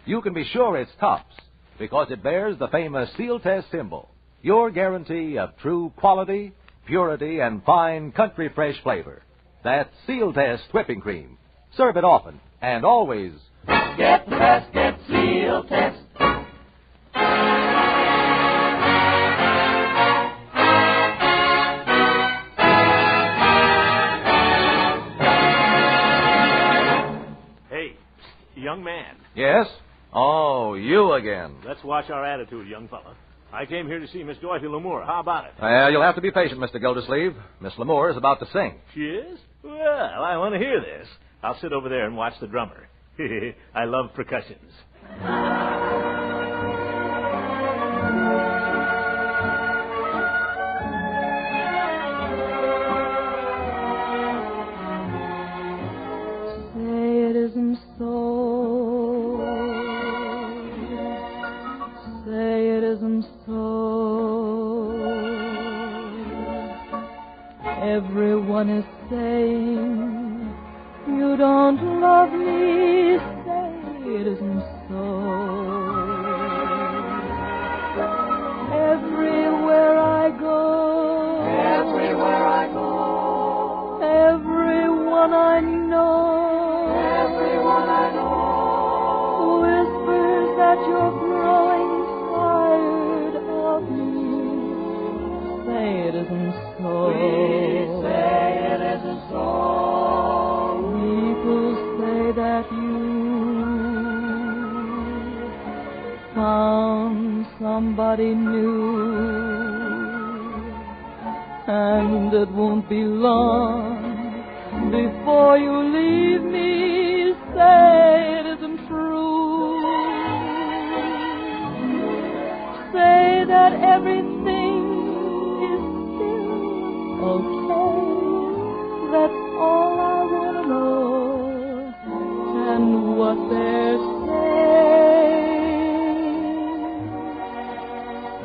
A: You can be sure it's tops because it bears the famous Sealtest symbol, your guarantee of true quality, purity, and fine country fresh flavor. That's Sealtest whipping cream. Serve it often and always.
U: Get the best, get Sealtest.
H: young man.
A: Yes? Oh, you again.
H: Let's watch our attitude, young fella. I came here to see Miss Dorothy Lamour. How about it?
A: Well, you'll have to be patient, Mr. Gildersleeve. Miss Lamour is about to sing.
H: She is? Well, I want to hear this. I'll sit over there and watch the drummer. I love percussions.
V: Say it isn't so. Say it isn't so. Everyone is saying you don't love me. Say it isn't so. Everywhere I go, everyone I know, whispers that you're growing tired of me. Say it isn't so. Please say it isn't so. People say that you found somebody new, and it won't be long before you leave me. Say it isn't true. Say that everything is still okay. That's all I want to know. And what they're saying,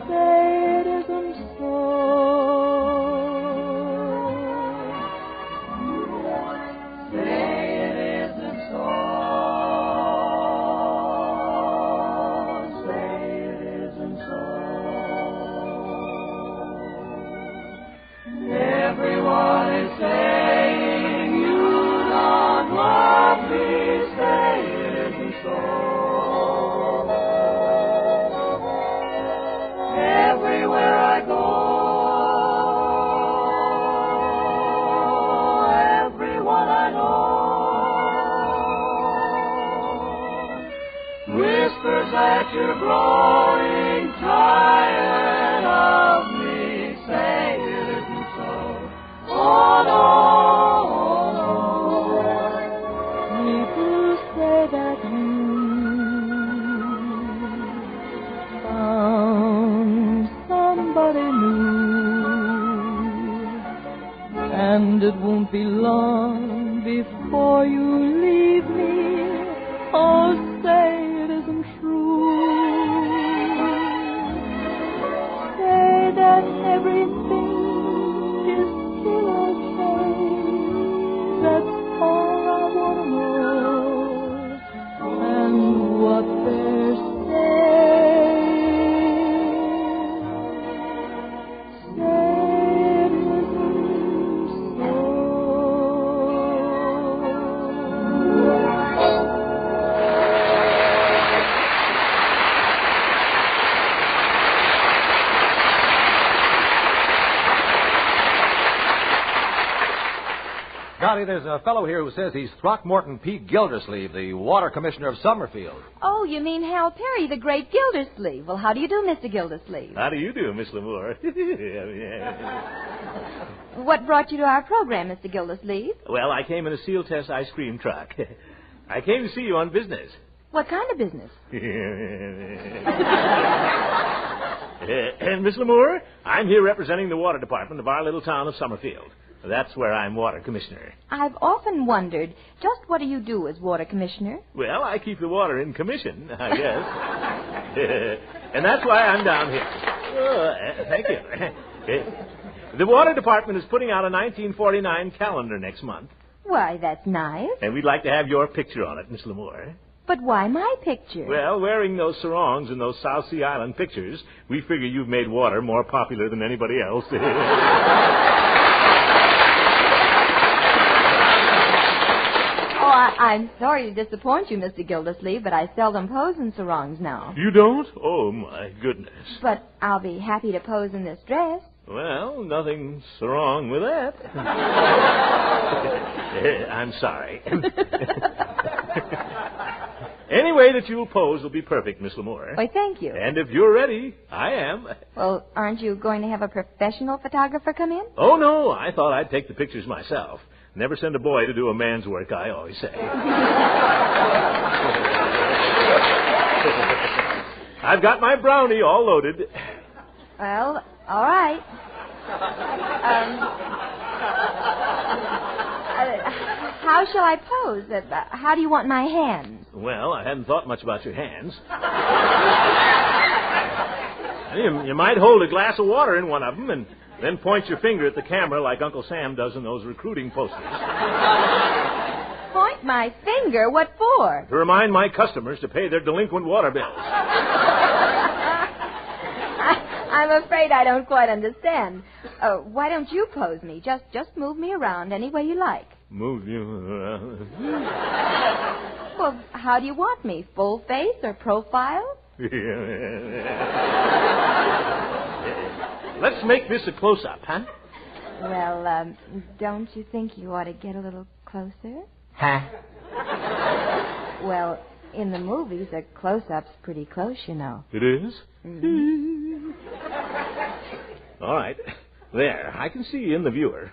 V: say it isn't so. Everyone is saying you don't love me. Say it isn't so. Everywhere I go, everyone I know whispers that you're growing tired of me. Say it isn't so. Oh no, people say that you found somebody new, and it won't be long before you leave me. Oh, say it isn't true. Say that everything is still okay. That's all I want to know. And what they're saying, say it isn't so.
A: Scotty, there's a fellow here who says he's Throckmorton P. Gildersleeve, the water commissioner of Summerfield.
B: Oh, you mean Hal Perry, the great Gildersleeve. Well, how do you do, Mr. Gildersleeve?
H: How do you do, Miss Lamour?
B: What brought you to our program, Mr. Gildersleeve?
H: Well, I came in a Sealtest ice cream truck. I came to see you on business.
B: What kind of business?
H: And Miss Lamour, I'm here representing the water department of our little town of Summerfield. That's where I'm water commissioner.
B: I've often wondered, just what do you do as water commissioner?
H: Well, I keep the water in commission, I guess. And that's why I'm down here. Thank you. The water department is putting out a 1949 calendar next month.
B: Why, that's nice.
H: And we'd like to have your picture on it, Miss Lamour.
B: But why my picture?
H: Well, wearing those sarongs and those South Sea Island pictures, we figure you've made water more popular than anybody else.
B: I'm sorry to disappoint you, Mr. Gildersleeve, but I seldom pose in sarongs now.
H: You don't? Oh, my goodness.
B: But I'll be happy to pose in this dress.
H: Well, nothing's wrong with that. I'm sorry. Any way that you'll pose will be perfect, Miss L'Amour.
B: Why, thank you.
H: And if you're ready, I am.
B: Well, aren't you going to have a professional photographer come in?
H: Oh, no. I thought I'd take the pictures myself. Never send a boy to do a man's work, I always say. I've got my brownie all loaded.
B: Well, all right. How shall I pose? How do you want my hands?
H: Well, I hadn't thought much about your hands. You might hold a glass of water in one of them and then point your finger at the camera like Uncle Sam does in those recruiting posters.
B: Point my finger? What for?
H: To remind my customers to pay their delinquent water bills.
B: I'm afraid I don't quite understand. Why don't you pose me? Just move me around any way you like.
H: Move you around?
B: Well, how do you want me? Full face or profile?
H: Let's make this a close-up, huh?
B: Well, don't you think you ought to get a little closer?
H: Huh?
B: Well, in the movies, a close-up's pretty close, you know.
H: It is?
B: Mm-hmm.
H: All right. There, I can see you in the viewer.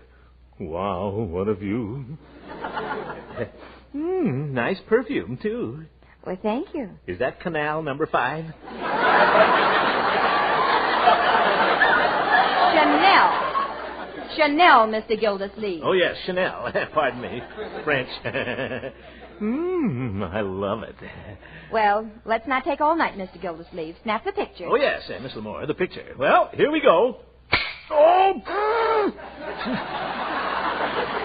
H: Wow, what a view. Nice perfume, too.
B: Well, thank you.
H: Is that canal number 5?
B: Chanel, Mr. Gildersleeve.
H: Oh, yes, Chanel. Pardon me. French. I love it.
B: Well, let's not take all night, Mr. Gildersleeve. Snap the picture.
H: Oh, yes, Miss L'Amour, the picture. Well, here we go. Oh!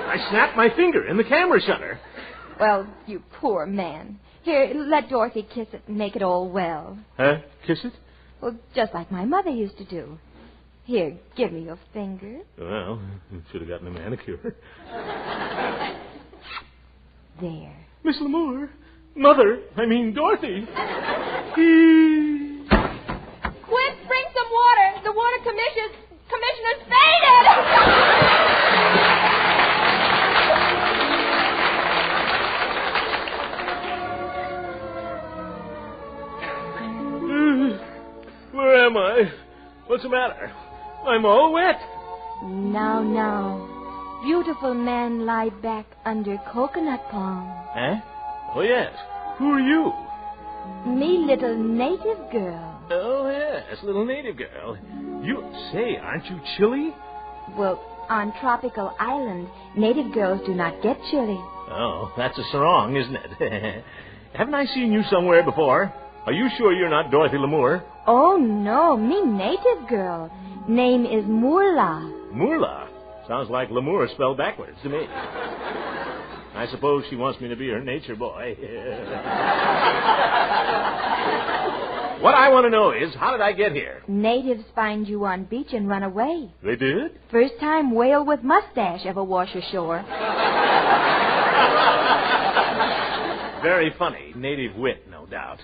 H: I snapped my finger in the camera shutter.
B: Well, you poor man. Here, let Dorothy kiss it and make it all well.
H: Huh? Kiss it?
B: Well, just like my mother used to do. Here, give me your finger.
H: Well, should have gotten a manicure.
B: There.
H: Miss L'Amour. Mother. Dorothy.
B: Quit! Bring some water. The water commissioner's faded.
H: Where am I? What's the matter? I'm all wet.
B: Now. Beautiful man lie back under coconut palm.
H: Huh? Oh, yes. Who are you?
B: Me little native girl.
H: Oh, yes, little native girl. You say, aren't you chilly?
B: Well, on tropical island, native girls do not get chilly.
H: Oh, that's a sarong, isn't it? Haven't I seen you somewhere before? Are you sure you're not Dorothy L'Amour?
B: Oh, no, me native girl. Name is Moorla.
H: Moorla? Sounds like L'Amour spelled backwards to me. I suppose she wants me to be her nature boy. What I want to know is, how did I get here?
B: Natives find you on beach and run away.
H: They did?
B: First time whale with mustache ever wash ashore.
H: Very funny. Native wit, no doubt.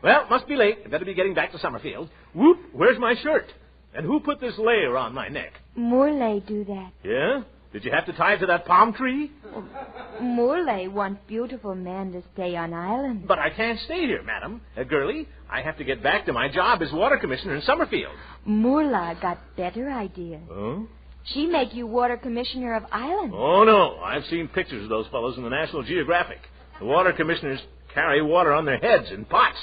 H: Well, must be late. Better be getting back to Summerfield. Whoop, where's my shirt? And who put this lei around my neck?
B: Moorlay do that.
H: Yeah? Did you have to tie it to that palm tree?
B: Moorlay want beautiful man to stay on island.
H: But I can't stay here, madam. Girlie, I have to get back to my job as water commissioner in Summerfield.
B: Moorla got better idea.
H: Oh?
B: She make you water commissioner of island.
H: Oh, no. I've seen pictures of those fellows in the National Geographic. The water commissioners carry water on their heads in pots.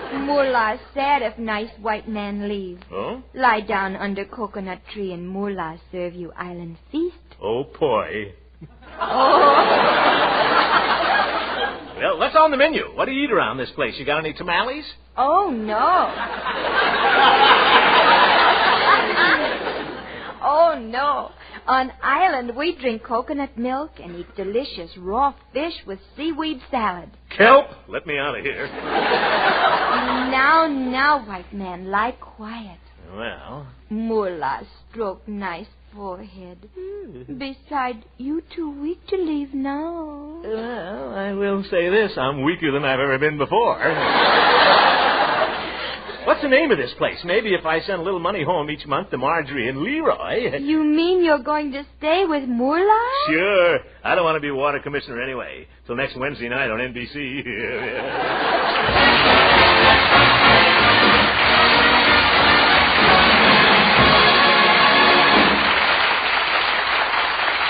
B: Moorla sad if nice white man leave.
H: Oh?
B: Lie down under coconut tree and Moorla serve you island feast.
H: Oh, boy.
B: Oh.
H: Well, what's on the menu? What do you eat around this place? You got any tamales?
B: Oh, no. Oh, no. On island, we drink coconut milk and eat delicious raw fish with seaweed salad.
H: Kelp, let me out of here.
B: Now, white man, lie quiet.
H: Well.
B: Moolah, stroke nice forehead. Besides, you too weak to leave now.
H: Well, I will say this. I'm weaker than I've ever been before. What's the name of this place? Maybe if I send a little money home each month to Marjorie and Leroy.
B: You mean you're going to stay with Moolah?
H: Sure. I don't want to be water commissioner anyway. Till next Wednesday night on NBC.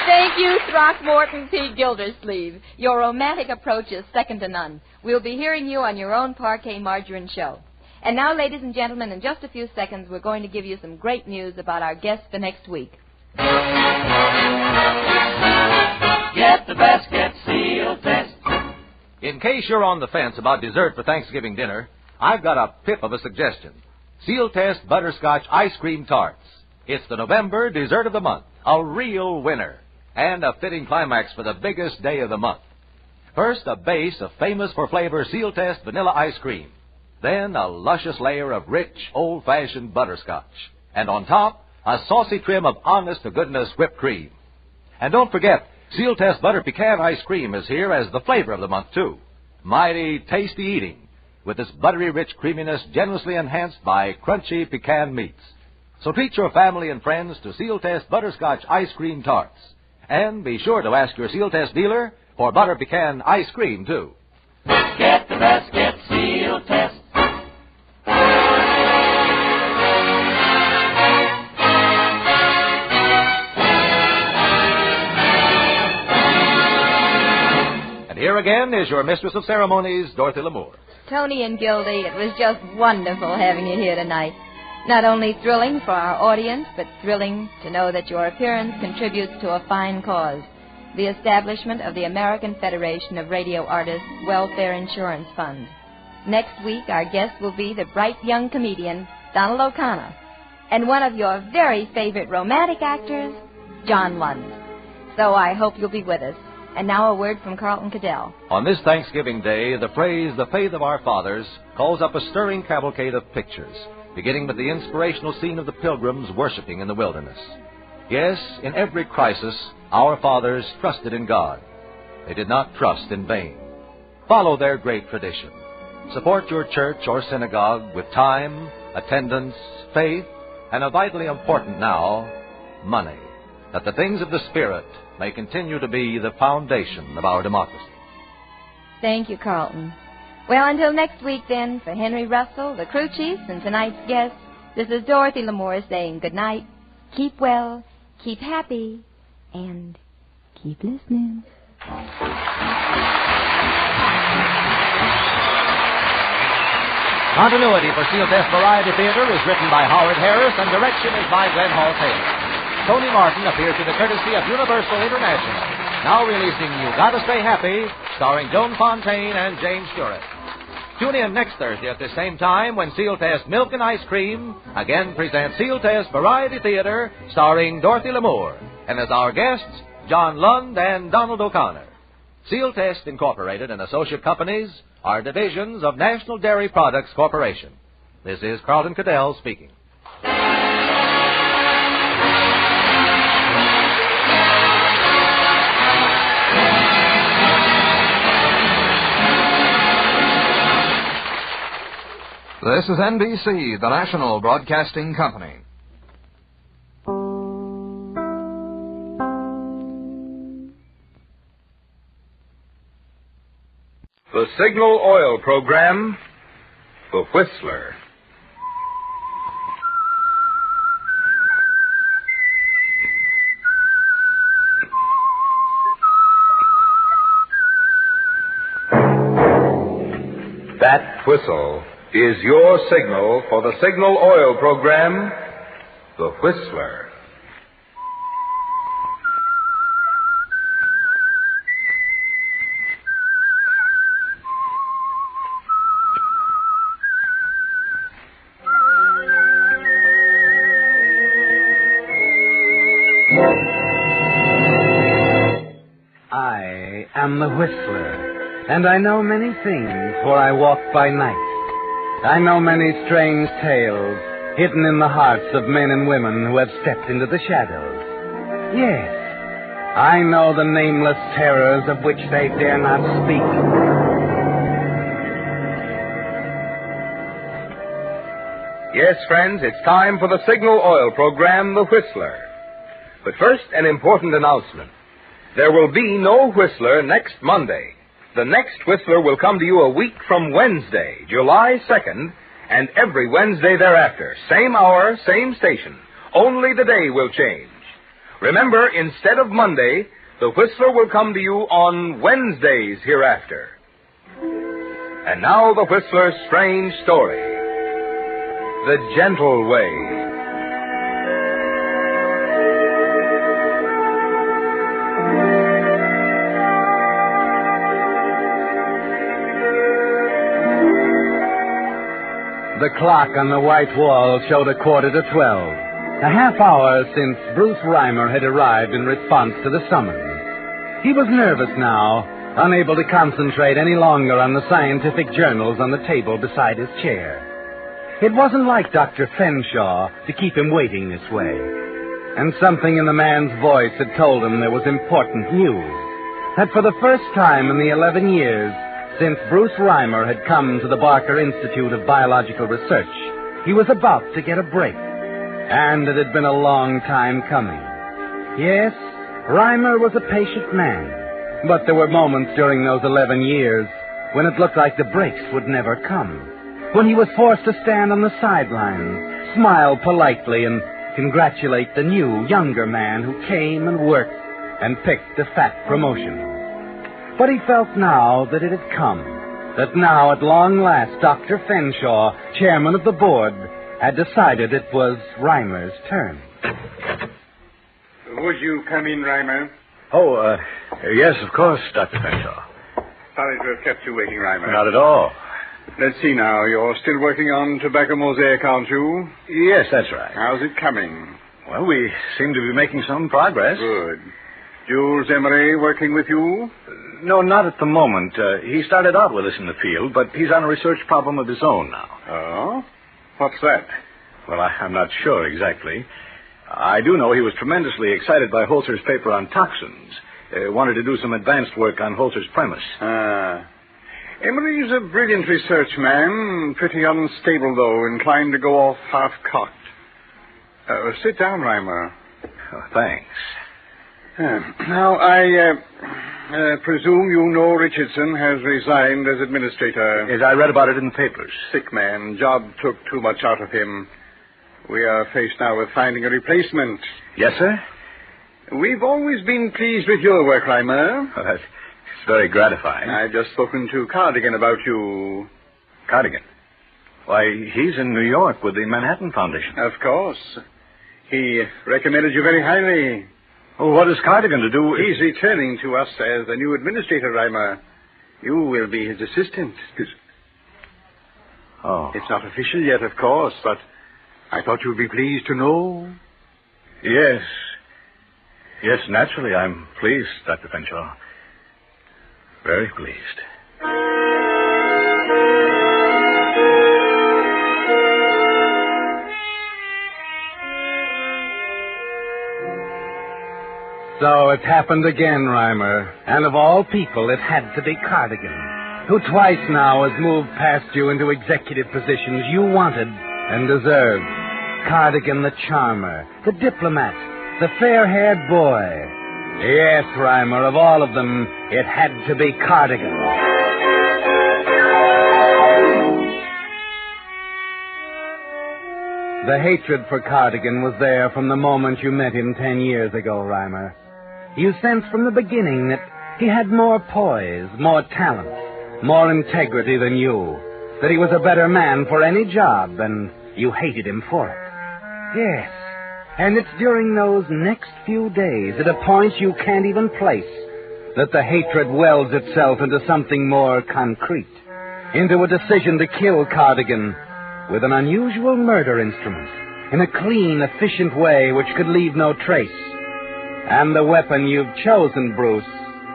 B: Thank you, Throckmorton P. Gildersleeve. Your romantic approach is second to none. We'll be hearing you on your own Parquet Margarine show. And now, ladies and gentlemen, in just a few seconds, we're going to give you some great news about our guest for next week.
A: Get the best, get Sealtest. In case you're on the fence about dessert for Thanksgiving dinner, I've got a pip of a suggestion. Sealtest Butterscotch Ice Cream Tarts. It's the November dessert of the month, a real winner, and a fitting climax for the biggest day of the month. First, a base of famous-for-flavor Sealtest vanilla ice cream. Then a luscious layer of rich, old-fashioned butterscotch. And on top, a saucy trim of honest-to-goodness whipped cream. And don't forget, Sealtest Butter Pecan Ice Cream is here as the flavor of the month, too. Mighty tasty eating, with its buttery rich creaminess generously enhanced by crunchy pecan meats. So treat your family and friends to Sealtest Butterscotch Ice Cream Tarts. And be sure to ask your Sealtest dealer for Butter Pecan Ice Cream, too.
U: Get the best, get Sealtest.
A: And here again is your mistress of ceremonies, Dorothy Lamour.
B: Tony and Gildy, it was just wonderful having you here tonight. Not only thrilling for our audience, but thrilling to know that your appearance contributes to a fine cause, the establishment of the American Federation of Radio Artists Welfare Insurance Fund. Next week, our guest will be the bright young comedian, Donald O'Connor, and one of your very favorite romantic actors, John Lund. So I hope you'll be with us. And now a word from Carlton Cadell.
A: On this Thanksgiving Day, the phrase, the faith of our fathers, calls up a stirring cavalcade of pictures, beginning with the inspirational scene of the pilgrims worshiping in the wilderness. Yes, in every crisis, our fathers trusted in God. They did not trust in vain. Follow their great tradition. Support your church or synagogue with time, attendance, faith, and a vitally important now, money, that the things of the Spirit may continue to be the foundation of our democracy.
B: Thank you, Carlton. Well, until next week, then, for Henry Russell, the crew chief, and tonight's guest, this is Dorothy Lamour saying good night. Keep well, keep happy, and keep listening.
A: Continuity for Sealtest Variety Theater is written by Howard Harris and direction is by Glenn Hall Taylor. Tony Martin appears through the courtesy of Universal International. Now releasing You Gotta Stay Happy, starring Joan Fontaine and James Stewart. Tune in next Thursday at the same time when Sealtest Milk and Ice Cream again presents Sealtest Variety Theater, starring Dorothy Lamour, and as our guests, John Lund and Donald O'Connor. Sealtest Incorporated and associate companies are divisions of National Dairy Products Corporation. This is Carlton Cadell speaking.
M: This is NBC, the National Broadcasting Company.
N: The Signal Oil Program, the Whistler. That whistle is your signal for the Signal Oil Program, the Whistler.
Q: I am the Whistler, and I know many things, for I walk by night. I know many strange tales hidden in the hearts of men and women who have stepped into the shadows. Yes, I know the nameless terrors of which they dare not speak.
N: Yes, friends, it's time for the Signal Oil program, The Whistler. But first, an important announcement. There will be no Whistler next Monday. The next Whistler will come to you a week from Wednesday, July 2nd, and every Wednesday thereafter. Same hour, same station. Only the day will change. Remember, instead of Monday, the Whistler will come to you on Wednesdays hereafter. And now the Whistler's strange story. The Gentle Way.
Q: The clock on the white wall showed 11:45. A half hour since Bruce Reimer had arrived in response to the summons. He was nervous now, unable to concentrate any longer on the scientific journals on the table beside his chair. It wasn't like Dr. Fenshaw to keep him waiting this way. And something in the man's voice had told him there was important news. That for the first time in the 11 years since Bruce Reimer had come to the Barker Institute of Biological Research, he was about to get a break. And it had been a long time coming. Yes, Reimer was a patient man, but there were moments during those 11 years when it looked like the breaks would never come. When he was forced to stand on the sidelines, smile politely, and congratulate the new, younger man who came and worked and picked a fat promotion. But he felt now that it had come, that now at long last Dr. Fenshaw, chairman of the board, had decided it was Reimer's turn.
G: Would you come in, Reimer?
L: Oh, yes, of course, Dr. Fenshaw.
G: Sorry to have kept you waiting, Reimer.
L: Not at all.
G: Let's see now. You're still working on tobacco mosaic, aren't you?
L: Yes, that's right.
G: How's it coming?
L: Well, we seem to be making some progress.
G: Good. Jules Emery working with you?
L: No, not at the moment. He started out with us in the field, but he's on a research problem of his own now.
G: Oh? What's that?
L: Well, I'm not sure exactly. I do know he was tremendously excited by Holzer's paper on toxins. Wanted to do some advanced work on Holzer's premise.
G: Emery's a brilliant research man. Pretty unstable, though. Inclined to go off half-cocked. Sit down, Reimer.
L: Oh, thanks.
G: Now, I presume you know Richardson has resigned as administrator.
L: Yes, I read about it in the papers.
G: Sick man. Job took too much out of him. We are faced now with finding a replacement.
L: Yes, sir?
G: We've always been pleased with your work, Reimer.
L: Oh, that's very gratifying.
G: I've just spoken to Cardigan about you.
L: Cardigan? Why, he's in New York with the Manhattan Foundation.
G: Of course. He recommended you very highly.
L: Oh, what is Cardigan to do?
G: He's returning to us as the new administrator, Reimer. You will be his assistant.
L: Oh.
G: It's not official yet, of course, but I thought you'd be pleased to know.
L: Yes. Yes, naturally, I'm pleased, Dr. Fenshaw. Very pleased.
Q: So it happened again, Reimer. And of all people, it had to be Cardigan, who twice now has moved past you into executive positions you wanted and deserved. Cardigan the charmer, the diplomat, the fair-haired boy. Yes, Reimer, of all of them, it had to be Cardigan. The hatred for Cardigan was there from the moment you met him 10 years ago, Reimer. You sensed from the beginning that he had more poise, more talent, more integrity than you, that he was a better man for any job, and you hated him for it. Yes, and it's during those next few days, at a point you can't even place, that the hatred welds itself into something more concrete, into a decision to kill Cardigan with an unusual murder instrument, in a clean, efficient way which could leave no trace. And the weapon you've chosen, Bruce,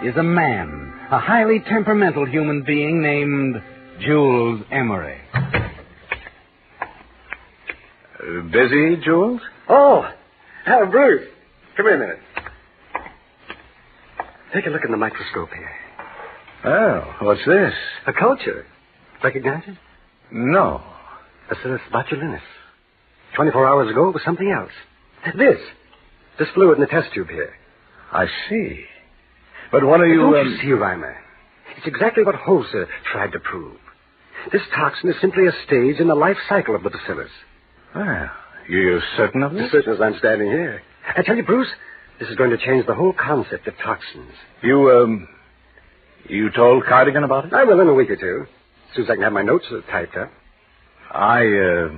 Q: is a man, a highly temperamental human being named Jules Emery.
L: Busy, Jules?
O: Oh, Bruce, come here a minute. Take a look in the microscope here.
L: Oh, what's this?
O: A culture. Recognize it?
L: No.
O: Bacillus botulinus. 24 hours ago, it was something else. This fluid in the test tube here.
L: I see. But what are you...
O: Don't you see, Reimer? It's exactly what Holzer tried to prove. This toxin is simply a stage in the life cycle of the bacillus.
L: Well, you're certain of this?
O: As certain as I'm standing here. I tell you, Bruce, this is going to change the whole concept of toxins.
L: You told Cardigan about it?
O: I will in a week or two. As soon as I can have my notes typed up.
L: I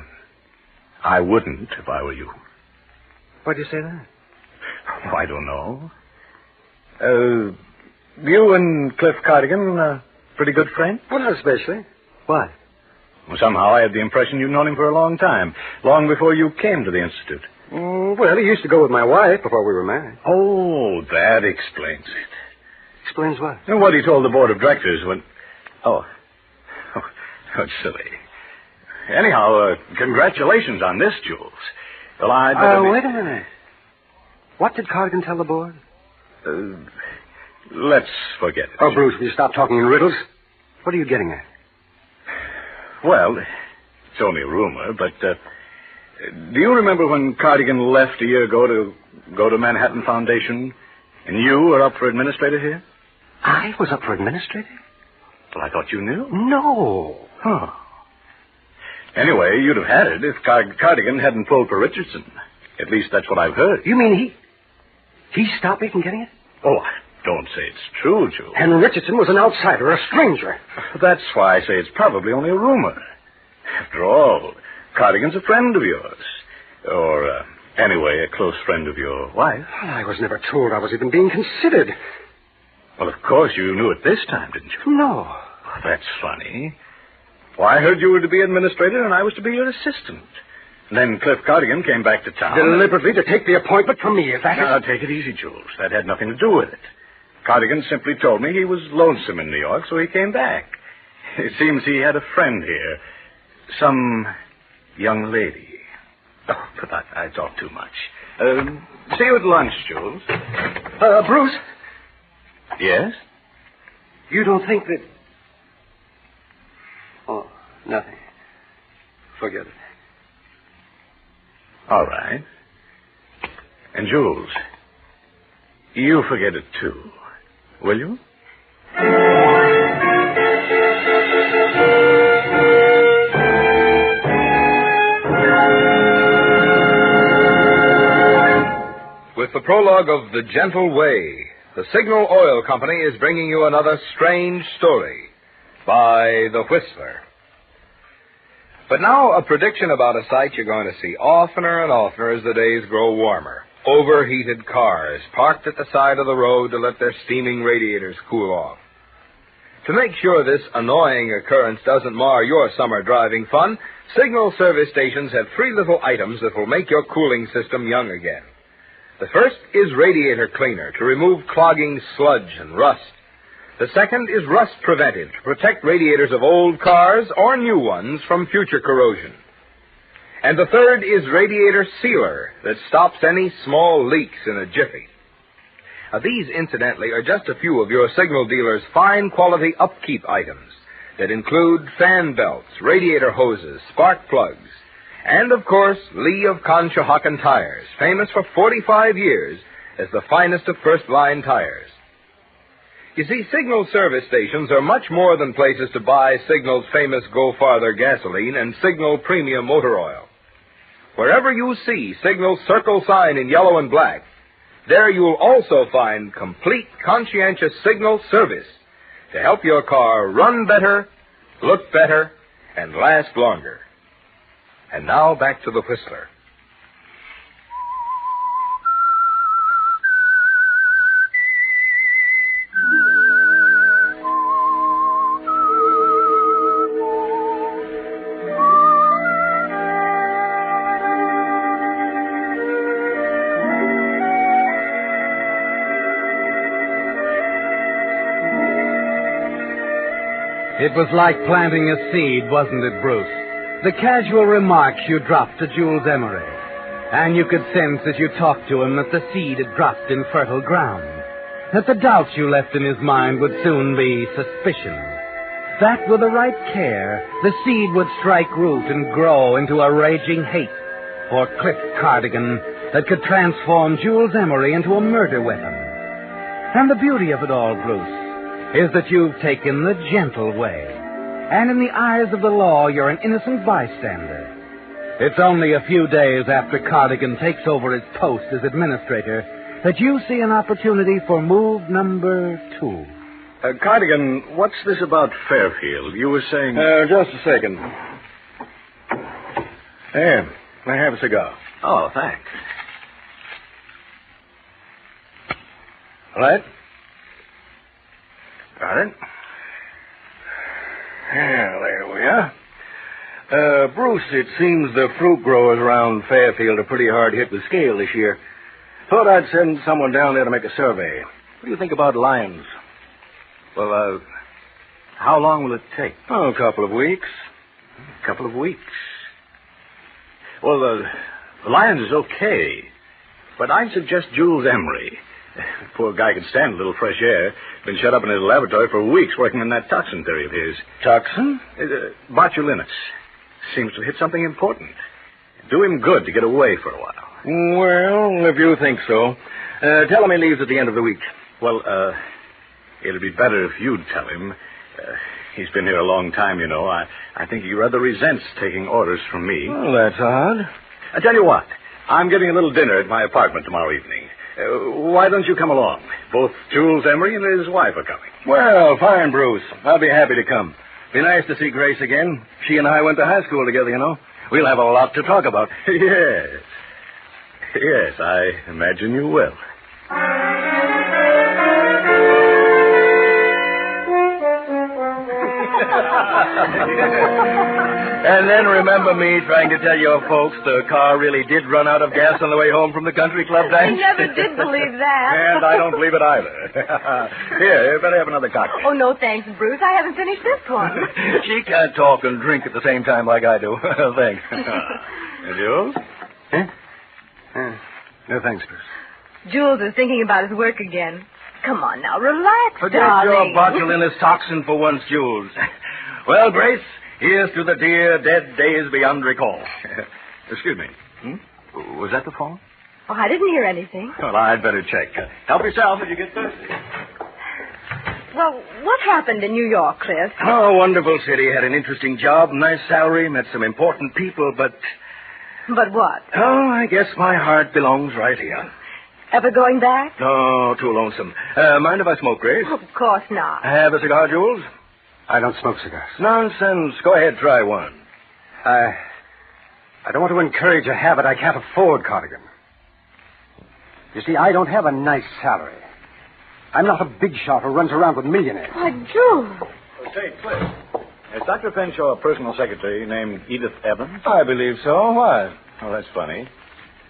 L: wouldn't if I were you.
O: Why'd you say that?
L: Oh, I don't know. You and Cliff Cardigan, pretty good friends?
O: Well, not especially. Why?
L: Well, somehow I had the impression you'd known him for a long time. Long before you came to the Institute.
O: Well, he used to go with my wife before we were married.
L: Oh, that explains it.
O: Explains what?
L: And what he told the board of directors when... Oh, it's silly. Anyhow, congratulations on this, Jules. Well,
O: wait a minute. What did Cardigan tell the board?
L: Let's forget it.
O: Oh, Bruce, will you stop talking in riddles? What are you getting at?
L: Well, it's only a rumor, but do you remember when Cardigan left a year ago to go to Manhattan Foundation, and you were up for administrator here?
O: I was up for administrator?
L: Well, I thought you knew.
O: No.
L: Huh. Anyway, you'd have had it if Cardigan hadn't pulled for Richardson. At least that's what I've heard.
O: You mean he stopped me from getting it?
L: Oh, don't say it's true, Jules.
O: And Richardson was an outsider, a stranger.
L: That's why I say it's probably only a rumor. After all, Cardigan's a friend of yours. Or, anyway, a close friend of your wife.
O: Well, I was never told I was even being considered.
L: Well, of course, you knew it this time, didn't you?
O: No.
L: Well, that's funny. Well, I heard you were to be administrator and I was to be your assistant. And then Cliff Cardigan came back to town.
O: Deliberately to take the appointment from me, is that
L: Now,
O: it?
L: take it easy, Jules. That had nothing to do with it. Cardigan simply told me he was lonesome in New York, so he came back. It seems he had a friend here. Some young lady. Oh, but I talk too much. See you at lunch, Jules.
O: Bruce?
L: Yes?
O: You don't think that... Oh, nothing. Forget it.
L: All right. And Jules, you forget it too, will you?
N: With the prologue of The Gentle Way, the Signal Oil Company is bringing you another strange story by The Whistler. But now a prediction about a sight you're going to see oftener and oftener as the days grow warmer. Overheated cars parked at the side of the road to let their steaming radiators cool off. To make sure this annoying occurrence doesn't mar your summer driving fun, Signal service stations have 3 little items that will make your cooling system young again. The first is radiator cleaner to remove clogging sludge and rust. The second is rust preventive to protect radiators of old cars or new ones from future corrosion. And the third is radiator sealer that stops any small leaks in a jiffy. Now, these, incidentally, are just a few of your Signal dealer's fine quality upkeep items that include fan belts, radiator hoses, spark plugs, and, of course, Lee of Conshohocken tires, famous for 45 years as the finest of first-line tires. You see, Signal service stations are much more than places to buy Signal's famous Go Farther gasoline and Signal Premium motor oil. Wherever you see Signal's circle sign in yellow and black, there you'll also find complete, conscientious Signal service to help your car run better, look better, and last longer. And now back to the Whistler.
Q: It was like planting a seed, wasn't it, Bruce? The casual remarks you dropped to Jules Emery. And you could sense as you talked to him that the seed had dropped in fertile ground. That the doubts you left in his mind would soon be suspicion. That with the right care, the seed would strike root and grow into a raging hate. for Cliff Cardigan that could transform Jules Emery into a murder weapon. And the beauty of it all, Bruce, is that you've taken the gentle way. And in the eyes of the law, you're an innocent bystander. It's only a few days after Cardigan takes over his post as administrator that you see an opportunity for move number 2.
L: Cardigan, what's this about Fairfield? You were saying...
G: Just a second. There, I have a cigar.
L: Oh, thanks.
G: All right?
L: Got it.
G: Yeah, there we are. Bruce, it seems the fruit growers around Fairfield are pretty hard hit with scale this year. Thought I'd send someone down there to make a survey. What do you think about lions?
L: Well, how long will it take?
G: Oh, a couple of weeks.
L: A couple of weeks. Well, the lions is okay, but I'd suggest Jules Emery. Poor guy can stand a little fresh air. Been shut up in his laboratory for weeks working on that toxin theory of his.
G: Toxin?
L: Botulinus. Seems to hit something important. Do him good to get away for a while.
G: Well, if you think so. Tell him he leaves at the end of the week.
L: Well, it'd be better if you'd tell him. He's been here a long time, you know. I think he rather resents taking orders from me.
G: Well, that's odd.
L: I tell you what. I'm getting a little dinner at my apartment tomorrow evening. Why don't you come along? Both Jules Emery and his wife are coming.
G: Well, fine, Bruce. I'll be happy to come. Be nice to see Grace again. She and I went to high school together, you know. We'll have a lot to talk about.
L: Yes. Yes, I imagine you will.
G: And then remember me trying to tell your folks the car really did run out of gas on the way home from the country club dance?
J: I never did believe that.
L: And I don't believe it either. Here, you better have another cocktail.
J: Oh, no, thanks, Bruce. I haven't finished this one.
G: She can't talk and drink at the same time like I do. Thanks.
L: And Jules?
O: No, thanks, Bruce.
J: Jules is thinking about his work again. Come on now, relax,
G: Forget
J: darling.
G: your botulinus toxin for once, Jules. Well, Grace, here's to the dear dead days beyond recall.
L: Excuse me. Was that the phone?
J: Oh, I didn't hear anything.
L: Well, I'd better check. Help yourself if you get thirsty.
J: Well, what happened in New York, Cliff?
G: Oh, wonderful city. Had an interesting job, nice salary, met some important people, but...
J: But what?
G: Oh, I guess my heart belongs right here.
J: Ever going back?
G: Oh, too lonesome. Mind if I smoke, Grace?
J: Of course not.
G: Have a cigar, Jules?
O: I don't smoke cigars.
G: Nonsense. Go ahead, try one.
O: I don't want to encourage a habit I can't afford, Cardigan. You see, I don't have a nice salary. I'm not a big shot who runs around with millionaires.
J: Why, Jules.
L: Say, Cliff, is Dr. Fenshaw a personal secretary named Edith Evans?
G: I believe so. Why?
L: Oh, that's funny.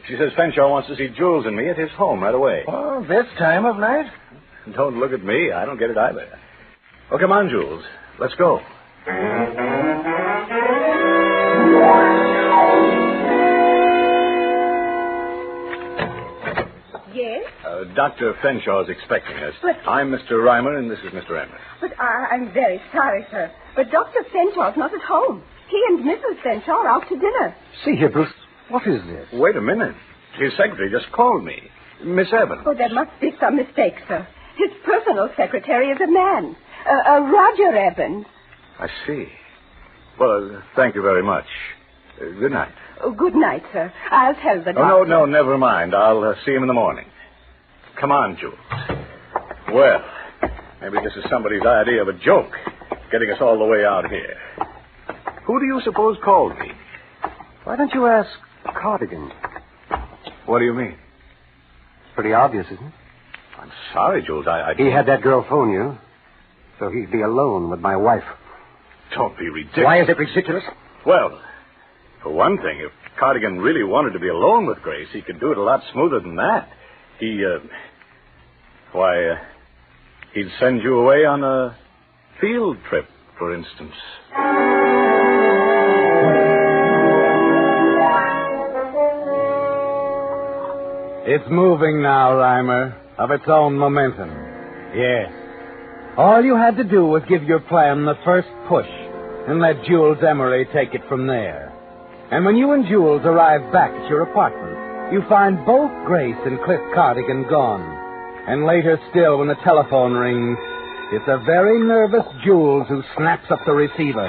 L: She says Fenshaw wants to see Jules and me at his home right away.
G: Oh, this time of night?
L: Don't look at me. I don't get it either. Oh, come on, Jules. Let's go.
J: Yes?
L: Dr. Fenshaw's expecting us.
J: But...
L: I'm Mr. Reimer, and this is Mr. Emery.
J: But I'm very sorry, sir. But Dr. Fenshaw's not at home. He and Mrs. Fenshaw are out to dinner.
O: See here, Bruce. What is this?
L: Wait a minute. His secretary just called me. Miss Evans.
J: Oh, there must be some mistake, sir. His personal secretary is a man. Roger Evans.
L: I see. Well, thank you very much. Good night.
J: Oh, good night, sir. I'll tell the doctor.
L: Oh, no, never mind. I'll see him in the morning. Come on, Jules. Well, maybe this is somebody's idea of a joke, getting us all the way out here. Who do you suppose called me?
O: Why don't you ask Cardigan?
L: What do you mean?
O: Pretty obvious, isn't it?
L: I'm sorry, Jules.
O: He had that girl phone you, so he'd be alone with my wife.
L: Don't be ridiculous.
O: Why is it ridiculous?
L: Well, for one thing, if Cardigan really wanted to be alone with Grace, he could do it a lot smoother than that. He'd send you away on a field trip, for instance.
Q: It's moving now, Reimer, of its own momentum. Yes. All you had to do was give your plan the first push and let Jules Emery take it from there. And when you and Jules arrive back at your apartment, you find both Grace and Cliff Cardigan gone. And later still, when the telephone rings, it's a very nervous Jules who snaps up the receiver.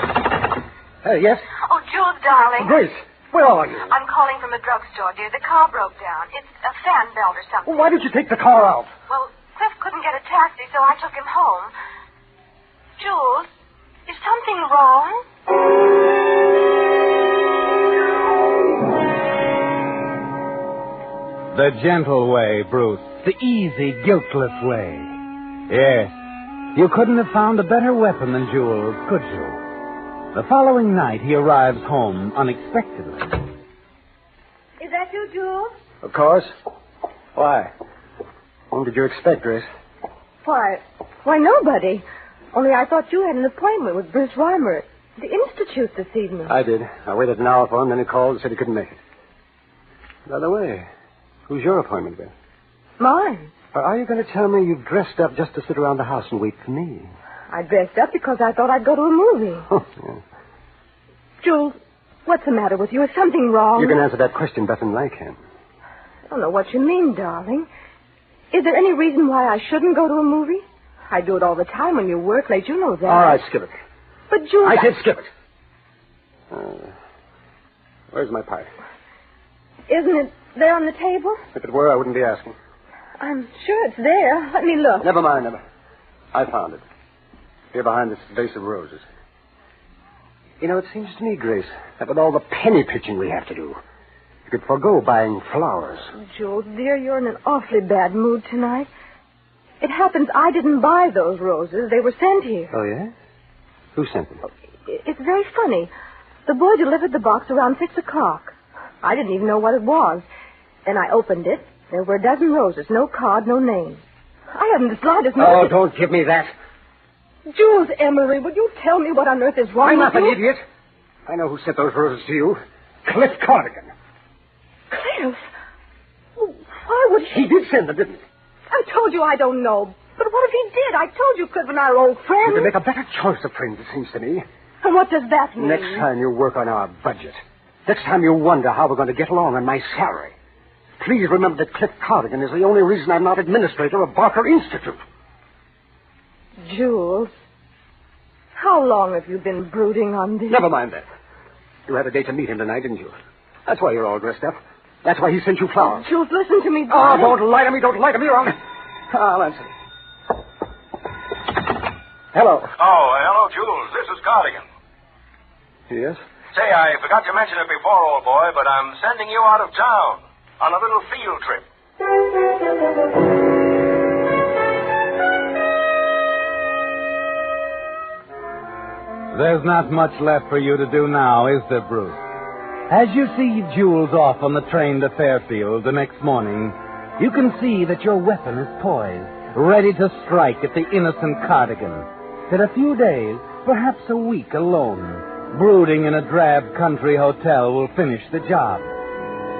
O: Yes?
E: Oh, Jules, darling.
O: Grace, where are you?
E: I'm calling from the drugstore, dear. The car broke down. It's a fan belt or something.
O: Well, why did you take the car out?
E: Well, Cliff couldn't get a taxi, so I took him home. Jules, is something wrong?
Q: The gentle way, Bruce. The easy, guiltless way. Yes. You couldn't have found a better weapon than Jules, could you? The following night, he arrives home unexpectedly.
J: Is that you, Jules?
O: Of course. Why? Whom did you expect, Grace?
J: Why, nobody. Only I thought you had an appointment with Bruce Reimer at the Institute this evening.
O: I did. I waited an hour for him, then he called and said he couldn't make it. By the way, who's your appointment with?
J: Mine.
O: Or are you going to tell me you've dressed up just to sit around the house and wait for me?
J: I dressed up because I thought I'd go to a movie.
O: Oh, yeah.
J: Jules, what's the matter with you? Is something wrong?
O: You can answer that question better than I can.
J: I don't know what you mean, darling. Is there any reason why I shouldn't go to a movie? I do it all the time when you work late. You know that.
O: All right, skip it.
J: But, Jules...
O: I said skip it. Where's my pipe?
J: Isn't it there on the table?
O: If it were, I wouldn't be asking.
J: I'm sure it's there. Let me look.
O: Never mind. I found it. Here behind this vase of roses. You know, it seems to me, Grace, that with all the penny pitching we have to do, you could forego buying flowers.
J: Jules, dear, you're in an awfully bad mood tonight. It happens I didn't buy those roses. They were sent here.
O: Oh, yeah? Who sent them?
J: It's very funny. The boy delivered the box around 6 o'clock. I didn't even know what it was. And I opened it. There were a dozen roses. No card, no name. I haven't the slightest notion.
O: Oh, don't give me that.
J: Jules Emery, would you tell me what on earth is wrong
O: I'm
J: with
O: not
J: you?
O: an idiot. I know who sent those roses to you. Cliff Cardigan.
J: Cliff? Why would he...
O: He did send them, didn't he?
J: I told you I don't know. But what if he did? I told you Cliff and I are old friends.
O: You can make a better choice of friends, it seems to me.
J: And what does that mean?
O: Next time you work on our budget. Next time you wonder how we're going to get along on my salary. Please remember that Cliff Cardigan is the only reason I'm not administrator of Barker Institute.
J: Jules, how long have you been brooding on this?
O: Never mind that. You had a date to meet him tonight, didn't you? That's why you're all dressed up. That's why he sent you flowers.
J: Jules, listen to me.
O: Oh, don't lie to me. Don't lie to me, or I'll answer. Hello.
L: Oh, hello, Jules. This is Cardigan.
O: Yes?
L: Say, I forgot to mention it before, old boy, but I'm sending you out of town on a little field trip.
Q: There's not much left for you to do now, is there, Bruce? As you see Jules off on the train to Fairfield the next morning, you can see that your weapon is poised, ready to strike at the innocent Cardigan. That a few days, perhaps a week alone, brooding in a drab country hotel will finish the job.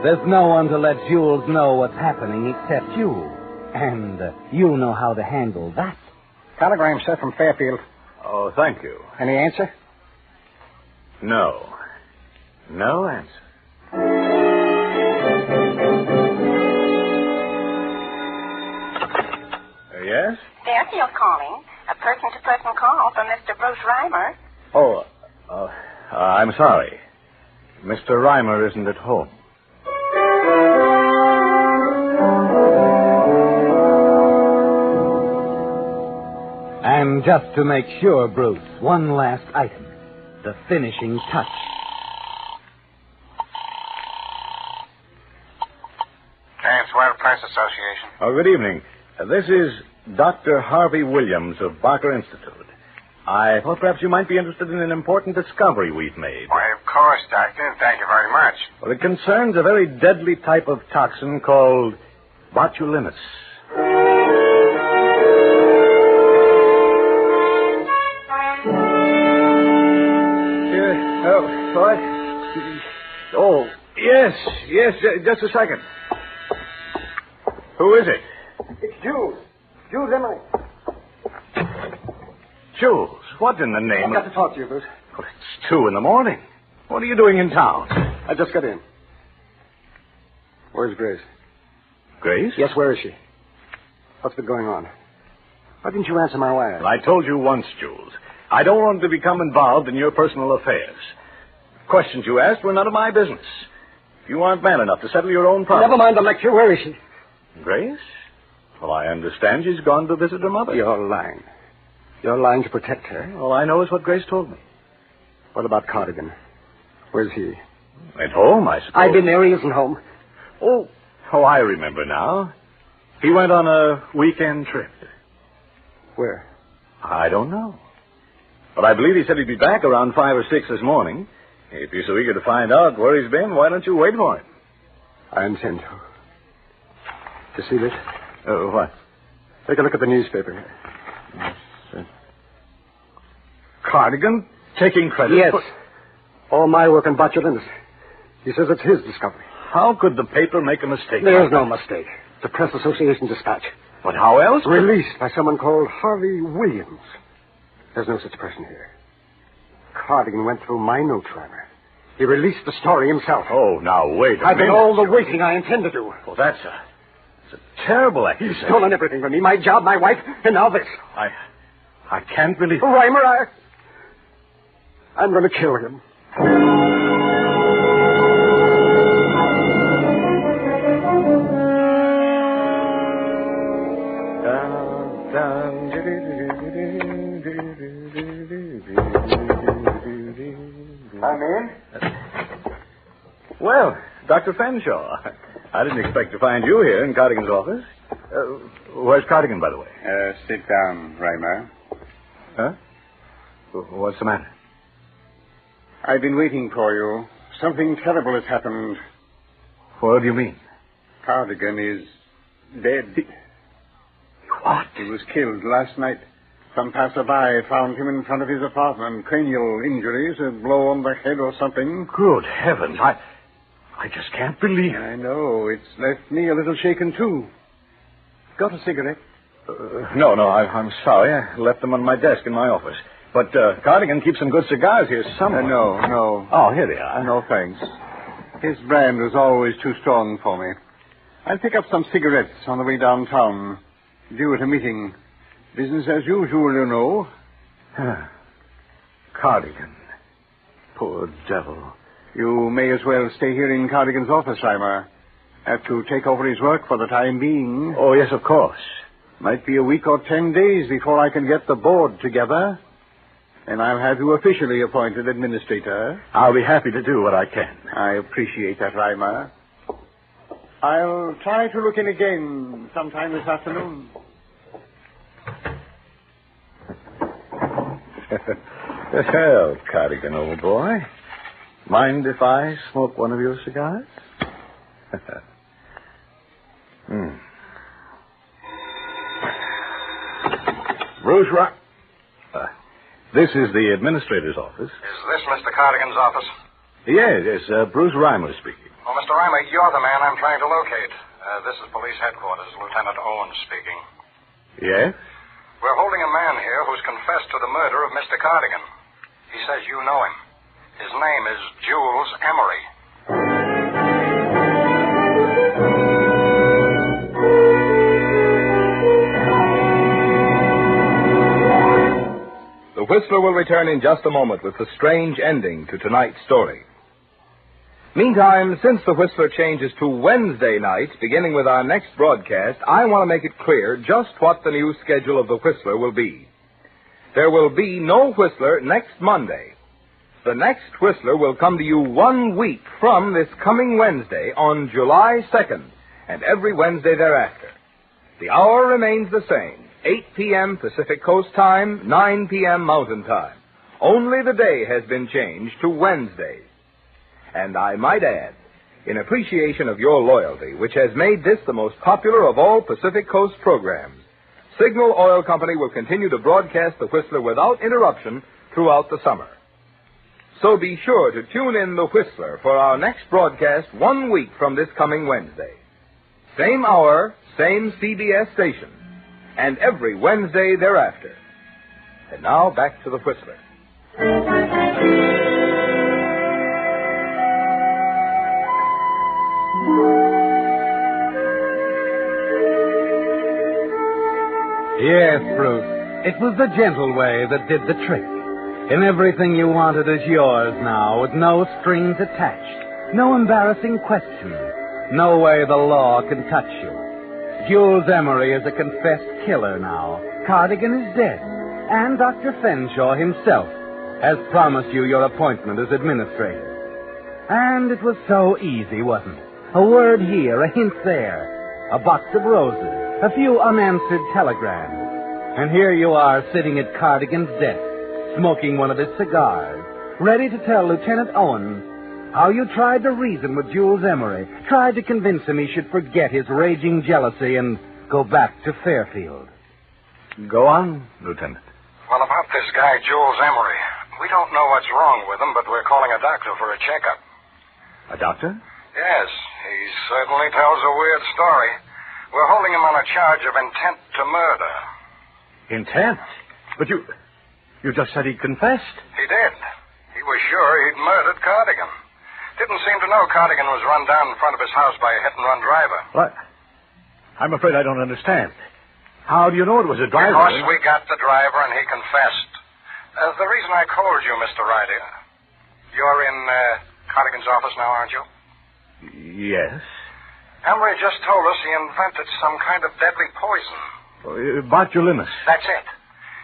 Q: There's no one to let Jules know what's happening except you. And you know how to handle that.
O: Telegram, sir, from Fairfield.
L: Oh, thank you.
O: Any answer?
L: No. No answer. Yes?
E: Fairfield calling. A person-to-person call from Mr. Bruce Reimer.
L: Oh, I'm sorry. Mr. Reimer isn't at home.
Q: And just to make sure, Bruce, one last item. The finishing touch.
L: K-12 Press Association. Oh, good evening. This is Dr. Harvey Williams of Barker Institute. I thought perhaps you might be interested in an important discovery we've made.
K: Why, of course, Doctor. Thank you very much.
L: Well, it concerns a very deadly type of toxin called botulinus. What? Oh, yes, just a second. Who is it?
O: It's Jules. Jules Emery.
L: Jules, what in the name
O: I've got to talk to you, Bruce.
L: Well, it's 2 a.m. What are you doing in town?
O: I just got in. Where's Grace?
L: Grace?
O: Yes, where is she? What's been going on? Why didn't you answer my wire?
L: Well, I told you once, Jules. I don't want to become involved in your personal affairs. Questions you asked were none of my business. You aren't man enough to settle your own problems.
O: Never mind the lecture. Where is she?
L: Grace? Well, I understand she's gone to visit her mother.
O: You're lying. You're lying to protect her.
L: All I know is what Grace told me.
O: What about Cardigan? Where's he?
L: At home, I suppose.
O: I've been there. He isn't home.
L: Oh, I remember now. He went on a weekend trip.
O: Where?
L: I don't know. But I believe he said he'd be back around 5 or 6 this morning. If you're so eager to find out where he's been, why don't you wait for him?
O: I intend to. You see this?
L: What?
O: Take a look at the newspaper.
L: Yes. Cardigan taking credit
O: Yes.
L: for...
O: All my work in botulinus. He says it's his discovery.
L: How could the paper make a mistake?
O: There's no mistake. It's a Press Association dispatch.
L: But how else?
O: Released by someone called Harvey Williams. There's no such person here. Cardigan went through my notes, Reimer. He released the story himself.
L: Oh, now, wait a
O: I've
L: minute.
O: done all the waiting I intend to do.
L: Well, that's a terrible accusation.
O: He's stolen everything from me. My job, my wife, and now this.
L: I can't believe it.
O: Reimer, I'm going to kill him.
L: I'm in. Well, Dr. Fenshaw, I didn't expect to find you here in Cardigan's office. Where's Cardigan, by the way?
K: Sit down, Reimer.
L: Huh? What's the matter?
K: I've been waiting for you. Something terrible has happened.
L: What do you mean?
K: Cardigan is dead.
L: What?
K: He was killed last night. Some passerby found him in front of his apartment. Cranial injuries, a blow on the head or something.
L: Good heavens. I just can't believe it.
K: I know. It's left me a little shaken, too. Got a cigarette?
L: No, I'm sorry. I left them on my desk in my office. But Cardigan keeps some good cigars here somewhere.
K: No.
L: Oh, here they are.
K: No, thanks. His brand was always too strong for me. I'll pick up some cigarettes on the way downtown. Due at a meeting. Business as usual, you know.
L: Cardigan. Poor devil.
K: You may as well stay here in Cardigan's office, Reimer. Have to take over his work for the time being.
L: Oh, yes, of course.
K: Might be a week or 10 days before I can get the board together. And I'll have you officially appointed administrator.
L: I'll be happy to do what I can.
K: I appreciate that, Reimer. I'll try to look in again sometime this afternoon.
L: Well, Cardigan, old boy. Mind if I smoke one of your cigars? Bruce this is the administrator's office.
P: Is this Mr. Cardigan's office?
L: Yes, Bruce Reimer speaking.
P: Well, Mr. Reimer, you're the man I'm trying to locate. This is police headquarters, Lieutenant Owens speaking.
L: Yes?
P: We're holding a man here who's confessed to the murder of Mr. Cardigan. He says you know him. His name is Jules Emery.
N: The Whistler will return in just a moment with the strange ending to tonight's story. Meantime, since the Whistler changes to Wednesday night, beginning with our next broadcast, I want to make it clear just what the new schedule of the Whistler will be. There will be no Whistler next Monday. The next Whistler will come to you 1 week from this coming Wednesday on July 2nd, and every Wednesday thereafter. The hour remains the same, 8 p.m. Pacific Coast Time, 9 p.m. Mountain Time. Only the day has been changed to Wednesday. And I might add, in appreciation of your loyalty, which has made this the most popular of all Pacific Coast programs, Signal Oil Company will continue to broadcast the Whistler without interruption throughout the summer. So be sure to tune in the Whistler for our next broadcast 1 week from this coming Wednesday. Same hour, same CBS station, and every Wednesday thereafter. And now back to the Whistler.
Q: Yes, Bruce. It was the gentle way that did the trick. And everything you wanted is yours now, with no strings attached, no embarrassing questions, no way the law can touch you. Jules Emery is a confessed killer now. Cardigan is dead. And Dr. Fenshaw himself has promised you your appointment as administrator. And it was so easy, wasn't it? A word here, a hint there, a box of roses, a few unanswered telegrams. And here you are sitting at Cardigan's desk, smoking one of his cigars, ready to tell Lieutenant Owens how you tried to reason with Jules Emery, tried to convince him he should forget his raging jealousy and go back to Fairfield.
L: Go on, Lieutenant.
P: Well, about this guy, Jules Emery, we don't know what's wrong with him, but we're calling a doctor for a checkup.
L: A doctor?
P: Yes, he certainly tells a weird story. We're holding him on a charge of intent to murder.
L: Intent? But you just said he confessed.
P: He did. He was sure he'd murdered Cardigan. Didn't seem to know Cardigan was run down in front of his house by a hit-and-run driver.
L: What? I'm afraid I don't understand. How do you know it was a driver?
P: Because we got the driver and he confessed. The reason I called you, Mr. Ryder, you're in Cardigan's office now, aren't you?
L: Yes.
P: Emery just told us he invented some kind of deadly poison.
L: Botulinus.
P: That's it.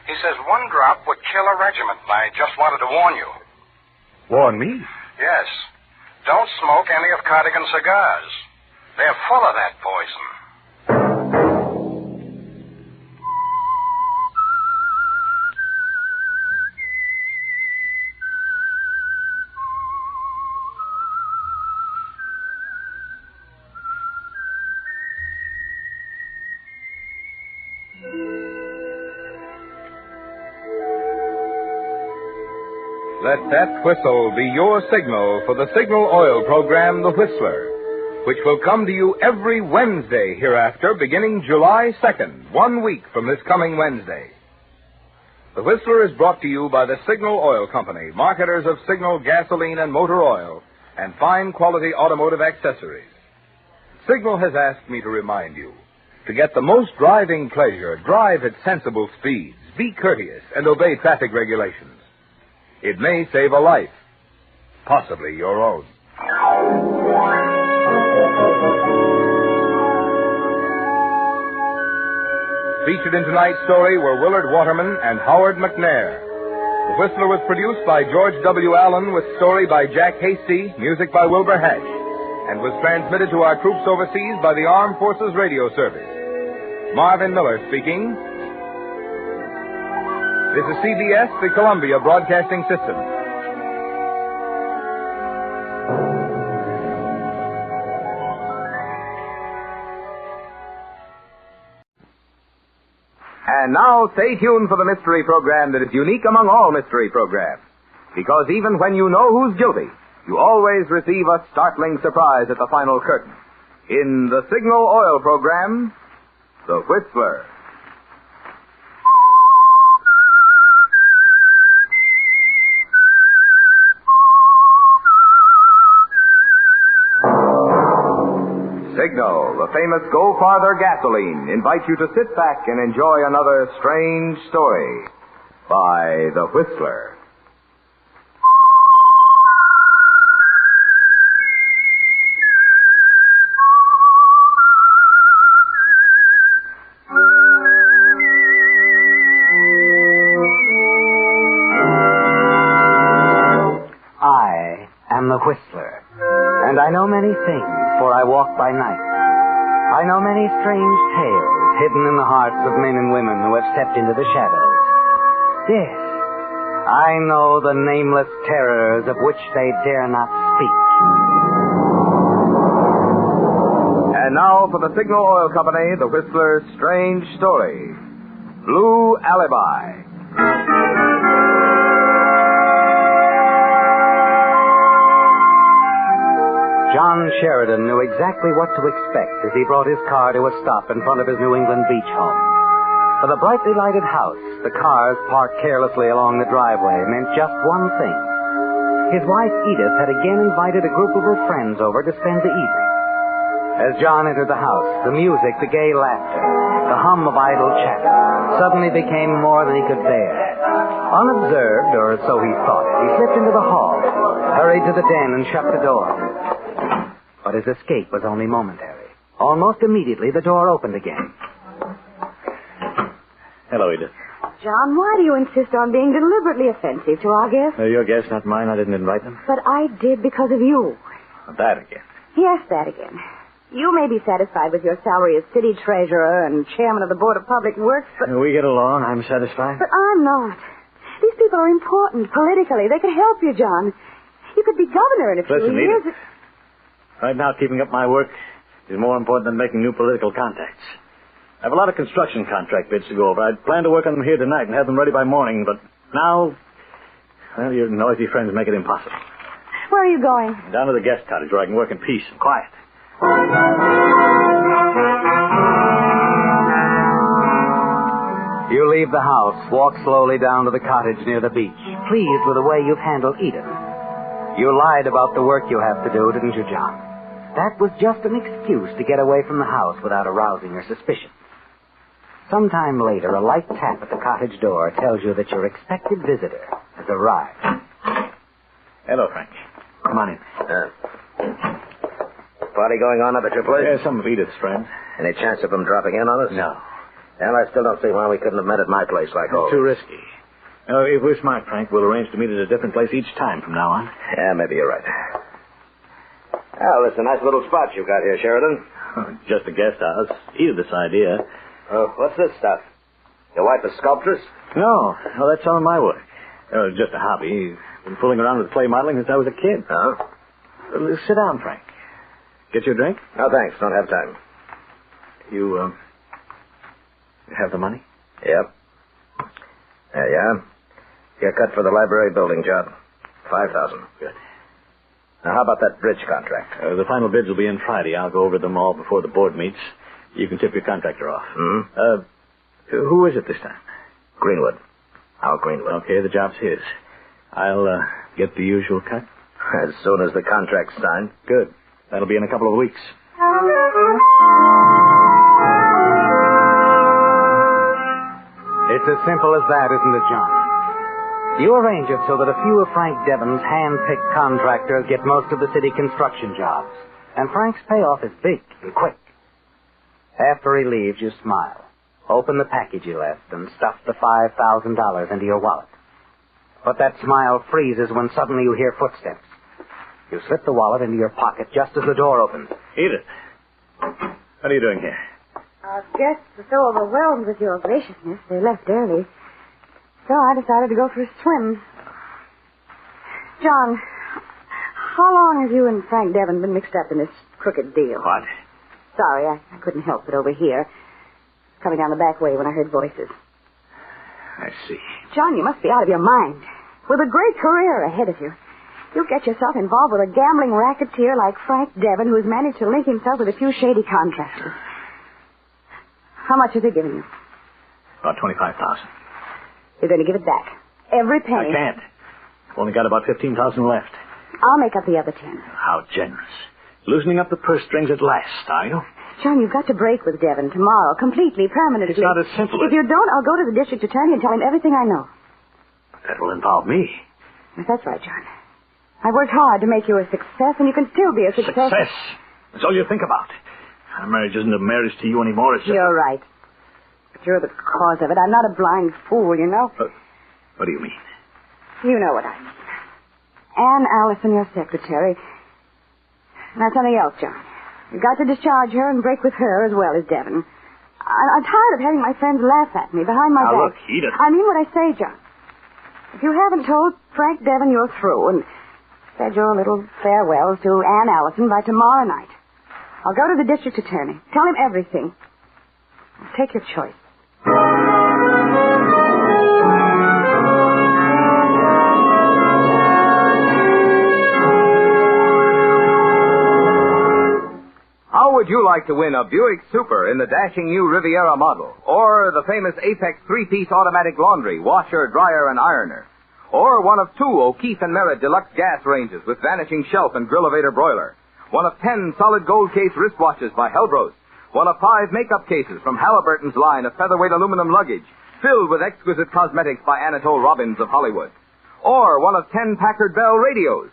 P: He says one drop would kill a regiment, and I just wanted to warn you.
L: Warn me?
P: Yes. Don't smoke any of Cardigan's cigars. They're full of that poison.
N: Let that whistle be your signal for the signal oil program, The Whistler, which will come to you every Wednesday hereafter, beginning July 2nd, 1 week from this coming Wednesday. The Whistler is brought to you by the Signal Oil Company, marketers of Signal gasoline and motor oil, and fine quality automotive accessories. Signal has asked me to remind you, to get the most driving pleasure, drive at sensible speeds, be courteous, and obey traffic regulations. It may save a life, possibly your own. Featured in tonight's story were Willard Waterman and Howard McNair. The Whistler was produced by George W. Allen with story by Jack Hasty, music by Wilbur Hatch, and was transmitted to our troops overseas by the Armed Forces Radio Service. Marvin Miller speaking. This is CBS, the Columbia Broadcasting System.
R: And now, stay tuned for the mystery program that is unique among all mystery programs. Because even when you know who's guilty, you always receive a startling surprise at the final curtain. In the Signal Oil program, The Whistler. Signal, the famous Go Farther gasoline, invites you to sit back and enjoy another strange story by The Whistler.
Q: I am the Whistler, and I know many things, for I walk by night. I know many strange tales hidden in the hearts of men and women who have stepped into the shadows. Yes, I know the nameless terrors of which they dare not speak.
R: And now for the Signal Oil Company, The Whistler's strange story, Blue Alibi.
Q: John Sheridan knew exactly what to expect as he brought his car to a stop in front of his New England beach home. For the brightly lighted house, the cars parked carelessly along the driveway meant just one thing. His wife, Edith, had again invited a group of her friends over to spend the evening. As John entered the house, the music, the gay laughter, the hum of idle chatter, suddenly became more than he could bear. Unobserved, or so he thought, he slipped into the hall, hurried to the den, and shut the door. But his escape was only momentary. Almost immediately, the door opened again.
H: Hello, Edith.
J: John, why do you insist on being deliberately offensive to our guests?
H: They're your guests, not mine. I didn't invite them.
J: But I did because of you.
H: That again.
J: Yes, that again. You may be satisfied with your salary as city treasurer and chairman of the Board of Public Works, but...
H: We get along. I'm satisfied.
J: But I'm not. These people are important politically. They could help you, John. You could be governor in a few years.
H: Edith, right now, keeping up my work is more important than making new political contacts. I have a lot of construction contract bids to go over. I plan to work on them here tonight and have them ready by morning, but now, well, your noisy friends make it impossible.
J: Where are you going?
H: Down to the guest cottage where I can work in peace and quiet.
Q: You leave the house, walk slowly down to the cottage near the beach, pleased with the way you've handled Edith. You lied about the work you have to do, didn't you, John? That was just an excuse to get away from the house without arousing her suspicion. Sometime later, a light tap at the cottage door tells you that your expected visitor has arrived.
H: Hello, Frank. Come on in.
S: Party going on up at your place?
H: Yeah, some of Edith's friends.
S: Any chance of them dropping in on us?
H: No.
S: Well, I still don't see why we couldn't have met at my place like always.
H: Too risky. If we're smart, Frank, we'll arrange to meet at a different place each time from now on.
S: Yeah, maybe you're right. Well, it's a nice little spot you've got here, Sheridan.
H: Just a guest house. Edith's idea.
S: What's this stuff? Your wife a sculptress?
H: No, that's some of my work. Just a hobby. Been fooling around with clay modeling since I was a kid.
S: Oh?
H: Sit down, Frank. Get your drink?
S: No, thanks. Don't have time.
H: You have the money?
S: Yep. There you are. You're cut for the library building job. $5,000.
H: Good.
S: Now, how about that bridge contract?
H: The final bids will be in Friday. I'll go over them all before the board meets. You can tip your contractor off.
S: Hmm?
H: Who is it this time?
S: Greenwood. Al Greenwood.
H: Okay, the job's his. I'll get the usual cut.
S: As soon as the contract's signed.
H: Good. That'll be in a couple of weeks.
Q: It's as simple as that, isn't it, John? You arrange it so that a few of Frank Devon's hand-picked contractors get most of the city construction jobs. And Frank's payoff is big and quick. After he leaves, you smile. Open the package he left and stuff the $5,000 into your wallet. But that smile freezes when suddenly you hear footsteps. You slip the wallet into your pocket just as the door opens.
H: Edith, what are you doing here?
J: Our guests were so overwhelmed with your graciousness, they left early. So I decided to go for a swim. John, how long have you and Frank Devon been mixed up in this crooked deal?
H: What?
J: Sorry, I couldn't help but overhear. Coming down the back way when I heard voices.
H: I see.
J: John, you must be out of your mind. With a great career ahead of you. You get yourself involved with a gambling racketeer like Frank Devon, who has managed to link himself with a few shady contractors. How much is he giving you?
H: About $25,000.
J: You're going to give it back. Every penny.
H: I can't. I've only got about $15,000 left.
J: I'll make up the other 10.
H: How generous. Loosening up the purse strings at last, are you?
J: John, you've got to break with Devon tomorrow, completely, permanently.
H: It's not as simple as...
J: If you don't, I'll go to the district attorney and tell him everything I know.
H: That will involve me.
J: Yes, that's right, John. I worked hard to make you a success, and you can still be a success.
H: Success? That's all you think about. Our marriage isn't a marriage to you anymore. It's just...
J: You're right. But you're the cause of it. I'm not a blind fool, you know.
H: What do you mean?
J: You know what I mean. Ann Allison, your secretary. Now, something else, John. You've got to discharge her and break with her as well as Devon. I'm tired of having my friends laugh at me behind my back.
H: Now, look, Edith.
J: I mean what I say, John. If you haven't told Frank Devon you're through and said your little farewells to Ann Allison by tomorrow night, I'll go to the district attorney. Tell him everything. Take your choice.
R: How would you like to win a Buick Super in the dashing new Riviera model? Or the famous Apex 3-piece automatic laundry, washer, dryer, and ironer? Or one of 2 O'Keefe and Merritt deluxe gas ranges with vanishing shelf and grill-evator broiler? One of 10 solid gold case wristwatches by Helbros? one of 5 makeup cases from Halliburton's line of featherweight aluminum luggage filled with exquisite cosmetics by Anatole Robbins of Hollywood. Or one of 10 Packard Bell radios.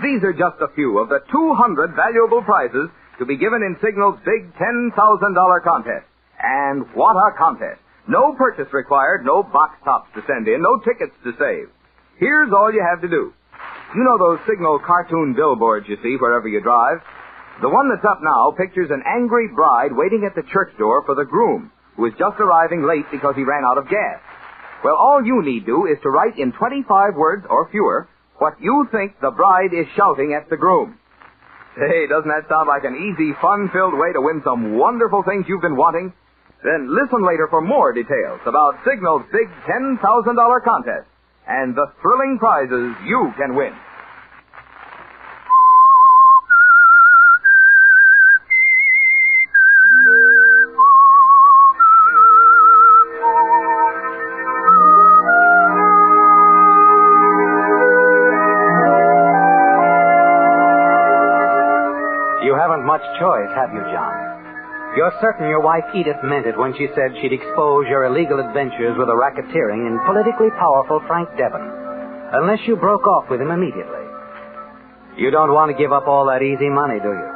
R: These are just a few of the 200 valuable prizes to be given in Signal's big $10,000 contest. And what a contest! No purchase required, no box tops to send in, no tickets to save. Here's all you have to do. You know those Signal cartoon billboards you see wherever you drive? The one that's up now pictures an angry bride waiting at the church door for the groom, who is just arriving late because he ran out of gas. Well, all you need do is to write in 25 words or fewer what you think the bride is shouting at the groom. Hey, doesn't that sound like an easy, fun-filled way to win some wonderful things you've been wanting? Then listen later for more details about Signal's big $10,000 contest and the thrilling prizes you can win.
Q: You haven't much choice, have you, John? You're certain your wife Edith meant it when she said she'd expose your illegal adventures with a racketeering and politically powerful Frank Devon, unless you broke off with him immediately. You don't want to give up all that easy money, do you?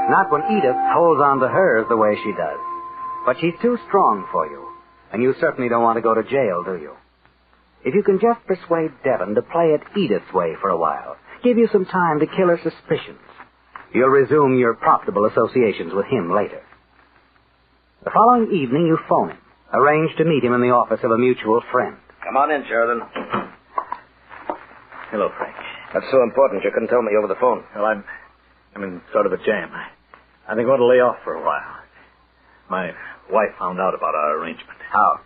Q: Not when Edith holds on to hers the way she does. But she's too strong for you, and you certainly don't want to go to jail, do you? If you can just persuade Devon to play it Edith's way for a while, give you some time to kill her suspicions, you'll resume your profitable associations with him later. The following evening, you phone him, arrange to meet him in the office of a mutual friend.
S: Come on in, Sheridan.
H: Hello, Frank.
S: That's so important you couldn't tell me over the phone.
H: Well, I'm in sort of a jam. I think I want to lay off for a while. My wife found out about our arrangement.
S: How?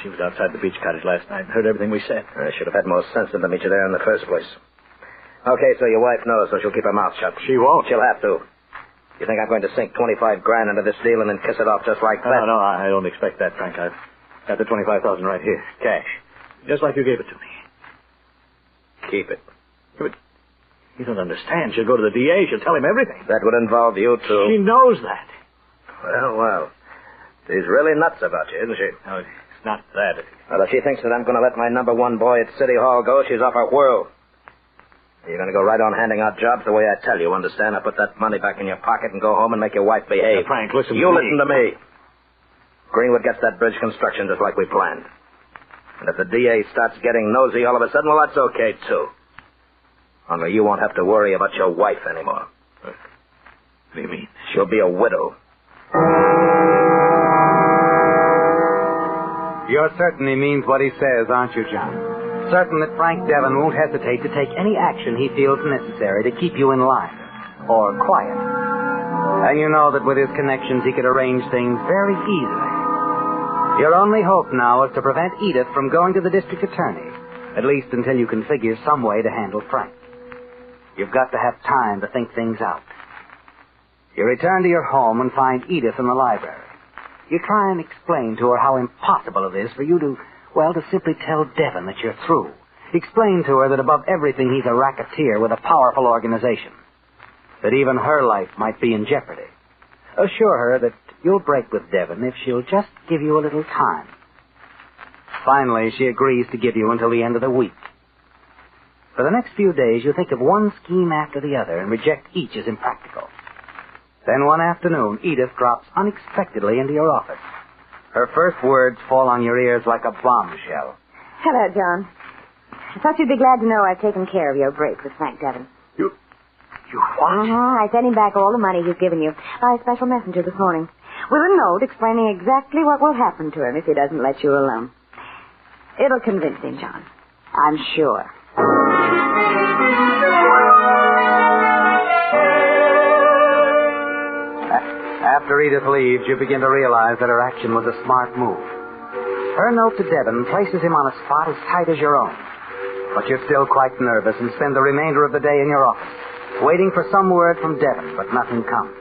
H: She was outside the beach cottage last night and heard everything we said.
S: I should have had more sense than to meet you there in the first place. Okay, so your wife knows, so she'll keep her mouth shut.
H: She won't.
S: She'll have to. You think I'm going to sink 25 grand into this deal and then kiss it off just like that?
H: No, I don't expect that, Frank. I've got the $25,000 right here, cash. Just like you gave it to me.
S: Keep it.
H: But you don't understand. She'll go to the DA. She'll tell him everything.
S: That would involve you, too.
H: She knows that.
S: Well. She's really nuts about you, isn't she?
H: No, it's not that.
S: Well, if she thinks that I'm going to let my number 1 boy at City Hall go, she's off her whirl. You're going to go right on handing out jobs the way I tell you, understand? I put that money back in your pocket and go home and make your wife behave.
H: Frank, listen to me.
S: You listen to me. Greenwood gets that bridge construction just like we planned. And if the DA starts getting nosy all of a sudden, well, that's okay, too. Only you won't have to worry about your wife anymore.
H: What do you mean?
S: She'll be a widow.
Q: You're certain he means what he says, aren't you, John? Certain that Frank Devon won't hesitate to take any action he feels necessary to keep you in line or quiet. And you know that with his connections he could arrange things very easily. Your only hope now is to prevent Edith from going to the district attorney, at least until you can figure some way to handle Frank. You've got to have time to think things out. You return to your home and find Edith in the library. You try and explain to her how impossible it is for you to simply tell Devon that you're through. Explain to her that above everything he's a racketeer with a powerful organization. That even her life might be in jeopardy. Assure her that you'll break with Devon if she'll just give you a little time. Finally, she agrees to give you until the end of the week. For the next few days, you think of one scheme after the other and reject each as impractical. Then one afternoon, Edith drops unexpectedly into your office. Her first words fall on your ears like a bombshell.
J: Hello, John. I thought you'd be glad to know I've taken care of your break with Frank Devon.
H: You what?
J: I sent him back all the money he's given you by a special messenger this morning, with a note explaining exactly what will happen to him if he doesn't let you alone. It'll convince him, John. I'm sure.
Q: After Edith leaves, you begin to realize that her action was a smart move. Her note to Devon places him on a spot as tight as your own. But you're still quite nervous and spend the remainder of the day in your office, waiting for some word from Devon, but nothing comes.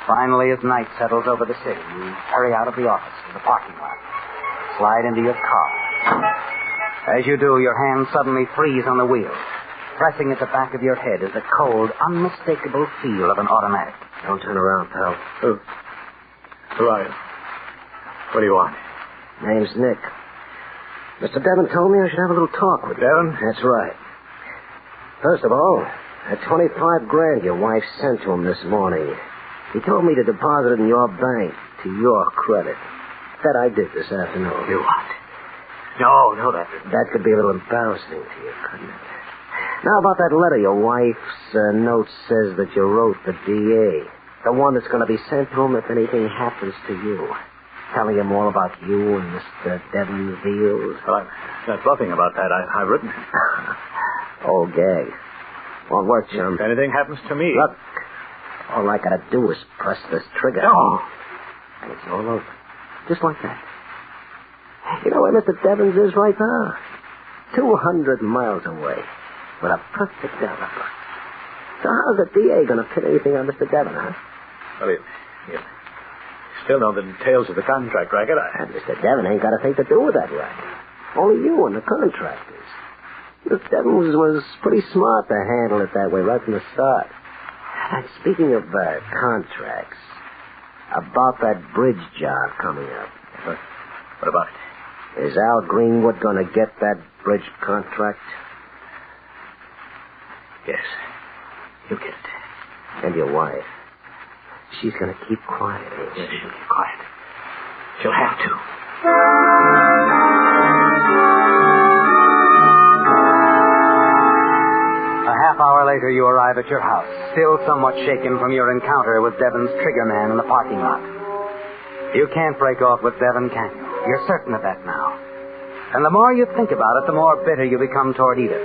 Q: Finally, as night settles over the city, you hurry out of the office to the parking lot, slide into your car. As you do, your hands suddenly freeze on the wheel. Pressing at the back of your head is the cold, unmistakable feel of an automatic.
S: Don't turn around, pal. Who are you? What do you want?
F: Name's Nick. Mr. Devon told me I should have a little talk with you.
S: Devon?
F: That's right. First of all, that $25,000 your wife sent to him this morning. He told me to deposit it in your bank to your credit. That I did this afternoon.
S: You what? No,
F: That could be a little embarrassing to you, couldn't it? Now, about that letter your wife's note says that you wrote the DA. The one that's going to be sent to him if anything happens to you. Telling him all about you and Mr. Devon's deals.
S: Well, I'm not bluffing about that. I've written it.
F: Old gag. Won't work, chum.
S: If anything happens to me...
F: Look, all I gotta do is press this trigger.
S: No.
F: And it's all over. Just like that. You know where Mr. Devon's is right now? 200 miles away. With a perfect alibi. So how's the DA gonna pin anything on Mr. Devon, huh?
S: Well, you still know the details of the contract racket.
F: And Mr. Devon ain't got a thing to do with that racket. Only you and the contractors. Mr. Devon was pretty smart to handle it that way right from the start. And speaking of contracts, about that bridge job coming up.
S: What about it?
F: Is Al Greenwood going to get that bridge contract?
S: Yes. He'll get it.
F: And your wife? She's going to keep quiet, ain't she?
S: Yes, she'll keep quiet. She'll have to.
Q: A half hour later, you arrive at your house, still somewhat shaken from your encounter with Devon's trigger man in the parking lot. You can't break off with Devon, can you? You're certain of that now. And the more you think about it, the more bitter you become toward Edith.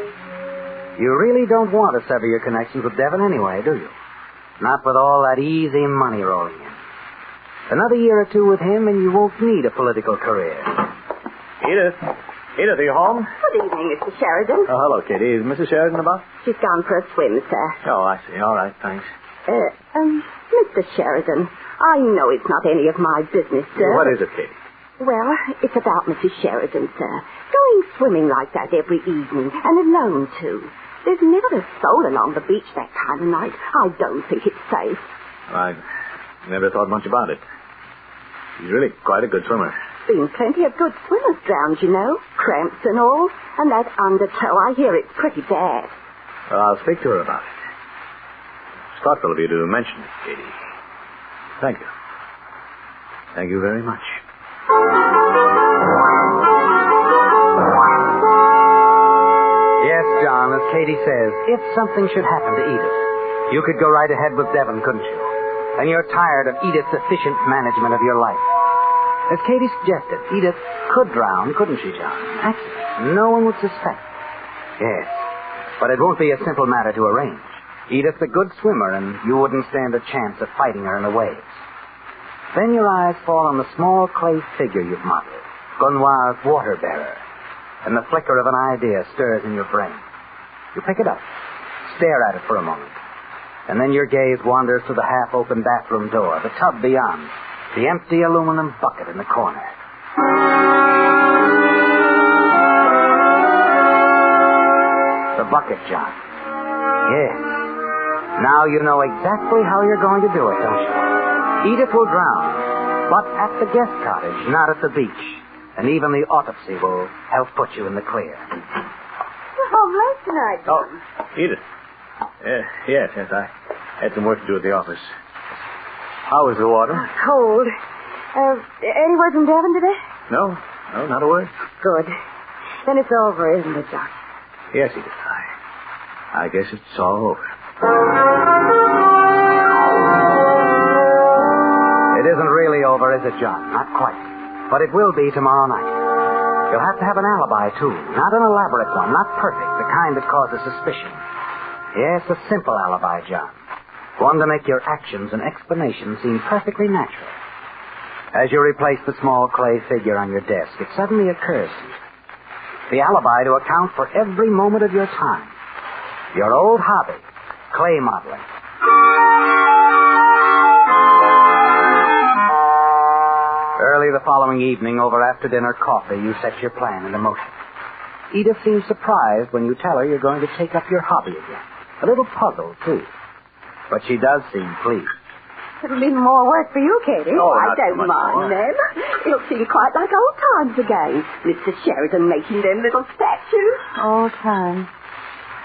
Q: You really don't want to sever your connections with Devon anyway, do you? Not with all that easy money rolling in. Another year or two with him, and you won't need a political career.
S: Edith, are you home?
J: Good evening, Mr. Sheridan.
S: Oh, hello, Kitty. Is Mrs. Sheridan about?
J: She's gone for a swim, sir.
S: Oh, I see. All right, thanks.
J: Mr. Sheridan, I know it's not any of my business, sir.
S: What is it, Kitty?
J: Well, it's about Mrs. Sheridan, sir. Going swimming like that every evening, and alone, too. There's never a soul along the beach that time of night. I don't think it's safe.
S: I never thought much about it. She's really quite a good swimmer.
J: Been plenty of good swimmers drowned, you know. Cramps and all. And that undertow, I hear it's pretty bad.
S: Well, I'll speak to her about it. It's thoughtful of you to mention it, Katie. Thank you. Thank you very much.
Q: Yes, John, as Katie says, if something should happen to Edith, you could go right ahead with Devon, couldn't you? And you're tired of Edith's efficient management of your life. As Katie suggested, Edith could drown, couldn't she, John? Accident. No one would suspect. Yes, but it won't be a simple matter to arrange. Edith's a good swimmer, and you wouldn't stand a chance of fighting her in the waves. Then your eyes fall on the small clay figure you've modeled, Gunwar's water bearer, and the flicker of an idea stirs in your brain. You pick it up, stare at it for a moment, and then your gaze wanders to the half-open bathroom door, the tub beyond, the empty aluminum bucket in the corner. The bucket, John. Yes. Now you know exactly how you're going to do it, don't you? Edith will drown, but at the guest cottage, not at the beach. And even the autopsy will help put you in the clear.
J: You're home late tonight, John.
S: Oh, Edith. Yes, I had some work to do at the office. How is the water?
J: Oh, cold. Any word from Devon today?
S: No, not a word.
J: Good. Then it's over, isn't it, John?
S: Yes, Edith. I guess it's all over.
Q: It isn't really over, is it, John? Not quite. But it will be tomorrow night. You'll have to have an alibi, too. Not an elaborate one, not perfect, the kind that causes suspicion. Yes, a simple alibi, John. One to make your actions and explanations seem perfectly natural. As you replace the small clay figure on your desk, it suddenly occurs to you. The alibi to account for every moment of your time. Your old hobby, clay modeling. Early the following evening, over after-dinner coffee, you set your plan into motion. Edith seems surprised when you tell her you're going to take up your hobby again. A little puzzled, too. But she does seem pleased.
J: It'll be more work for you, Katie.
I: Oh,
J: I
I: not so
J: don't
I: much
J: mind
I: more.
J: them. It'll seem quite like old times again. Mr. Sheridan making them little statues. Old times.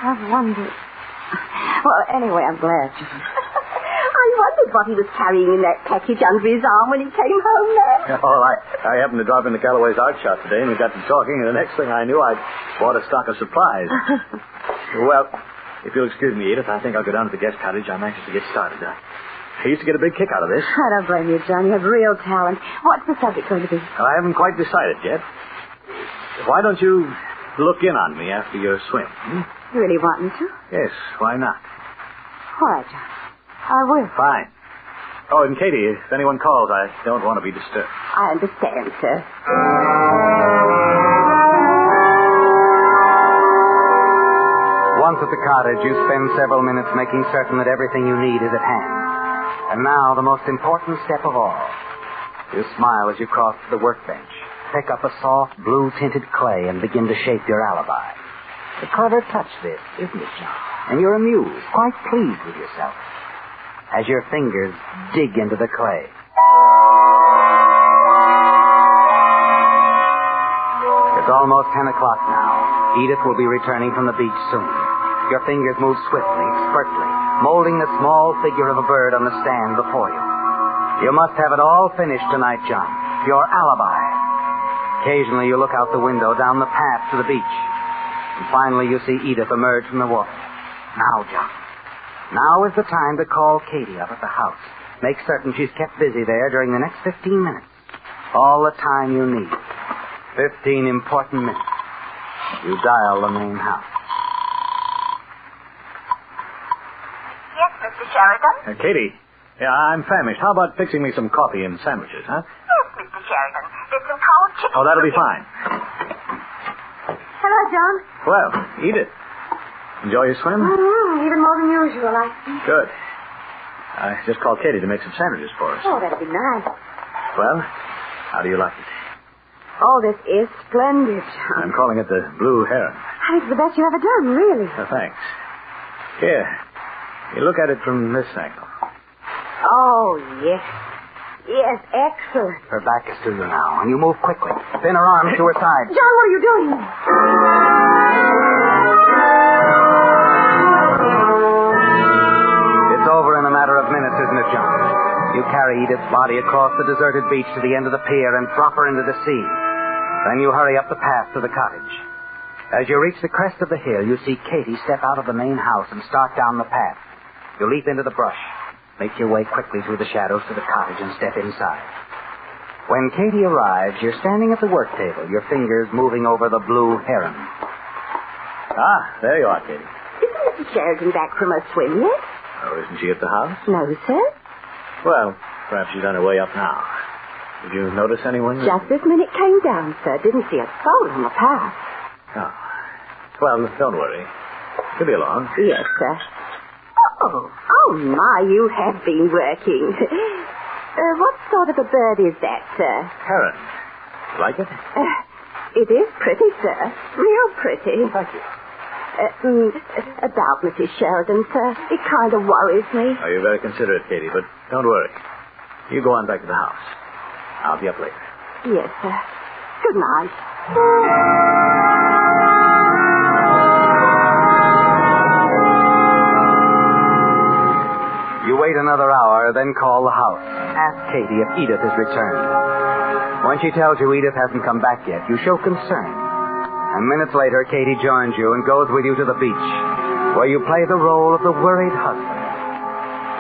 J: I've wondered. Well, anyway, I'm glad. I wondered what he was carrying in that package under his arm when he came home now.
H: Oh, I happened to drop into Calloway's art shop today, and we got to talking, and the next thing I knew, I bought a stock of supplies. Well, if you'll excuse me, Edith, I think I'll go down to the guest cottage. I'm anxious to get started. I used to get a big kick out of this.
J: I don't blame you, John. You have real talent. What's the subject going to be?
H: I haven't quite decided yet. Why don't you look in on me after your swim?
J: You really want me to?
H: Yes, why not?
J: All right, John. I will.
H: Fine. Oh, and Katie, if anyone calls, I don't want to be disturbed.
J: I understand, sir.
Q: Once at the cottage, you spend several minutes making certain that everything you need is at hand. And now, the most important step of all. You smile as you cross to the workbench, pick up a soft, blue-tinted clay, and begin to shape your alibi. A clever touch, this, isn't it, John? And you're amused, quite pleased with yourself, as your fingers dig into the clay. It's almost 10 o'clock now. Edith will be returning from the beach soon. Your fingers move swiftly, expertly, molding the small figure of a bird on the stand before you. You must have it all finished tonight, John. Your alibi. Occasionally you look out the window down the path to the beach. And finally you see Edith emerge from the water. Now, John. Now is the time to call Katie up at the house. Make certain she's kept busy there during the next 15 minutes. All the time you need. 15 important minutes. You dial the main house.
E: Yes, Mr. Sheridan?
H: Katie, I'm famished. How about fixing me some coffee and sandwiches, huh?
E: Yes, Mr. Sheridan. There's some cold chicken.
H: Oh, that'll be fine.
J: Hello, John.
H: Well, Edith, enjoy your swim?
J: Even more than usual, I think.
H: Good. I just called Katie to make some sandwiches for us.
J: Oh, that'd be nice.
H: Well, how do you like it?
J: Oh, this is splendid, John.
H: I'm calling it the Blue Heron.
J: It's the best you ever done, really.
H: Oh, thanks. Here, you look at it from this angle.
J: Oh, yes. Yes, excellent.
Q: Her back is to you now, and you move quickly. Pin her arms to her side.
J: John, what are you doing?
Q: It's over in a matter of minutes, isn't it, John? You carry Edith's body across the deserted beach to the end of the pier and drop her into the sea. Then you hurry up the path to the cottage. As you reach the crest of the hill, you see Katie step out of the main house and start down the path. You leap into the brush, make your way quickly through the shadows to the cottage, and step inside. When Katie arrives, you're standing at the work table, your fingers moving over the Blue Heron.
H: Ah, there you are, Katie.
J: Isn't Mrs. Sheridan back from her swim yet?
H: Oh, isn't she at the house?
J: No, sir.
H: Well, perhaps she's on her way up now. Did you notice anyone?
J: Just this minute came down, sir. Didn't see a soul on the path.
H: Oh. Well, don't worry. She'll be along.
J: Yes, sir. Oh, my, you have been working. What sort of a bird is that, sir?
H: Heron. You like it?
J: It is pretty, sir. Real pretty.
H: Thank you.
J: About Mrs. Sheridan, sir. It kind of worries me.
H: Oh, you're very considerate, Katie, but don't worry. You go on back to the house. I'll be up later.
J: Yes, sir. Good night.
Q: You wait another hour, then call the house. Ask Katie if Edith has returned. When she tells you Edith hasn't come back yet, you show concern. And minutes later, Katie joins you and goes with you to the beach, where you play the role of the worried husband.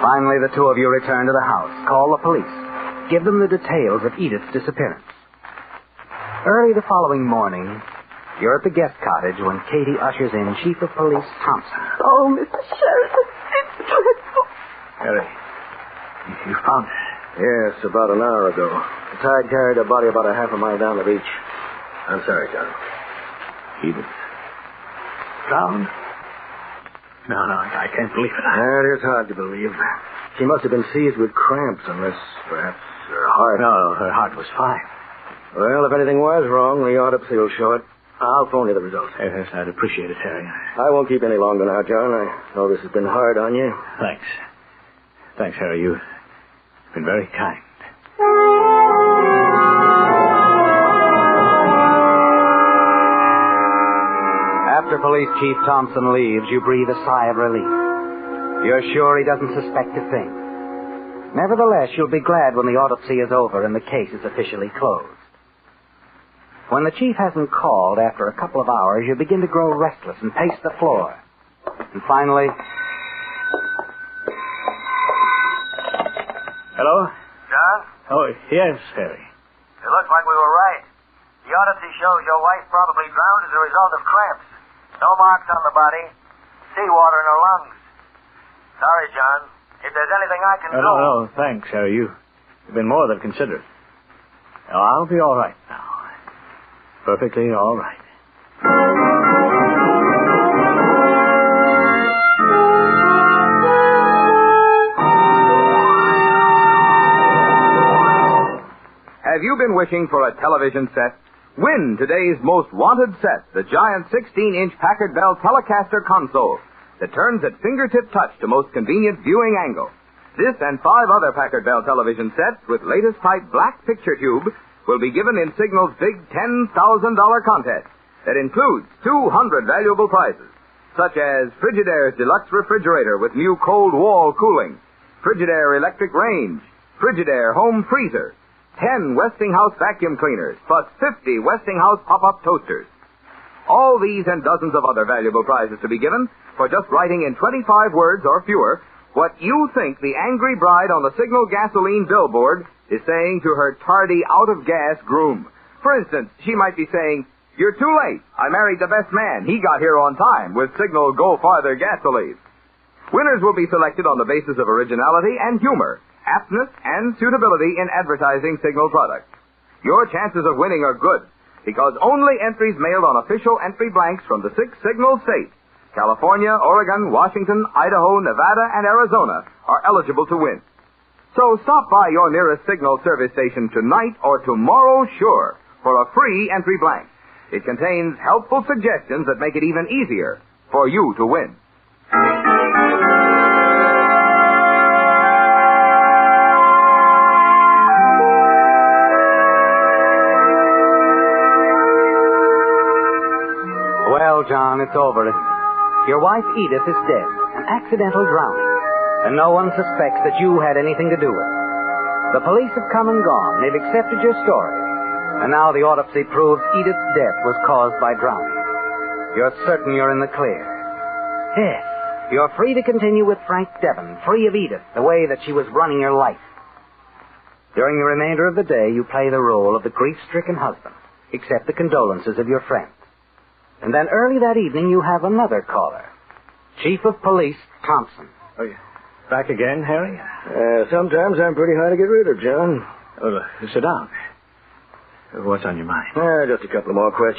Q: Finally, the two of you return to the house, call the police, give them the details of Edith's disappearance. Early the following morning, you're at the guest cottage when Katie ushers in Chief of Police Thompson.
J: Oh, Mr. Sheridan, it's dreadful.
H: Harry, you found her.
G: Yes, about an hour ago. The tide carried her body about a half a mile down the beach. I'm sorry, John.
H: Edith. Drowned? No, I can't believe it.
G: It is hard to believe. She must have been seized with cramps, unless perhaps her heart...
H: No, her heart was fine.
G: Well, if anything was wrong, the autopsy will show it. I'll phone you the results.
H: Yes, I'd appreciate it, Harry.
G: I won't keep any longer now, John. I know this has been hard on you.
H: Thanks. Thanks, Harry. been very kind.
Q: After Police Chief Thompson leaves, you breathe a sigh of relief. You're sure he doesn't suspect a thing. Nevertheless, you'll be glad when the autopsy is over and the case is officially closed. When the chief hasn't called after a couple of hours, you begin to grow restless and pace the floor. And finally...
H: Hello?
I: John?
H: Oh, yes, Harry.
I: It looks like we were right. The autopsy shows your wife probably drowned as a result of cramps. No marks on the body. Seawater in her lungs. Sorry, John. If there's anything I can do...
H: No, thanks, Harry. You've been more than considerate. Now, I'll be all right now. Perfectly all right.
R: Have you been wishing for a television set? Win today's most wanted set, the giant 16-inch Packard Bell Telecaster console that turns at fingertip touch to most convenient viewing angle. This and 5 other Packard Bell television sets with latest type black picture tube will be given in Signal's big $10,000 contest that includes 200 valuable prizes, such as Frigidaire's deluxe refrigerator with new cold wall cooling, Frigidaire electric range, Frigidaire home freezer, 10 Westinghouse vacuum cleaners, plus 50 Westinghouse pop-up toasters. All these and dozens of other valuable prizes to be given for just writing in 25 words or fewer what you think the angry bride on the Signal gasoline billboard is saying to her tardy, out-of-gas groom. For instance, she might be saying, "You're too late. I married the best man. He got here on time with Signal Go Farther gasoline." Winners will be selected on the basis of originality and humor, aptness and suitability in advertising Signal products. Your chances of winning are good, because only entries mailed on official entry blanks from the 6 Signal states, California, Oregon, Washington, Idaho, Nevada, and Arizona, are eligible to win. So stop by your nearest Signal service station tonight or tomorrow, sure, for a free entry blank. It contains helpful suggestions that make it even easier for you to win.
Q: Well, John, it's over, isn't it? Your wife, Edith, is dead. An accidental drowning. And no one suspects that you had anything to do with it. The police have come and gone. They've accepted your story. And now the autopsy proves Edith's death was caused by drowning. You're certain you're in the clear. Yes. You're free to continue with Frank Devon, free of Edith, the way that she was running your life. During the remainder of the day, you play the role of the grief-stricken husband, accept the condolences of your friends. And then early that evening, you have another caller. Chief of Police Thompson.
H: Oh, yeah. Back again, Harry?
G: Sometimes I'm pretty hard to get rid of, John.
H: Oh, sit down. What's on your mind?
G: Just a couple of more questions.